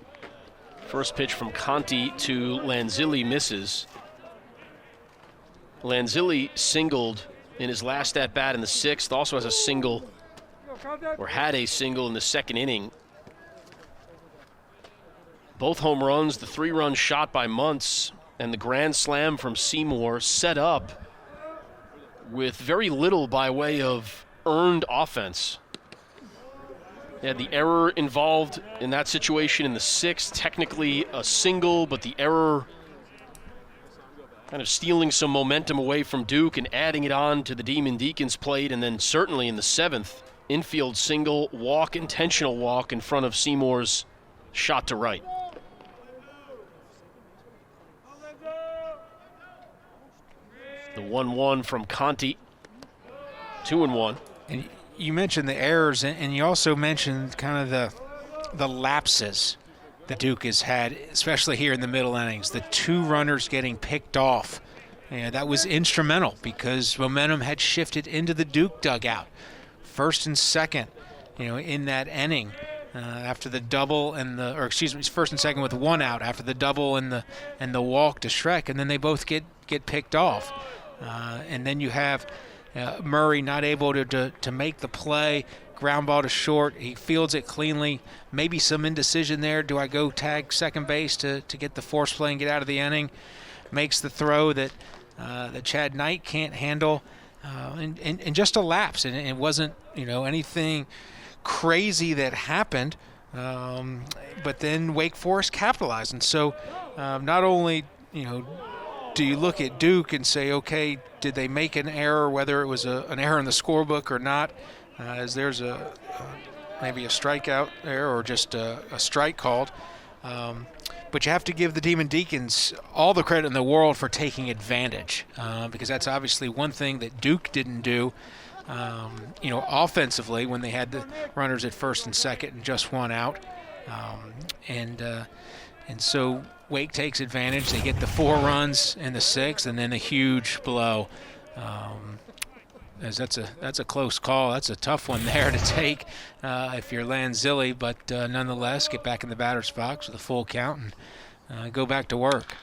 First pitch from Conti to Lanzilli misses. Lanzilli singled in his last at-bat in the 6th, also has a single, or had a single in the 2nd inning. Both home runs, the 3-run shot by Muntz and the grand slam from Seymour, set up with very little by way of earned offense. They had the error involved in that situation in the 6th, technically a single, but the error kind of stealing some momentum away from Duke and adding it on to the Demon Deacons plate. And then certainly in the 7th, infield single, walk, intentional walk in front of Seymour's shot to right. The 1-1 from Conti, 2-1. And you mentioned the errors, and you also mentioned kind of the lapses that Duke has had, especially here in the middle innings. The 2 runners getting picked off. That was instrumental because momentum had shifted into the Duke dugout. First and second, in that inning after the double first and second with 1 out after the double and the walk to Schreck, and then they both get picked off. And then you have Murray not able to make the play. ground ball to short. He fields it cleanly. Maybe some indecision there. Do I go tag second base to get the force play and get out of the inning? Makes the throw that Chad Knight can't handle, and just a lapse. And it wasn't anything crazy that happened, but then Wake Forest capitalized. And so not only do you look at Duke and say, okay, did they make an error, whether it was an error in the scorebook or not, as there's maybe a strikeout there or just a strike called. But you have to give the Demon Deacons all the credit in the world for taking advantage, because that's obviously one thing that Duke didn't do, offensively when they had the runners at first and second and just one out. And so Wake takes advantage. They get the 4 runs in the 6th, and then a huge blow. As that's a close call. That's a tough one there to take if you're Lanzilli, but nonetheless, get back in the batter's box with a full count and go back to work.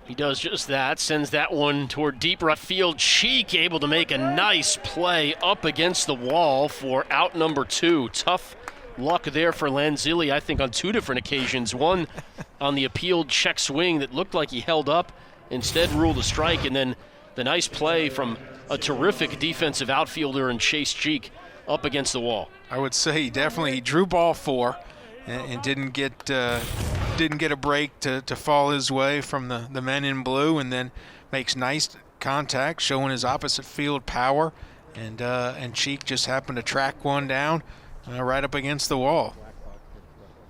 He does just that, sends that one toward deep right field. Cheek able to make a nice play up against the wall for out number 2. Tough luck there for Lanzilli, I think, on 2 different occasions. One on the appealed check swing that looked like he held up, instead ruled a strike, and then the nice play from a terrific defensive outfielder in Chase Cheek up against the wall. I would say he drew ball 4 and didn't get a break to fall his way from the men in blue, and then makes nice contact, showing his opposite field power, and Cheek just happened to track one down right up against the wall.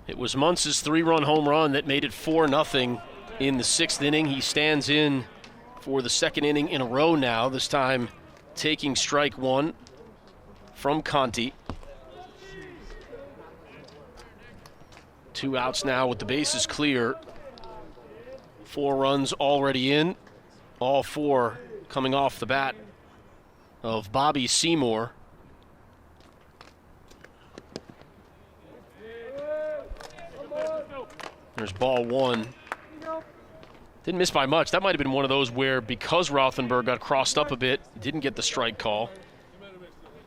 It was Muntz's 3-run home run that made it 4-0 in the 6th inning. He stands in for the 2nd inning in a row now, this time taking strike 1 from Conti. 2 outs now with the bases clear. 4 runs already in, all 4 coming off the bat of Bobby Seymour. There's ball 1. Didn't miss by much. That might have been one of those where, because Rothenberg got crossed up a bit, didn't get the strike call.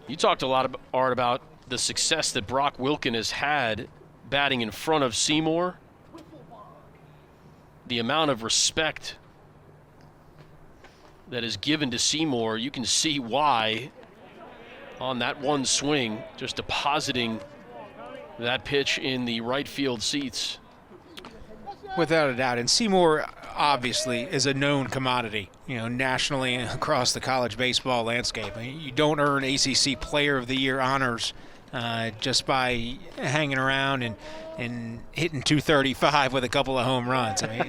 You talked a lot, Art, about the success that Brock Wilken has had batting in front of Seymour. The amount of respect that is given to Seymour, you can see why on that one swing, just depositing that pitch in the right field seats. Without a doubt. And Seymour obviously is a known commodity, nationally and across the college baseball landscape. I mean, you don't earn ACC Player of the Year honors just by hanging around and hitting 235 with a couple of home runs. I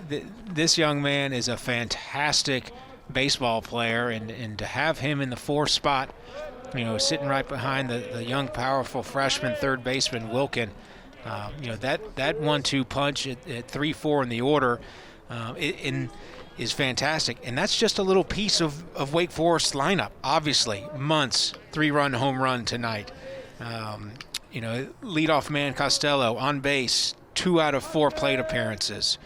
mean, this young man is a fantastic baseball player, and to have him in the 4th spot, sitting right behind the young, powerful freshman third baseman Wilken, that 1-2 punch at 3-4 in the order is fantastic. And that's just a little piece of Wake Forest's lineup. Obviously, Muntz, 3-run home run tonight. Leadoff man Costello on base, 2 out of 4 plate appearances.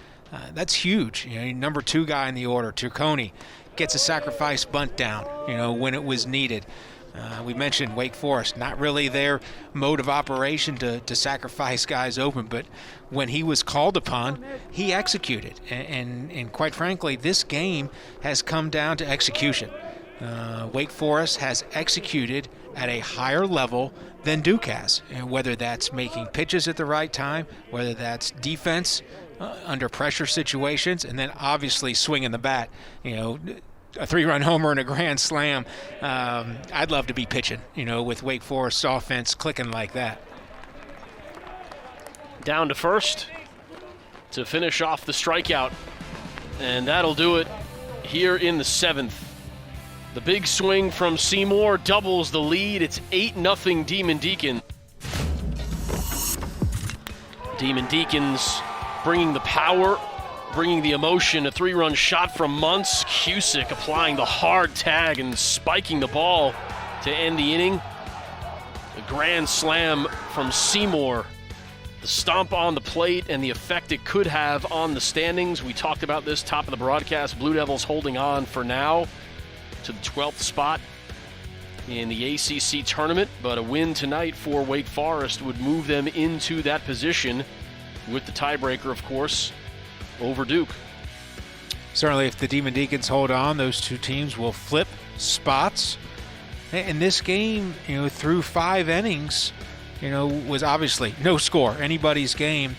That's huge. Number 2 guy in the order, Turconi, gets a sacrifice bunt down, when it was needed. We mentioned Wake Forest, not really their mode of operation to sacrifice guys open, but when he was called upon, he executed. And quite frankly, this game has come down to execution. Wake Forest has executed at a higher level than Duke has, and whether that's making pitches at the right time, whether that's defense under pressure situations, and then obviously swinging the bat. A 3-run homer and a grand slam. I'd love to be pitching, with Wake Forest's offense clicking like that. Down to first to finish off the strikeout, and that'll do it here in the 7th. The big swing from Seymour doubles the lead. It's 8-0 Demon Deacons. Demon Deacons bringing the power, bringing the emotion. A 3-run shot from Muntz. Cusick applying the hard tag and spiking the ball to end the inning. A grand slam from Seymour. The stomp on the plate and the effect it could have on the standings. We talked about this top of the broadcast. Blue Devils holding on for now to the 12th spot in the ACC tournament, but a win tonight for Wake Forest would move them into that position with the tiebreaker, of course, over Duke. Certainly, if the Demon Deacons hold on, those two teams will flip spots. And this game, through 5 innings, was obviously no score, anybody's game.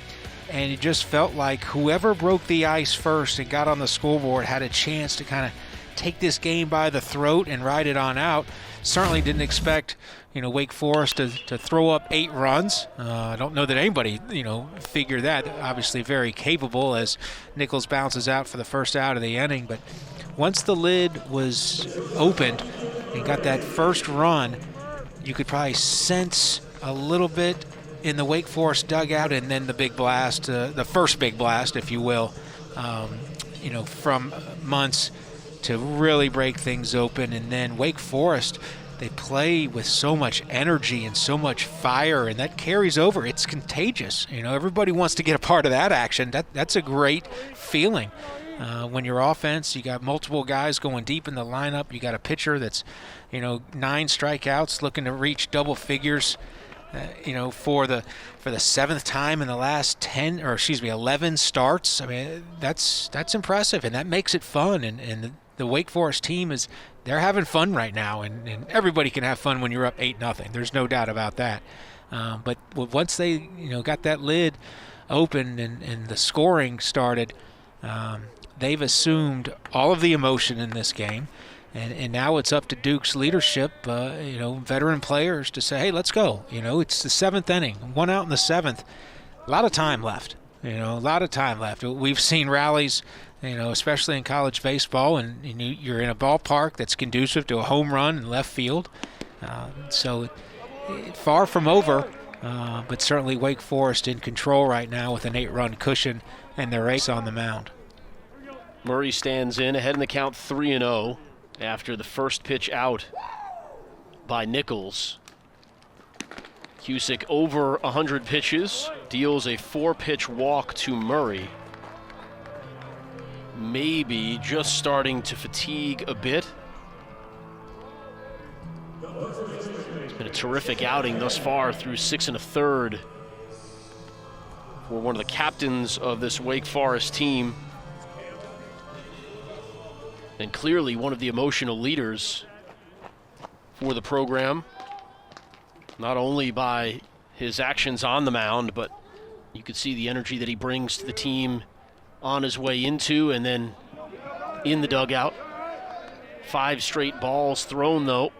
And it just felt like whoever broke the ice first and got on the scoreboard had a chance to kind of take this game by the throat and ride it on out. Certainly didn't expect, Wake Forest to throw up 8 runs. I don't know that anybody, figured that. Obviously very capable as Nichols bounces out for the first out of the inning. But once the lid was opened and got that first run, you could probably sense a little bit in the Wake Forest dugout, and then the big blast, the first big blast, if you will, from Muntz to really break things open. And then Wake Forest, they play with so much energy and so much fire, and that carries over. It's contagious. Everybody wants to get a part of that action. That's a great feeling. When your offense, you got multiple guys going deep in the lineup, you got a pitcher that's, 9 strikeouts, looking to reach double figures, for the 7th time in the last 11 starts. I mean, that's impressive, and that makes it fun. And the Wake Forest team they're having fun right now, and everybody can have fun when you're up 8-0. There's no doubt about that. But once they got that lid open and the scoring started, they've assumed all of the emotion in this game. And now it's up to Duke's leadership, veteran players, to say, hey, let's go. It's the 7th inning, 1 out in the 7th. A lot of time left, a lot of time left. We've seen rallies, especially in college baseball, and you're in a ballpark that's conducive to a home run in left field. So far from over, but certainly Wake Forest in control right now with an 8-run cushion and their ace on the mound. Murray stands in, ahead in the count 3-0. After the first pitch out by Nichols. Cusick over 100 pitches, deals a 4-pitch walk to Murray. Maybe just starting to fatigue a bit. It's been a terrific outing thus far through 6 1/3 for one of the captains of this Wake Forest team. And clearly one of the emotional leaders for the program, not only by his actions on the mound, but you could see the energy that he brings to the team on his way into and then in the dugout. 5 straight balls thrown, though.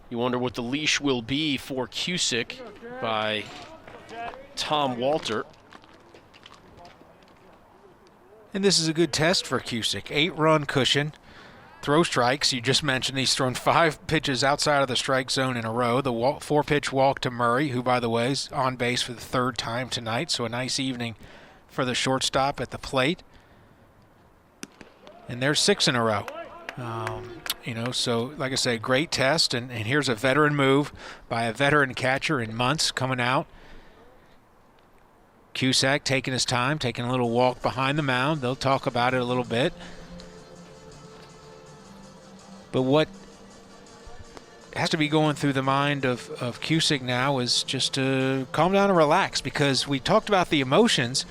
You wonder what the leash will be for Cusick by Tom Walter. And this is a good test for Cusick. 8-run cushion, throw strikes. You just mentioned he's thrown 5 pitches outside of the strike zone in a row. The 4-pitch walk to Murray, who, by the way, is on base for the 3rd time tonight. So a nice evening for the shortstop at the plate. And there's 6 in a row. So like I say, great test. And here's a veteran move by a veteran catcher in Muntz coming out. Cusack taking his time, taking a little walk behind the mound. They'll talk about it a little bit. But what has to be going through the mind of Cusick now is just to calm down and relax, because we talked about the emotions.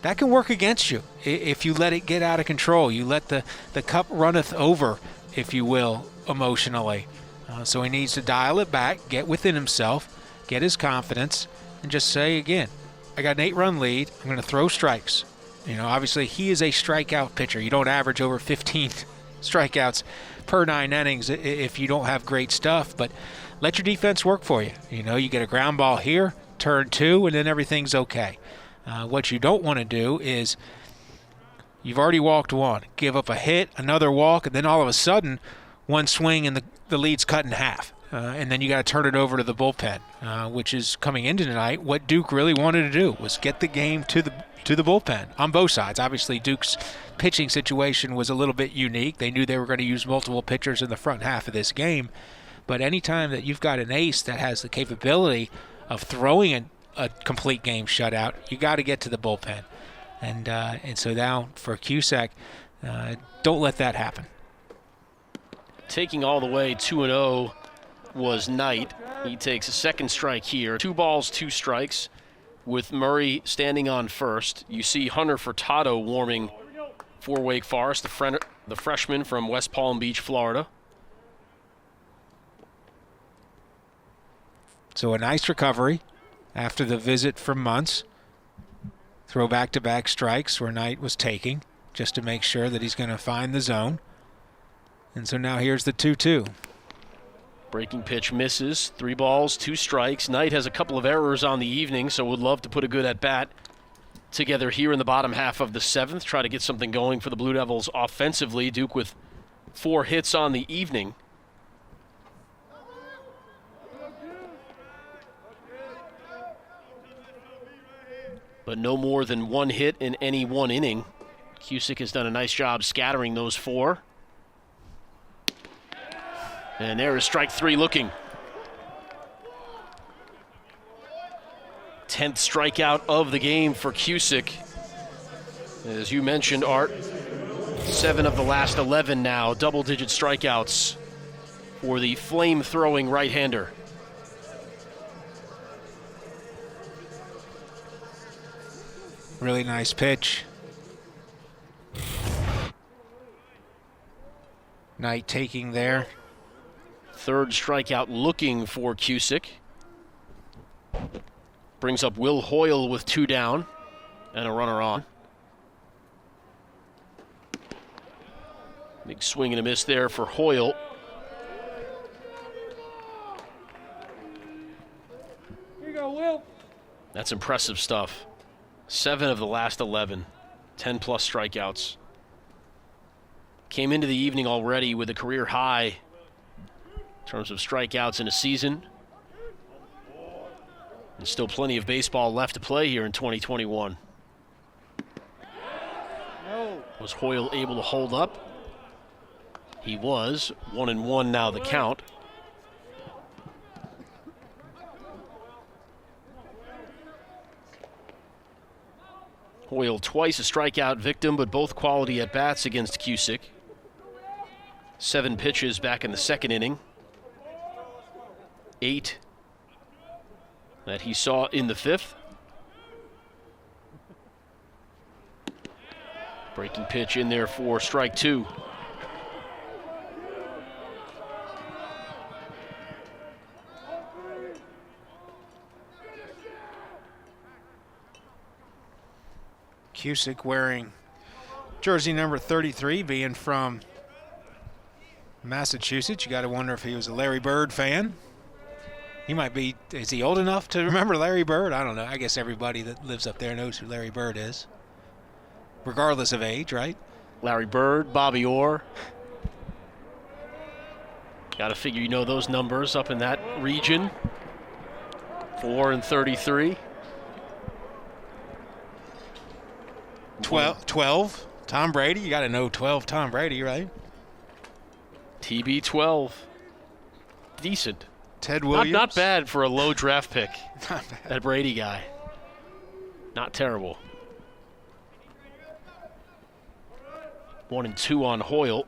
That can work against you if you let it get out of control. You let the cup runneth over, if you will, emotionally. So he needs to dial it back, get within himself, get his confidence, and just say again, I got an 8-run lead. I'm going to throw strikes. Obviously he is a strikeout pitcher. You don't average over 15 strikeouts per 9 innings if you don't have great stuff, but let your defense work for you. You get a ground ball here, turn 2, and then everything's okay. What you don't want to do is you've already walked 1, give up a hit, another walk, and then all of a sudden 1 swing and the lead's cut in half. And then you got to turn it over to the bullpen, which is coming into tonight. What Duke really wanted to do was get the game to the bullpen on both sides. Obviously, Duke's pitching situation was a little bit unique. They knew they were going to use multiple pitchers in the front half of this game. But anytime that you've got an ace that has the capability of throwing a complete game shutout, you got to get to the bullpen. And so now for Cusack, don't let that happen. taking all the way 2-0 was Knight. He takes a second strike here. 2 balls, 2 strikes with Murray standing on first. You see Hunter Furtado warming for Wake Forest, the freshman from West Palm Beach, Florida. So a nice recovery after the visit from Muntz. Throw back-to-back strikes where Knight was taking just to make sure that he's going to find the zone. And so now here's the 2-2. Breaking pitch misses. 3 balls, 2 strikes. Knight has a couple of errors on the evening, so would love to put a good at-bat together here in the bottom half of the 7th. Try to get something going for the Blue Devils offensively. Duke with 4 hits on the evening. But no more than 1 hit in any 1 inning. Cusick has done a nice job scattering those 4. And there is strike 3 looking. 10th strikeout of the game for Cusick. As you mentioned, Art, 7 of the last 11 now, double-digit strikeouts for the flame-throwing right-hander. Really nice pitch. Knight taking there. 3rd strikeout looking for Cusick. Brings up Will Hoyle with 2 down and a runner on. Big swing and a miss there for Hoyle. Here you go, Will. That's impressive stuff. 7 of the last 11, 10-plus strikeouts. Came into the evening already with a career high in terms of strikeouts in a season. And still plenty of baseball left to play here in 2021. Was Hoyle able to hold up? He was. 1-1 now the count. Hoyle twice a strikeout victim, but both quality at-bats against Cusick. 7 pitches back in the 2nd inning. 8 that he saw in the 5th. Breaking pitch in there for strike 2. Cusick wearing jersey number 33, being from Massachusetts. You got to wonder if he was a Larry Bird fan. He might be. Is he old enough to remember Larry Bird? I don't know. I guess everybody that lives up there knows who Larry Bird is, regardless of age, right? Larry Bird, Bobby Orr. Got to figure you know those numbers up in that region. 4 and 33. 12. Tom Brady. You got to know 12 Tom Brady, right? TB12. Decent. Ted Williams. Not bad for a low draft pick. That Brady guy. Not terrible. 1-2 on Hoyle.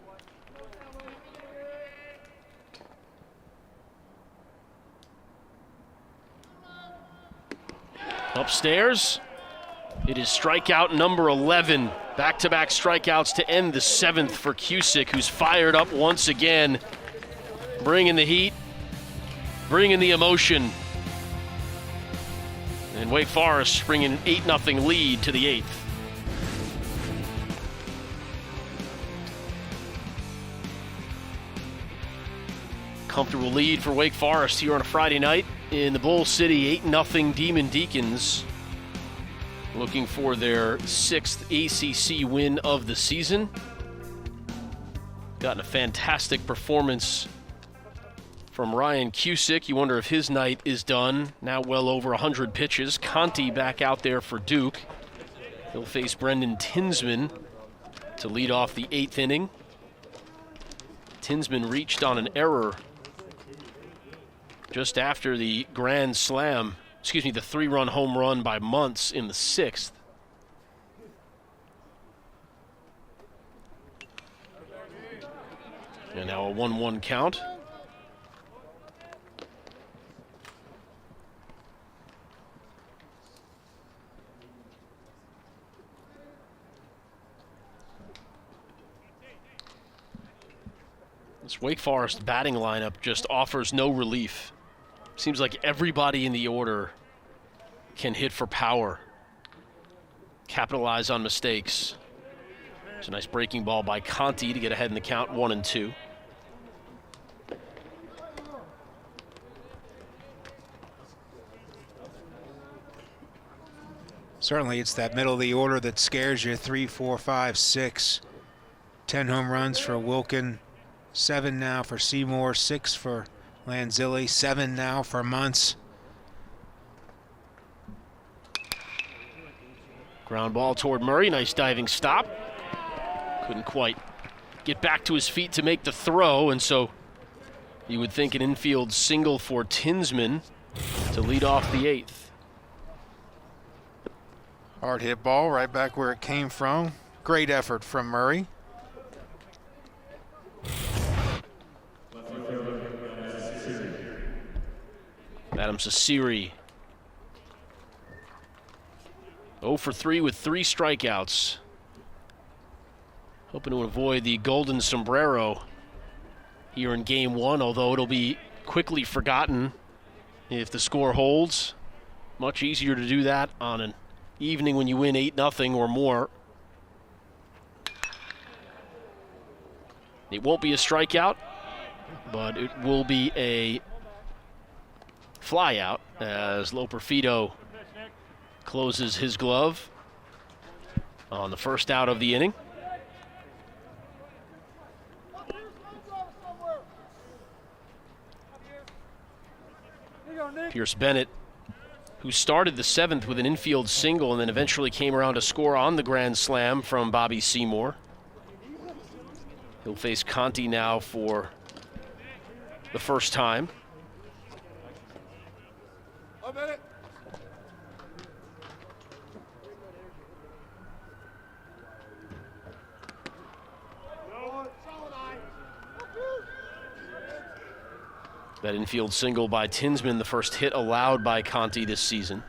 Upstairs. It is strikeout number 11. Back-to-back strikeouts to end the 7th for Cusick, who's fired up once again. Bringing the heat, bringing the emotion. And Wake Forest bringing an 8-0 lead to the 8th. Comfortable lead for Wake Forest here on a Friday night in the Bull City. 8-0 Demon Deacons, looking for their 6th ACC win of the season. Gotten a fantastic performance from Ryan Cusick. You wonder if his night is done. Now well over 100 pitches. Conti back out there for Duke. He'll face Brendan Tinsman to lead off the 8th inning. Tinsman reached on an error just after the grand slam. The 3-run home run by Muntz in the 6th. And now a 1-1 count. This Wake Forest batting lineup just offers no relief. Seems like everybody in the order can hit for power, capitalize on mistakes. It's a nice breaking ball by Conti to get ahead in the count, 1-2. Certainly it's that middle of the order that scares you. 3, 4, 5, 6. 10 home runs for Wilkin. 7 now for Seymour. 6 for Lanzilli. 7 now for Muntz. Ground ball toward Murray. Nice diving stop. Couldn't quite get back to his feet to make the throw, and so you would think an infield single for Tinsman to lead off the 8th. Hard hit ball right back where it came from. Great effort from Murray. Adam Sasiri 0 for 3 with 3 strikeouts. Hoping to avoid the golden sombrero here in game 1, although it'll be quickly forgotten if the score holds. Much easier to do that on an evening when you win 8-0 or more. It won't be a strikeout, but it will be a fly out as Loperfido closes his glove on the first out of the inning. Pierce Bennett, who started the 7th with an infield single and then eventually came around to score on the grand slam from Bobby Seymour. He'll face Conti now for the first time. That infield single by Tinsman, the first hit allowed by Conti this season.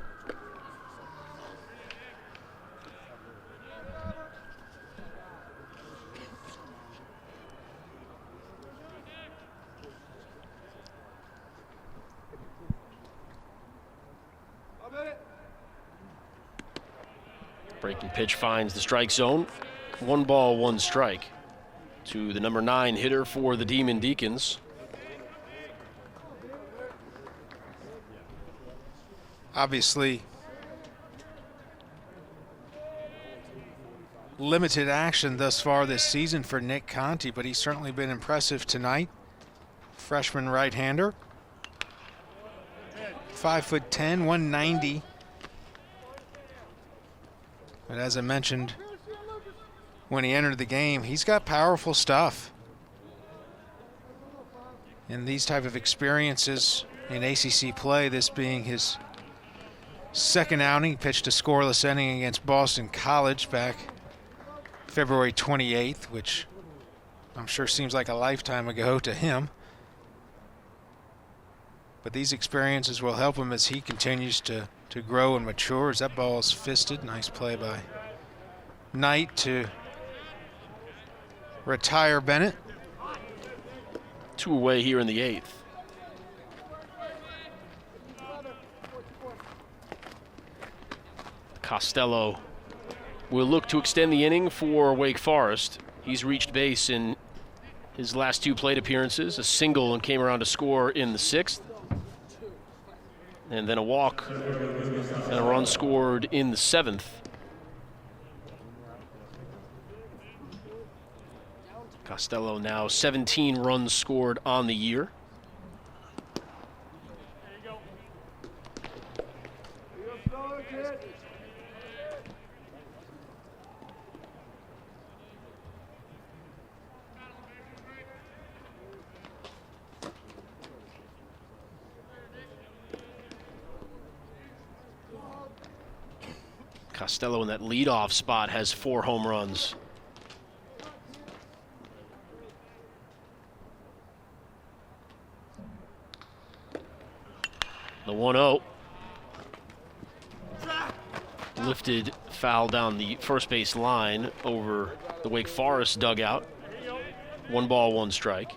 Breaking pitch finds the strike zone. 1 ball, 1 strike to the number 9 hitter for the Demon Deacons. Obviously, limited action thus far this season for Nick Conti, but he's certainly been impressive tonight. Freshman right-hander. 5'10", 190. But as I mentioned, when he entered the game, he's got powerful stuff. And these type of experiences in ACC play, this being his second outing, he pitched a scoreless inning against Boston College back February 28th, which I'm sure seems like a lifetime ago to him. But these experiences will help him as he continues to grow and mature. As that ball is fisted, nice play by Knight to retire Bennett. 2 away here in the 8th. Costello will look to extend the inning for Wake Forest. He's reached base in his last 2 plate appearances, a single and came around to score in the 6th. And then a walk and a run scored in the 7th. Costello now 17 runs scored on the year. Costello in that leadoff spot has 4 home runs. The 1-0. Lifted foul down the first base line over the Wake Forest dugout. 1 ball, 1 strike.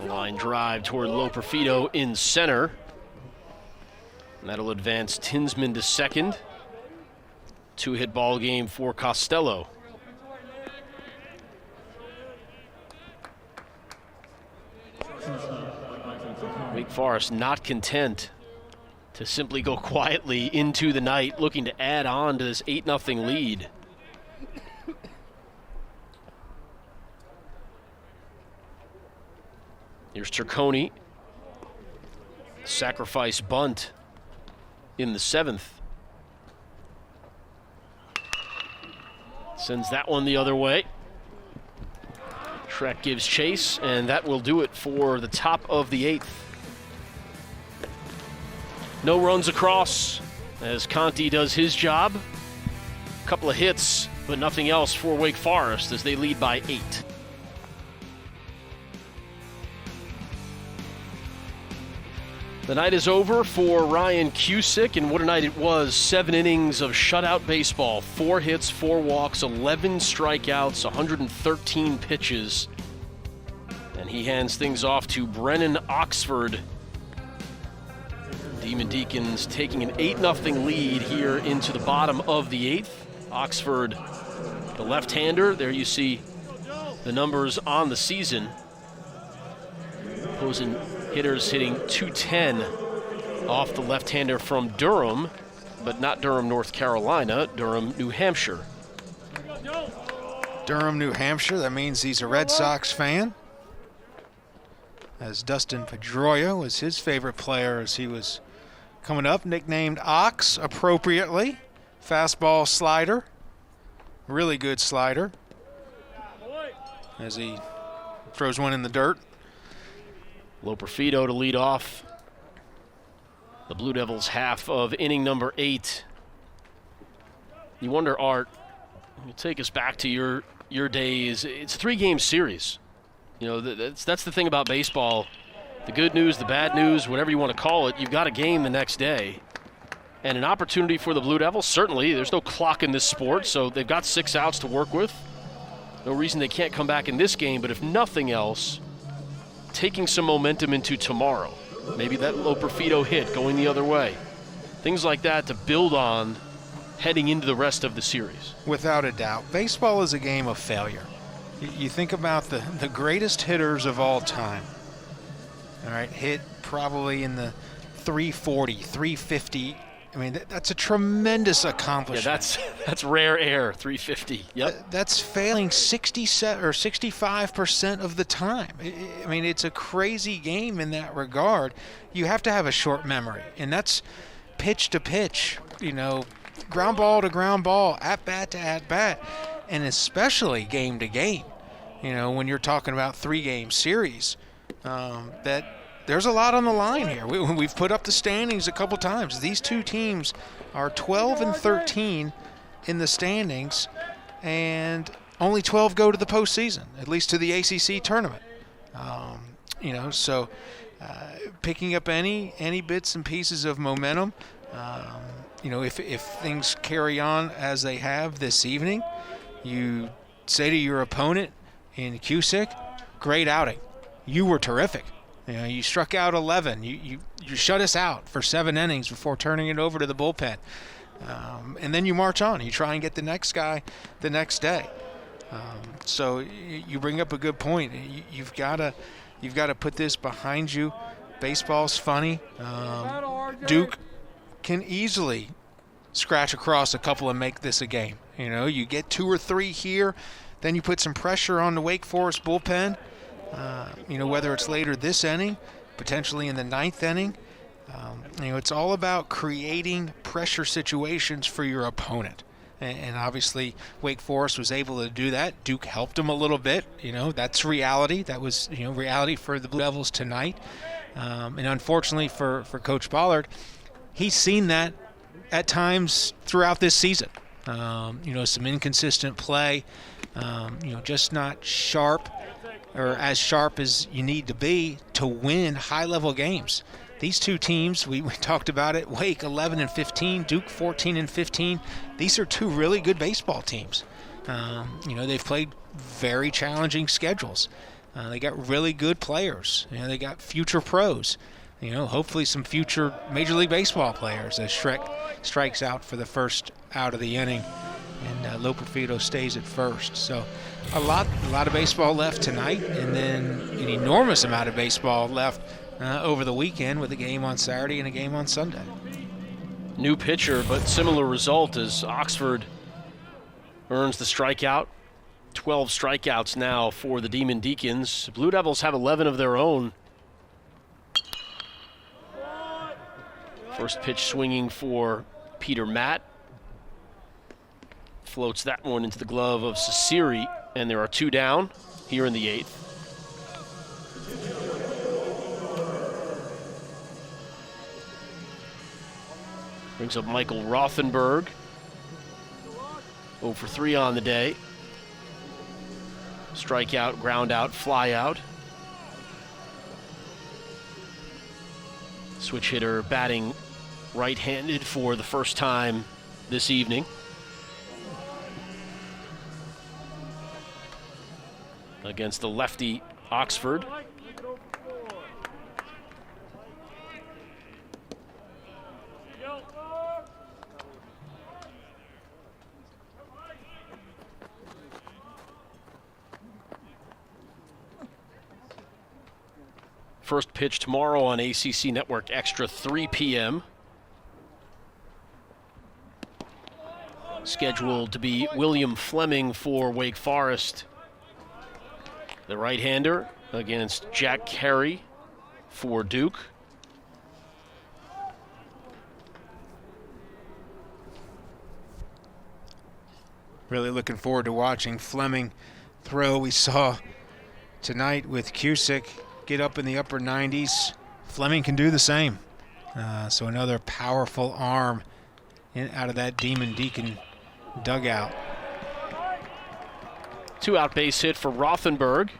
Line drive toward Loperfido in center. And that'll advance Tinsman to second. 2-hit ball game for Costello. Wake Forest not content to simply go quietly into the night, looking to add on to this 8-0 lead. Here's Turconi. Sacrifice bunt in the 7th. Sends that one the other way. Trek gives chase, and that will do it for the top of the 8th. No runs across as Conti does his job. A couple of hits, but nothing else for Wake Forest as they lead by 8. The night is over for Ryan Cusick, and what a night it was. 7 innings of shutout baseball, 4 hits, 4 walks, 11 strikeouts, 113 pitches. And he hands things off to Brennan Oxford. Demon Deacons taking an 8-0 lead here into the bottom of the 8th. Oxford, the left-hander. There you see the numbers on the season. Opposing hitters hitting .210 off the left-hander from Durham, but not Durham, North Carolina, Durham, New Hampshire. Durham, New Hampshire, that means he's a Red Sox fan, as Dustin Pedroia was his favorite player as he was coming up, nicknamed Ox appropriately. Fastball slider, really good slider, as he throws one in the dirt. Loperfido to lead off the Blue Devils' half of inning number 8. You wonder, Art, you take us back to your days. It's a 3-game series. You know, that's the thing about baseball. The good news, the bad news, whatever you want to call it, you've got a game the next day. And an opportunity for the Blue Devils, certainly. There's no clock in this sport, so they've got 6 outs to work with. No reason they can't come back in this game, but if nothing else, taking some momentum into tomorrow. Maybe that Loperfido hit going the other way. Things like that to build on heading into the rest of the series. Without a doubt. Baseball is a game of failure. You think about the greatest hitters of all time. All right, hit probably in the 340, 350. I mean, that's a tremendous accomplishment. Yeah, that's rare air, 350. Yep. That's failing 65% of the time. I mean, it's a crazy game in that regard. You have to have a short memory, and that's pitch to pitch, you know, ground ball to ground ball, at bat to at bat, and especially game to game. You know, when you're talking about 3-game series, that there's a lot on the line here. We've put up the standings a couple times. These two teams are 12-13 in the standings, and only 12 go to the postseason, at least to the ACC tournament. You know, so picking up any bits and pieces of momentum. You know, if things carry on as they have this evening, you say to your opponent in Cusick, great outing. You were terrific. You know, you struck out 11. You shut us out for 7 innings before turning it over to the bullpen. And then you march on. You try and get the next guy the next day. So you bring up a good point. You've got to put this behind you. Baseball's funny. Duke can easily scratch across a couple and make this a game. You know, you get 2 or 3 here, then you put some pressure on the Wake Forest bullpen, whether it's later this inning, potentially in the 9th inning. It's all about creating pressure situations for your opponent. And obviously, Wake Forest was able to do that. Duke helped them a little bit. That's reality. That was, reality for the Blue Devils tonight. And unfortunately for Coach Ballard, he's seen that at times throughout this season. Some inconsistent play, just not sharp or as sharp as you need to be to win high-level games. These two teams, we talked about it, Wake 11-15, Duke 14-15. These are two really good baseball teams. They've played very challenging schedules. They got really good players. They got future pros. Hopefully some future Major League Baseball players as Shrek strikes out for the first out of the inning, and Loperfido stays at first. So a lot of baseball left tonight, and then an enormous amount of baseball left over the weekend with a game on Saturday and a game on Sunday. New pitcher, but similar result as Oxford earns the strikeout. 12 strikeouts now for the Demon Deacons. Blue Devils have 11 of their own. First pitch swinging for Peter Matt. Floats that one into the glove of Sasiri, and there are 2 down here in the 8th. Brings up Michael Rothenberg. 0 for 3 on the day. Strikeout, ground out, fly out. Switch hitter batting right-handed for the first time this evening. Against the lefty Oxford. First pitch tomorrow on ACC Network Extra, 3 p.m. Scheduled to be William Fleming for Wake Forest, the right-hander, against Jack Carey for Duke. Really looking forward to watching Fleming throw. We saw tonight with Cusick get up in the upper 90s. Fleming can do the same. So another powerful arm out of that Demon Deacon dugout. 2-out base hit for Rothenberg.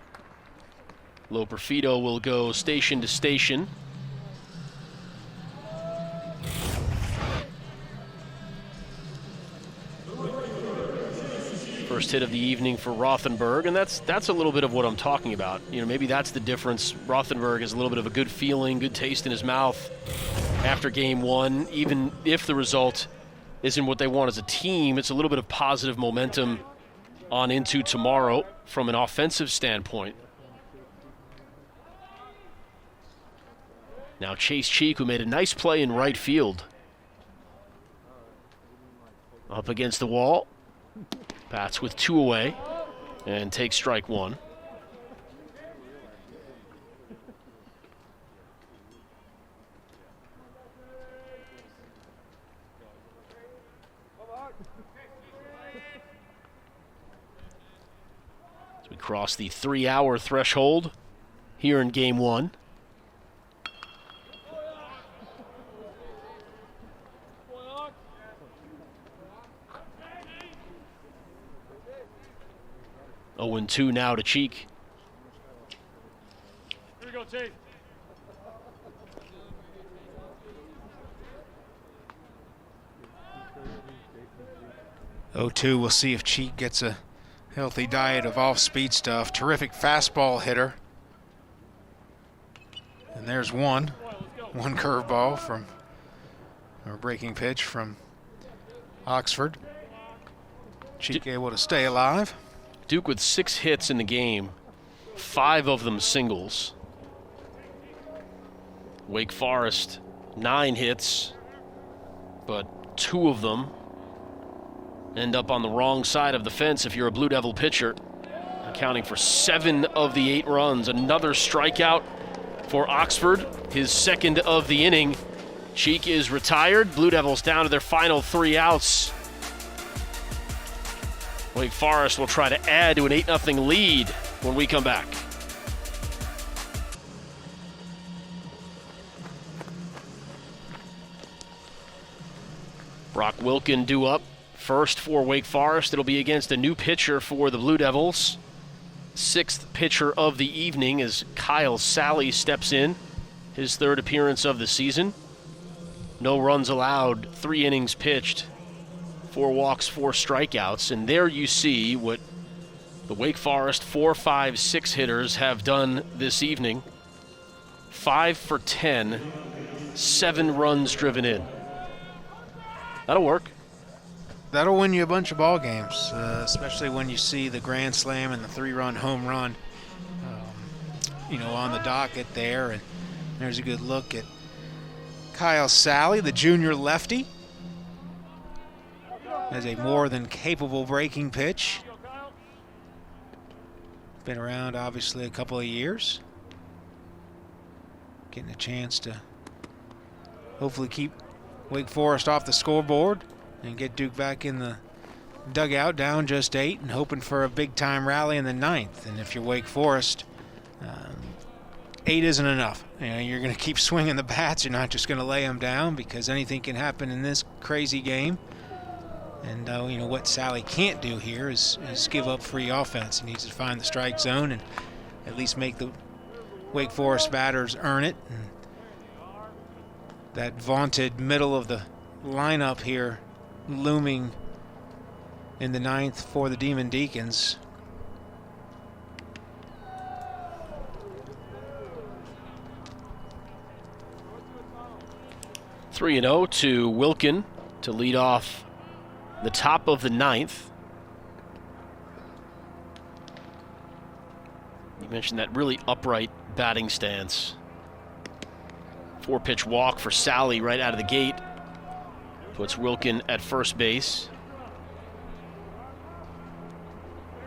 Loperfido will go station to station. First hit of the evening for Rothenberg, and that's a little bit of what I'm talking about. Maybe that's the difference. Rothenberg has a little bit of a good feeling, good taste in his mouth after game 1. Even if the result isn't what they want as a team, it's a little bit of positive momentum on into tomorrow from an offensive standpoint. Now Chase Cheek, who made a nice play in right field. Up against the wall. Bats with 2 away and takes strike 1. As we cross the 3-hour threshold here in game 1. Oh, and 2 now to Cheek. Here we go, Tate. 0-2, we'll see if Cheek gets a healthy diet of off-speed stuff. Terrific fastball hitter. And there's one curveball from, or breaking pitch from Oxford. Cheek able to stay alive. Duke with 6 hits in the game, 5 of them singles. Wake Forest, 9 hits, but 2 of them end up on the wrong side of the fence if you're a Blue Devil pitcher. accounting for 7 of the 8 runs. Another strikeout for Oxford, his second of the inning. Cheek is retired. Blue Devils down to their final 3 outs. Wake Forest will try to add to an 8-0 lead when we come back. Brock Wilkin due up first for Wake Forest. It'll be against a new pitcher for the Blue Devils. 6th pitcher of the evening as Kyle Sally steps in. His 3rd appearance of the season. No runs allowed, 3 innings pitched, 4 walks, 4 strikeouts. And there you see what the Wake Forest 4, 5, 6 hitters have done this evening. 5 for 10, 7 runs driven in. That'll work. That'll win you a bunch of ball games, especially when you see the grand slam and the 3-run home run, on the docket there. And there's a good look at Kyle Sally, the junior lefty, has a more than capable breaking pitch. Been around, obviously, a couple of years. Getting a chance to hopefully keep Wake Forest off the scoreboard and get Duke back in the dugout down just 8 and hoping for a big-time rally in the 9th. And if you're Wake Forest, 8 isn't enough. You're going to keep swinging the bats. You're not just going to lay them down because anything can happen in this crazy game. And, what Sally can't do here is give up free offense. He needs to find the strike zone and at least make the Wake Forest batters earn it. And that vaunted middle of the lineup here looming in the 9th for the Demon Deacons. Three 3-0 to Wilkin to lead off the top of the 9th. You mentioned that really upright batting stance. 4-pitch walk for Sally right out of the gate. Puts Wilkin at first base.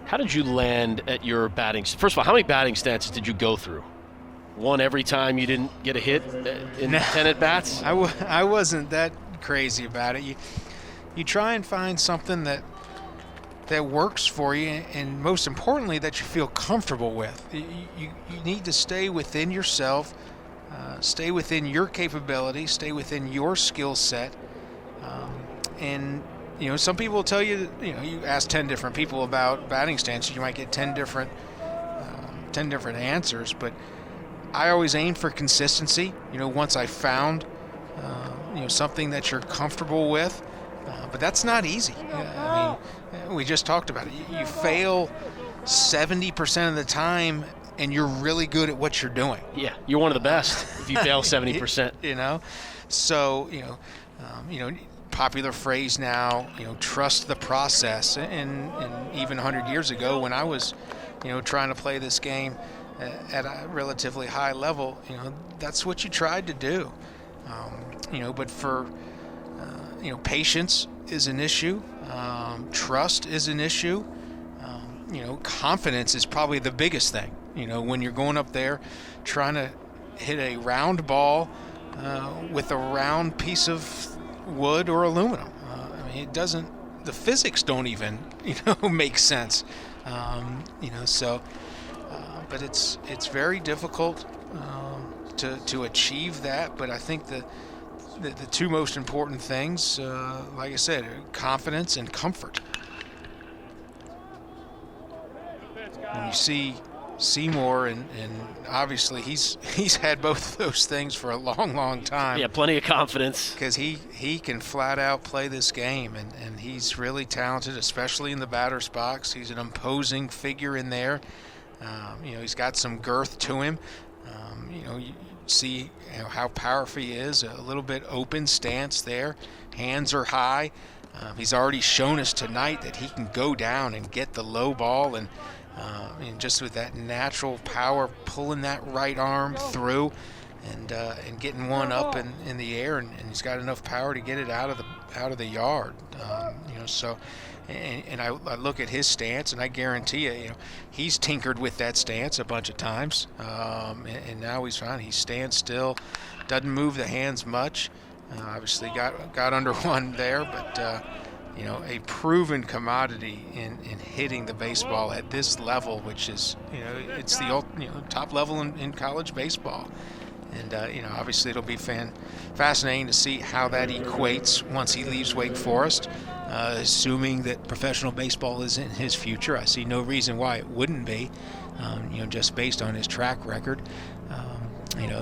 How did you land at your batting? First of all, how many batting stances did you go through? One every time you didn't get a hit in 10 at-bats? I wasn't that crazy about it. You try and find something that works for you, and most importantly, that you feel comfortable with. You need to stay within yourself, stay within your capability, stay within your skill set. And some people will tell you, you ask 10 different people about batting stances, you might get 10 different answers, but I always aim for consistency. Once I found, something that you're comfortable with, but that's not easy. We just talked about it. You fail 70% of the time, and you're really good at what you're doing. Yeah, you're one of the best if you fail 70%. So popular phrase now, trust the process. And even 100 years ago, when I was, trying to play this game at a relatively high level, that's what you tried to do. But for, patience is an issue. Trust is an issue. Confidence is probably the biggest thing. When you're going up there trying to hit a round ball with a round piece of wood or aluminum. It doesn't, the physics don't even, make sense. But it's very difficult to achieve that. But I think the 2 most important things, like I said, are confidence and comfort. When you see Seymour, and obviously he's had both of those things for a long time. Yeah, plenty of confidence. Because he can flat out play this game, and he's really talented, especially in the batter's box. He's an imposing figure in there. He's got some girth to him. You see how powerful he is, a little bit open stance there. Hands are high. He's already shown us tonight that he can go down and get the low ball, and just with that natural power, pulling that right arm through and getting one up in the air, and he's got enough power to get it out of the yard. So And I look at his stance, and I guarantee you, he's tinkered with that stance a bunch of times, and now he's fine. He stands still, doesn't move the hands much. Obviously got under one there, but a proven commodity in hitting the baseball at this level, which is it's the top level in college baseball. And obviously it'll be fascinating to see how that equates once he leaves Wake Forest. Assuming that professional baseball is in his future, I see no reason why it wouldn't be. Just based on his track record.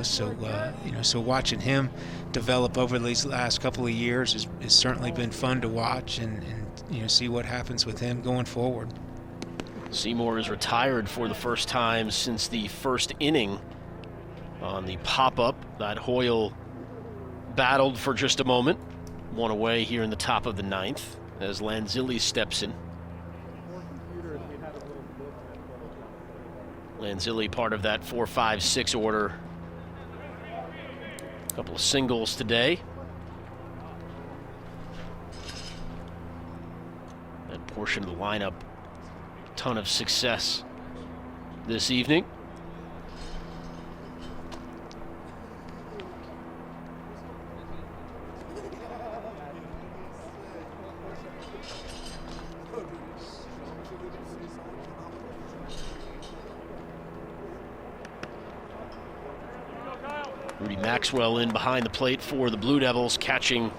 So watching him develop over these last couple of years has certainly been fun to watch, and see what happens with him going forward. Seymour is retired for the first time since the first inning on the pop-up that Hoyle battled for just a moment. One away here in the top of the ninth as Lanzilli steps in. Lanzilli part of that 4-5-6 order. A couple of singles today. That portion of the lineup, ton of success this evening. Rudy Maxwell in behind the plate for the Blue Devils, catching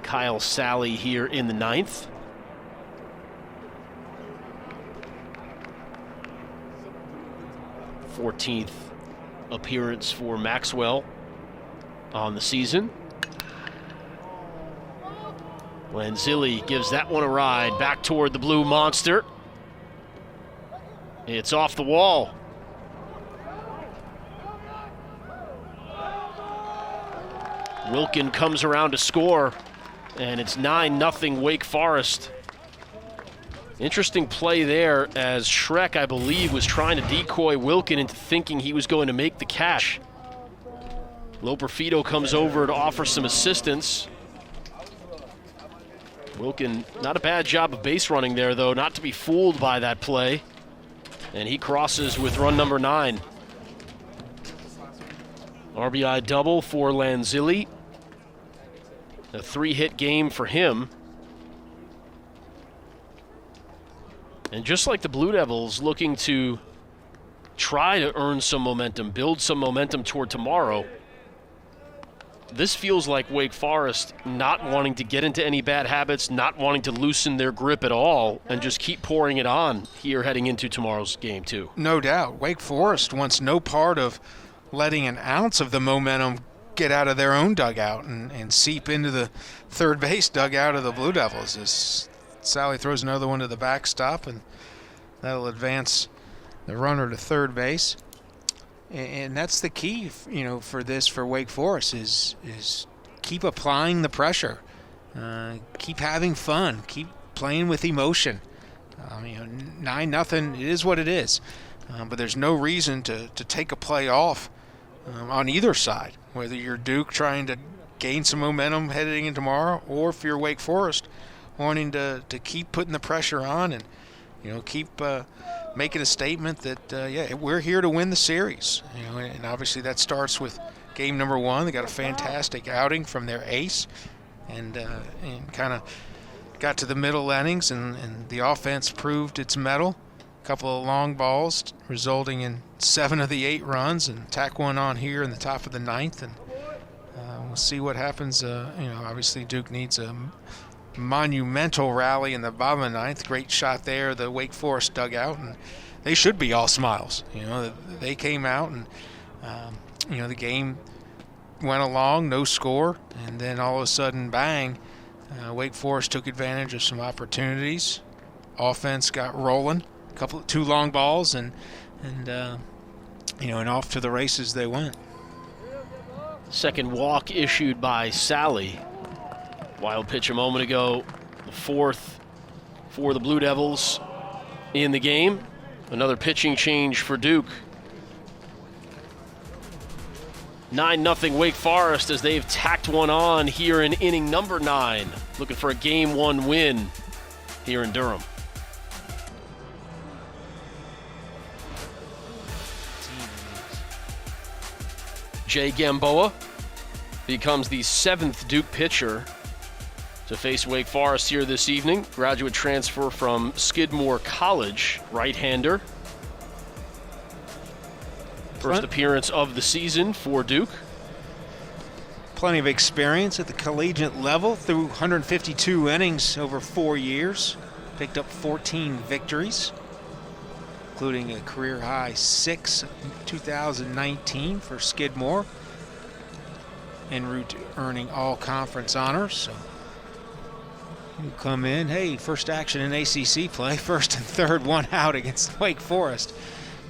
Kyle Sally here in the ninth. Fourteenth appearance for Maxwell on the season. Lanzilli gives that one a ride back toward the Blue Monster. It's off the wall. Wilkin comes around to score, and it's 9-0 Wake Forest. Interesting play there as Schreck, I believe, was trying to decoy Wilkin into thinking he was going to make the catch. Loperfido comes over to offer some assistance. Wilkin, not a bad job of base running there, though, not to be fooled by that play. And he crosses with run number 9. RBI double for Lanzilli. A 3-hit game for him. And just like the Blue Devils looking to try to earn some momentum, build some momentum toward tomorrow, this feels like Wake Forest not wanting to get into any bad habits, not wanting to loosen their grip at all, and just keep pouring it on here heading into tomorrow's game too. No doubt. Wake Forest wants no part of letting an ounce of the momentum get out of their own dugout and seep into the third base dugout of the Blue Devils. As Sally throws another one to the backstop, and that'll advance the runner to third base. And that's the key, for Wake Forest is keep applying the pressure, keep having fun, keep playing with emotion. 9-0, it is what it is, but there's no reason to take a play off on either side. Whether you're Duke trying to gain some momentum heading in tomorrow, or if you're Wake Forest wanting to keep putting the pressure on and keep making a statement that we're here to win the series. And obviously that starts with game number 1. They got a fantastic outing from their ace, and kind of got to the middle innings, and the offense proved its mettle. A couple of long balls resulting in 7 of the 8 runs, and tack one on here in the top of the 9th, and we'll see what happens. Obviously Duke needs a monumental rally in the bottom of the 9th. Great shot there, the Wake Forest dugout, and they should be all smiles. They came out, and the game went along, no score, and then all of a sudden, bang, Wake Forest took advantage of some opportunities. Offense got rolling, 2 long balls, and off to the races they went. Second walk issued by Sally. Wild pitch a moment ago, the 4th for the Blue Devils in the game. Another pitching change for Duke. 9-0 Wake Forest as they've tacked one on here in inning number 9. Looking for a game 1 win here in Durham. Jay Gamboa becomes the 7th Duke pitcher to face Wake Forest here this evening. Graduate transfer from Skidmore College, right-hander. First appearance of the season for Duke. Plenty of experience at the collegiate level through 152 innings over 4 years. Picked up 14 victories, including a career-high 6 in 2019 for Skidmore, en route to earning all conference honors. So you come in, hey, first action in ACC play, first and third, one out against Wake Forest.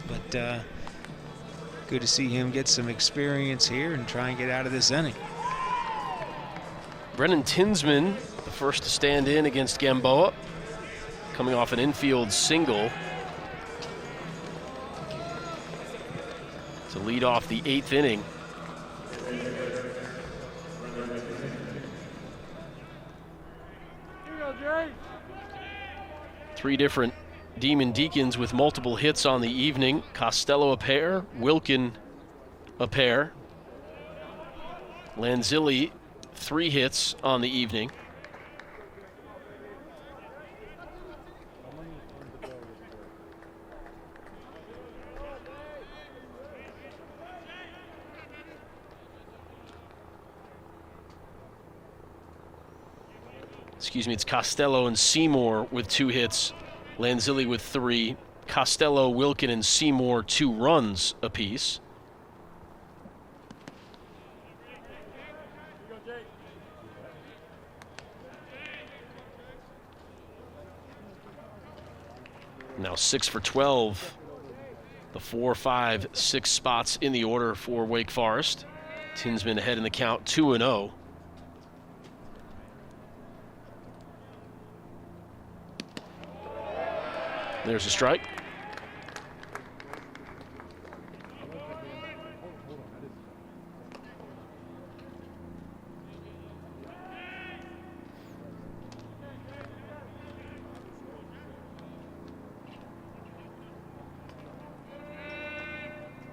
But good to see him get some experience here and try and get out of this inning. Brennan Tinsman, the first to stand in against Gamboa, coming off an infield single to lead off the 8th inning. Three different Demon Deacons with multiple hits on the evening. Costello a pair, Wilkin a pair. Lanzilli 3 hits on the evening. Excuse me, it's Costello and Seymour with 2 hits, Lanzilli with 3, Costello, Wilkin, and Seymour 2 runs apiece. Now 6 for 12, the 4, 5, 6 spots in the order for Wake Forest. Tinsman ahead in the count, 2-0. There's a strike.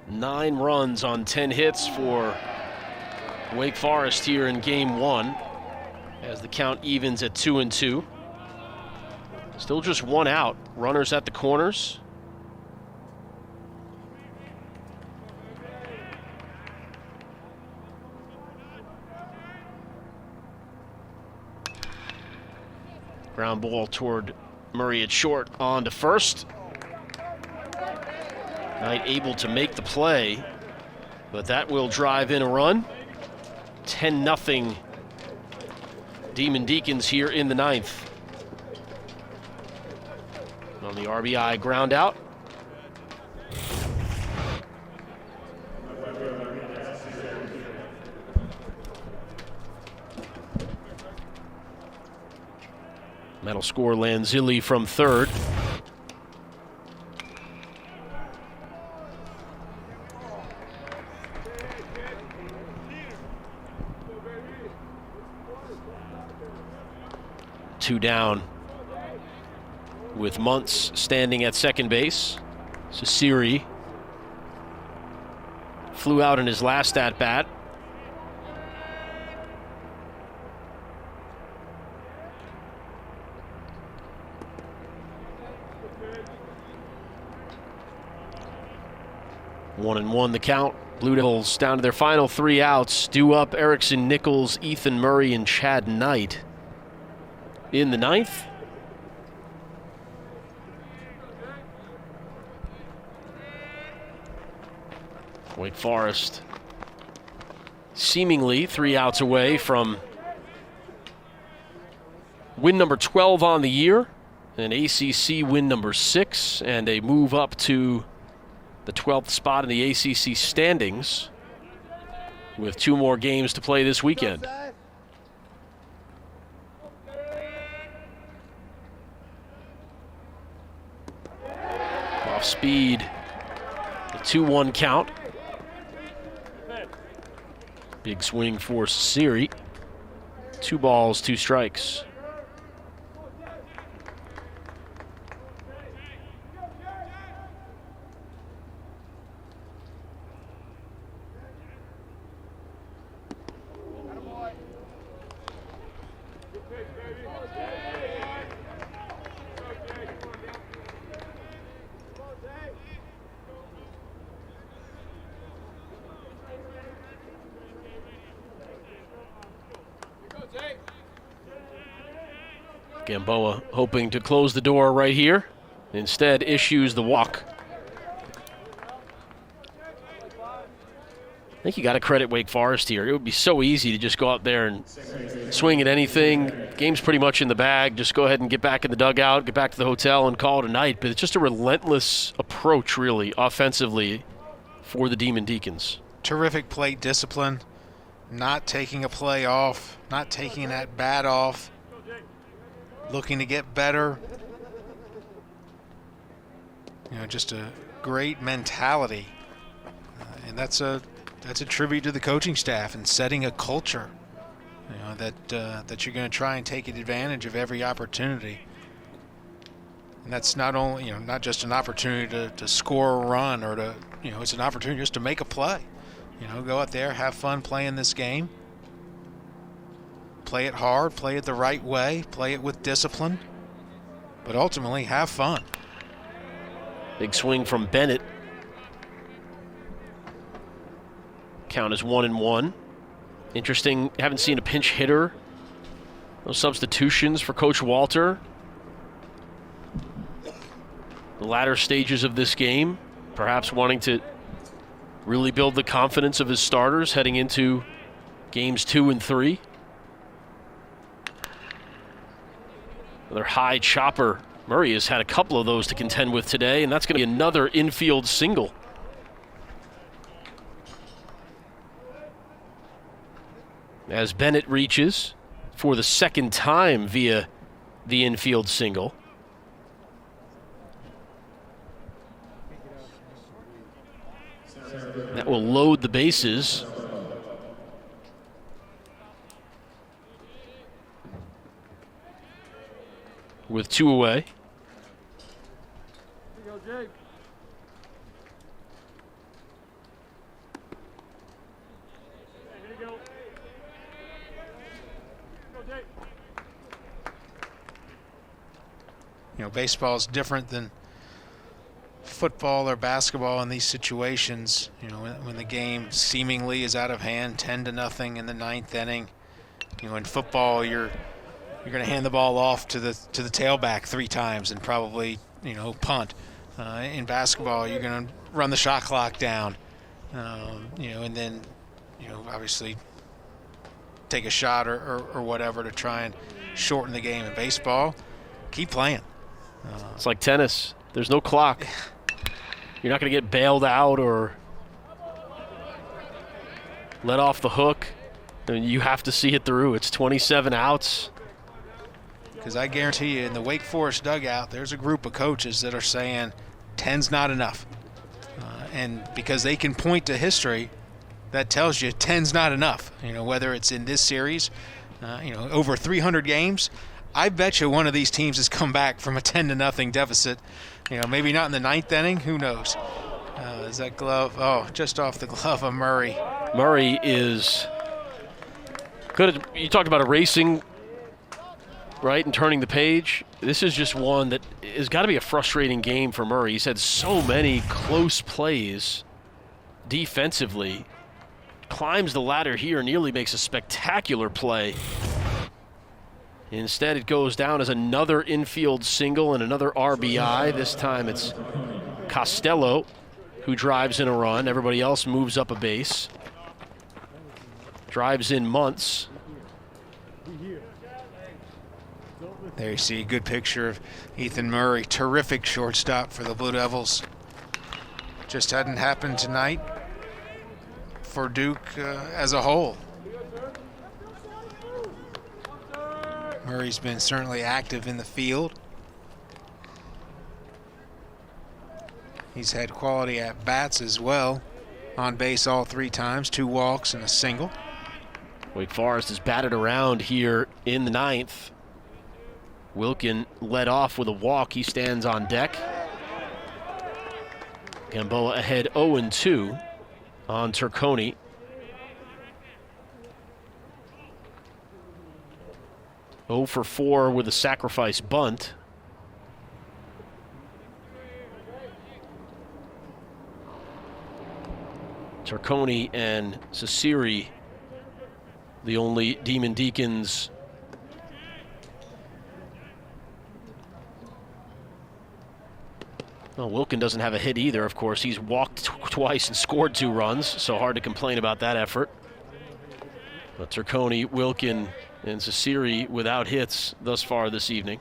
Nine runs on 10 hits for Wake Forest here in game 1 as the count evens at 2-2. Still just 1 out. Runners at the corners. Ground ball toward Murray at short, on to first. Knight able to make the play, but that will drive in a run. 10-0 Demon Deacons here in the 9th. On the RBI ground out. That'll score Lanzilli from third. Two down with Muntz standing at second base. Sasiri flew out in his last at-bat. One and one the count. Blue Devils down to their final 3 outs. Due up Erickson, Nichols, Ethan Murray, and Chad Knight in the 9th. Wake Forest seemingly 3 outs away from win number 12 on the year, an ACC win number 6, and a move up to the 12th spot in the ACC standings with 2 more games to play this weekend. Off speed, the 2-1 count. Big swing for Sasiri. 2 balls, 2 strikes. Gamboa hoping to close the door right here. Instead, issues the walk. I think you got to credit Wake Forest here. It would be so easy to just go out there and swing at anything. Game's pretty much in the bag. Just go ahead and get back in the dugout, get back to the hotel, and call it a night. But it's just a relentless approach, really, offensively for the Demon Deacons. Terrific plate discipline, not taking a play off, not taking that bat off, looking to get better. Just a great mentality. And that's a tribute to the coaching staff and setting a culture, that you're going to try and take advantage of every opportunity. And that's not only, not just an opportunity to score a run or to, it's an opportunity just to make a play. Go out there, have fun playing this game. Play it hard, play it the right way, play it with discipline, but ultimately have fun. Big swing from Bennett. Count is 1-1. Interesting, haven't seen a pinch hitter. No substitutions for Coach Walter. The latter stages of this game, perhaps wanting to really build the confidence of his starters heading into games 2 and 3. Another high chopper. Murray has had a couple of those to contend with today, and that's going to be another infield single. As Bennett reaches for the second time via the infield single. That will load the bases. With 2 away. Baseball is different than football or basketball in these situations. When the game seemingly is out of hand, 10-0 in the 9th inning. In football, you're going to hand the ball off to the tailback 3 times and probably punt. In basketball, you're going to run the shot clock down, and then obviously take a shot or whatever to try and shorten the game. In baseball, keep playing. It's like tennis. There's no clock. You're not going to get bailed out or let off the hook. You have to see it through. It's 27 outs. Because I guarantee you, in the Wake Forest dugout, there's a group of coaches that are saying 10's not enough. And because they can point to history, that tells you 10's not enough. Whether it's in this series, over 300 games, I bet you one of these teams has come back from a 10-0 deficit. Maybe not in the 9th inning. Who knows? Is that glove? Oh, just off the glove of Murray. Murray is good. You talked about erasing, right, and turning the page. This is just one that has got to be a frustrating game for Murray. He's had so many close plays defensively. Climbs the ladder here, nearly makes a spectacular play. Instead, it goes down as another infield single and another RBI. This time it's Costello who drives in a run. Everybody else moves up a base. Drives in Muntz. There you see a good picture of Ethan Murray. Terrific shortstop for the Blue Devils. Just hadn't happened tonight for Duke as a whole. Murray's been certainly active in the field. He's had quality at bats as well. On base all 3 times, 2 walks and a single. Wake Forest is batted around here in the 9th. Wilkin led off with a walk. He stands on deck. Gamboa ahead 0-2 on Turconi. Oh for 4 with a sacrifice bunt. Turconi and Sasiri, the only Demon Deacons Well, Wilkin doesn't have a hit either, of course. He's walked twice and scored 2 runs, so hard to complain about that effort. But Turconi, Wilkin, and Zasiri without hits thus far this evening.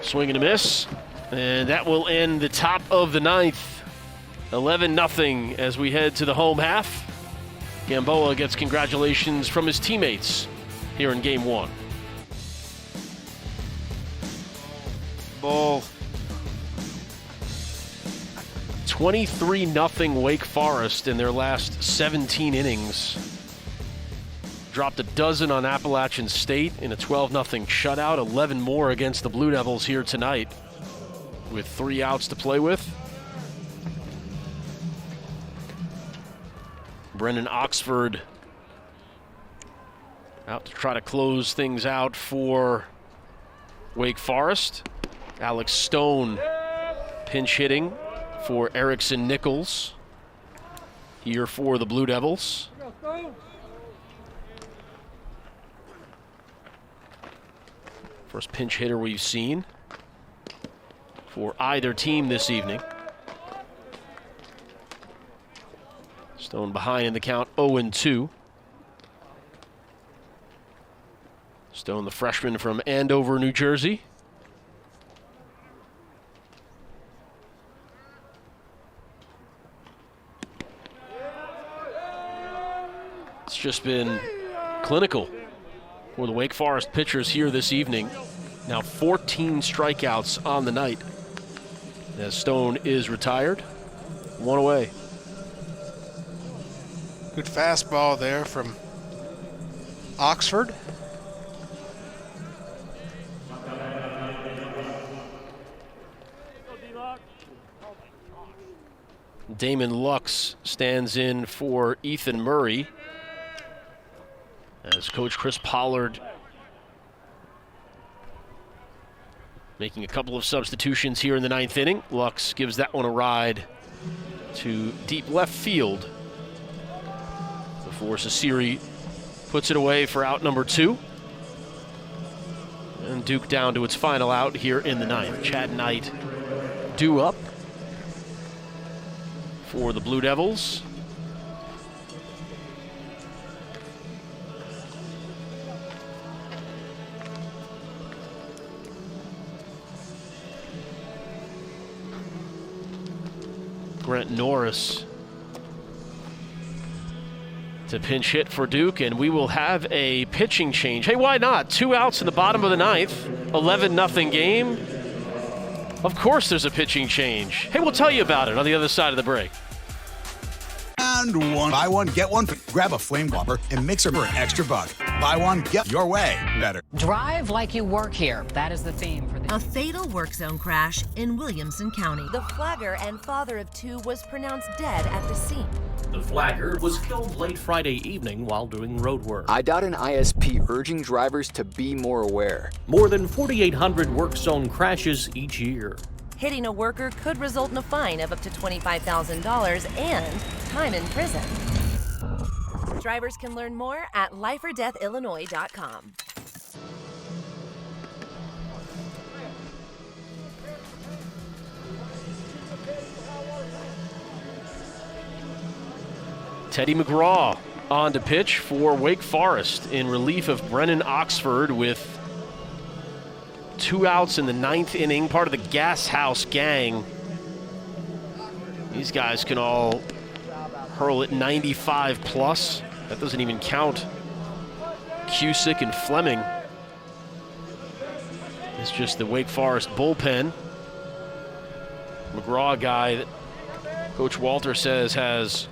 Swing and a miss, and that will end the top of the 9th. 11-0 as we head to the home half. Gamboa gets congratulations from his teammates here in Game 1. Ball. 23-0 Wake Forest in their last 17 innings. Dropped a dozen on Appalachian State in a 12-0 shutout. 11 more against the Blue Devils here tonight with 3 outs to play with. Brendan Oxford out to try to close things out for Wake Forest. Alex Stone pinch hitting for Erickson Nichols here for the Blue Devils. First pinch hitter we've seen for either team this evening. Stone behind in the count, 0-2. Stone, the freshman from Andover, New Jersey. It's just been clinical for the Wake Forest pitchers here this evening. Now 14 strikeouts on the night as Stone is retired. 1 away. Good fastball there from Oxford. Damon Lux stands in for Ethan Murray as Coach Chris Pollard making a couple of substitutions here in the 9th inning. Lux gives that one a ride to deep left field before Zasiri puts it away for out number 2. And Duke down to its final out here in the 9th. Chad Knight due up for the Blue Devils. Grant Norris to pinch hit for Duke, and we will have a pitching change. Hey, why not? 2 outs in the bottom of the 9th, 11-0 game. Of course there's a pitching change. Hey, we'll tell you about it on the other side of the break. And one. Buy one, get one. Grab a flame whopper and mix it for an extra buck. Buy one, get your way better. Drive like you work here. That is the theme for the... A fatal work zone crash in Williamson County. The flagger and father of 2 was pronounced dead at the scene. The flagger was killed late Friday evening while doing road work. IDOT and ISP urging drivers to be more aware. More than 4,800 work zone crashes each year. Hitting a worker could result in a fine of up to $25,000 and time in prison. Drivers can learn more at lifeordeathillinois.com. Teddy McGraw on to pitch for Wake Forest in relief of Brennan Oxford with 2 outs in the 9th inning, part of the Gas House gang. These guys can all hurl it 95 plus. That doesn't even count Cusick and Fleming. It's just the Wake Forest bullpen. McGraw, a guy that Coach Walter says has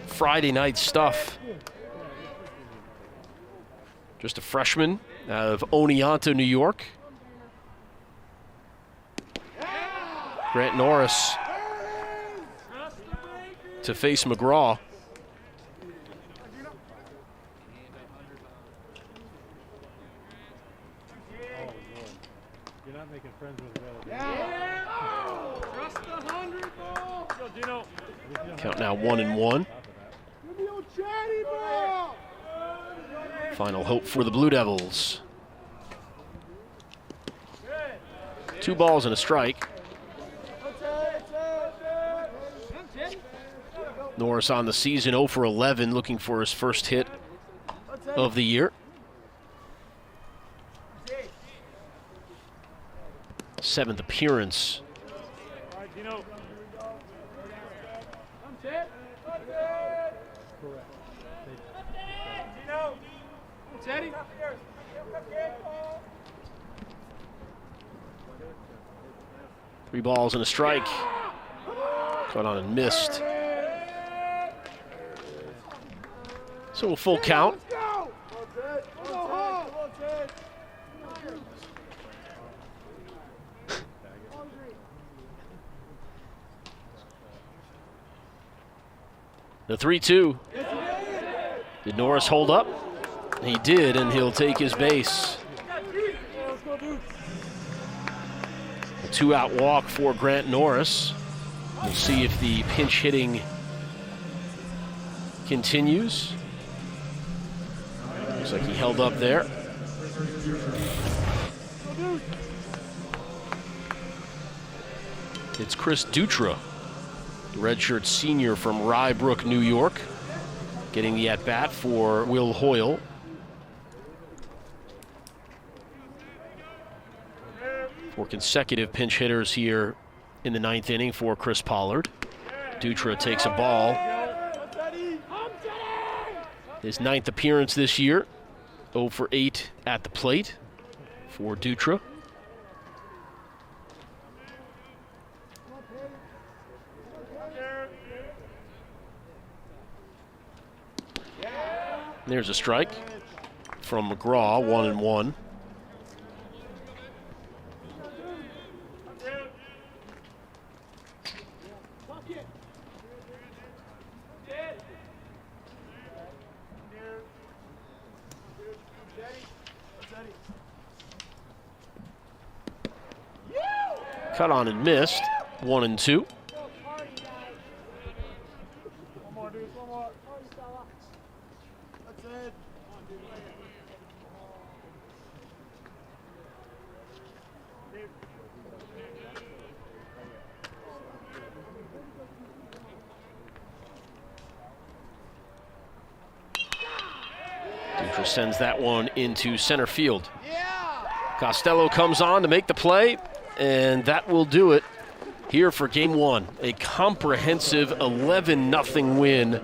Friday night stuff. Just a freshman out of Oneonta, New York. Grant Norris to face McGraw. You're not making friends with Count now 1-1. Final hope for the Blue Devils. 2 balls and a strike. Norris on the season 0 for 11, looking for his first hit of the year. 7th appearance. Three balls and a strike. Caught on and missed. So a full count. The 3-2. Did Norris hold up? He did, and he'll take his base. A 2-out walk for Grant Norris. We'll see if the pinch hitting continues. Looks like he held up there. It's Chris Dutra, the redshirt senior from Rye Brook, New York, getting the at-bat for Will Hoyle. Four consecutive pinch hitters here in the 9th inning for Chris Pollard. Dutra takes a ball. His 9th appearance this year. 0 for 8 at the plate for Dutra. There's a strike from McGraw, 1-1. Cut on and missed, 1-2. Dutra sends that one into center field. Costello comes on to make the play, and that will do it here for Game 1. A comprehensive 11-0 win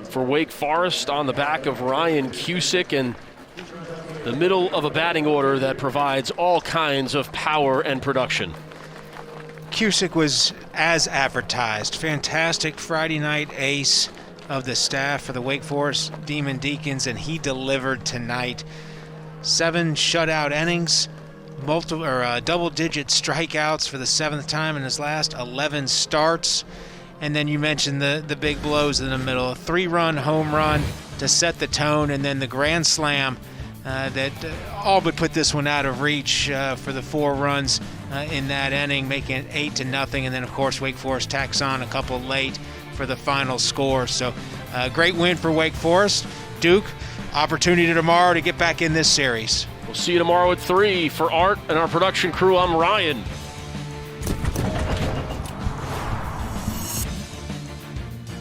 for Wake Forest on the back of Ryan Cusick and the middle of a batting order that provides all kinds of power and production. Cusick was as advertised. Fantastic Friday night ace of the staff for the Wake Forest Demon Deacons, and he delivered tonight. 7 shutout innings, double-digit strikeouts for the 7th time in his last 11 starts. And then you mentioned the big blows in the middle. A 3-run home run to set the tone, and then the grand slam that all but put this one out of reach for the 4 runs in that inning, making it 8-0. And then, of course, Wake Forest tacks on a couple late for the final score. So great win for Wake Forest. Duke, opportunity tomorrow to get back in this series. We'll see you tomorrow at 3. For Art and our production crew, I'm Ryan.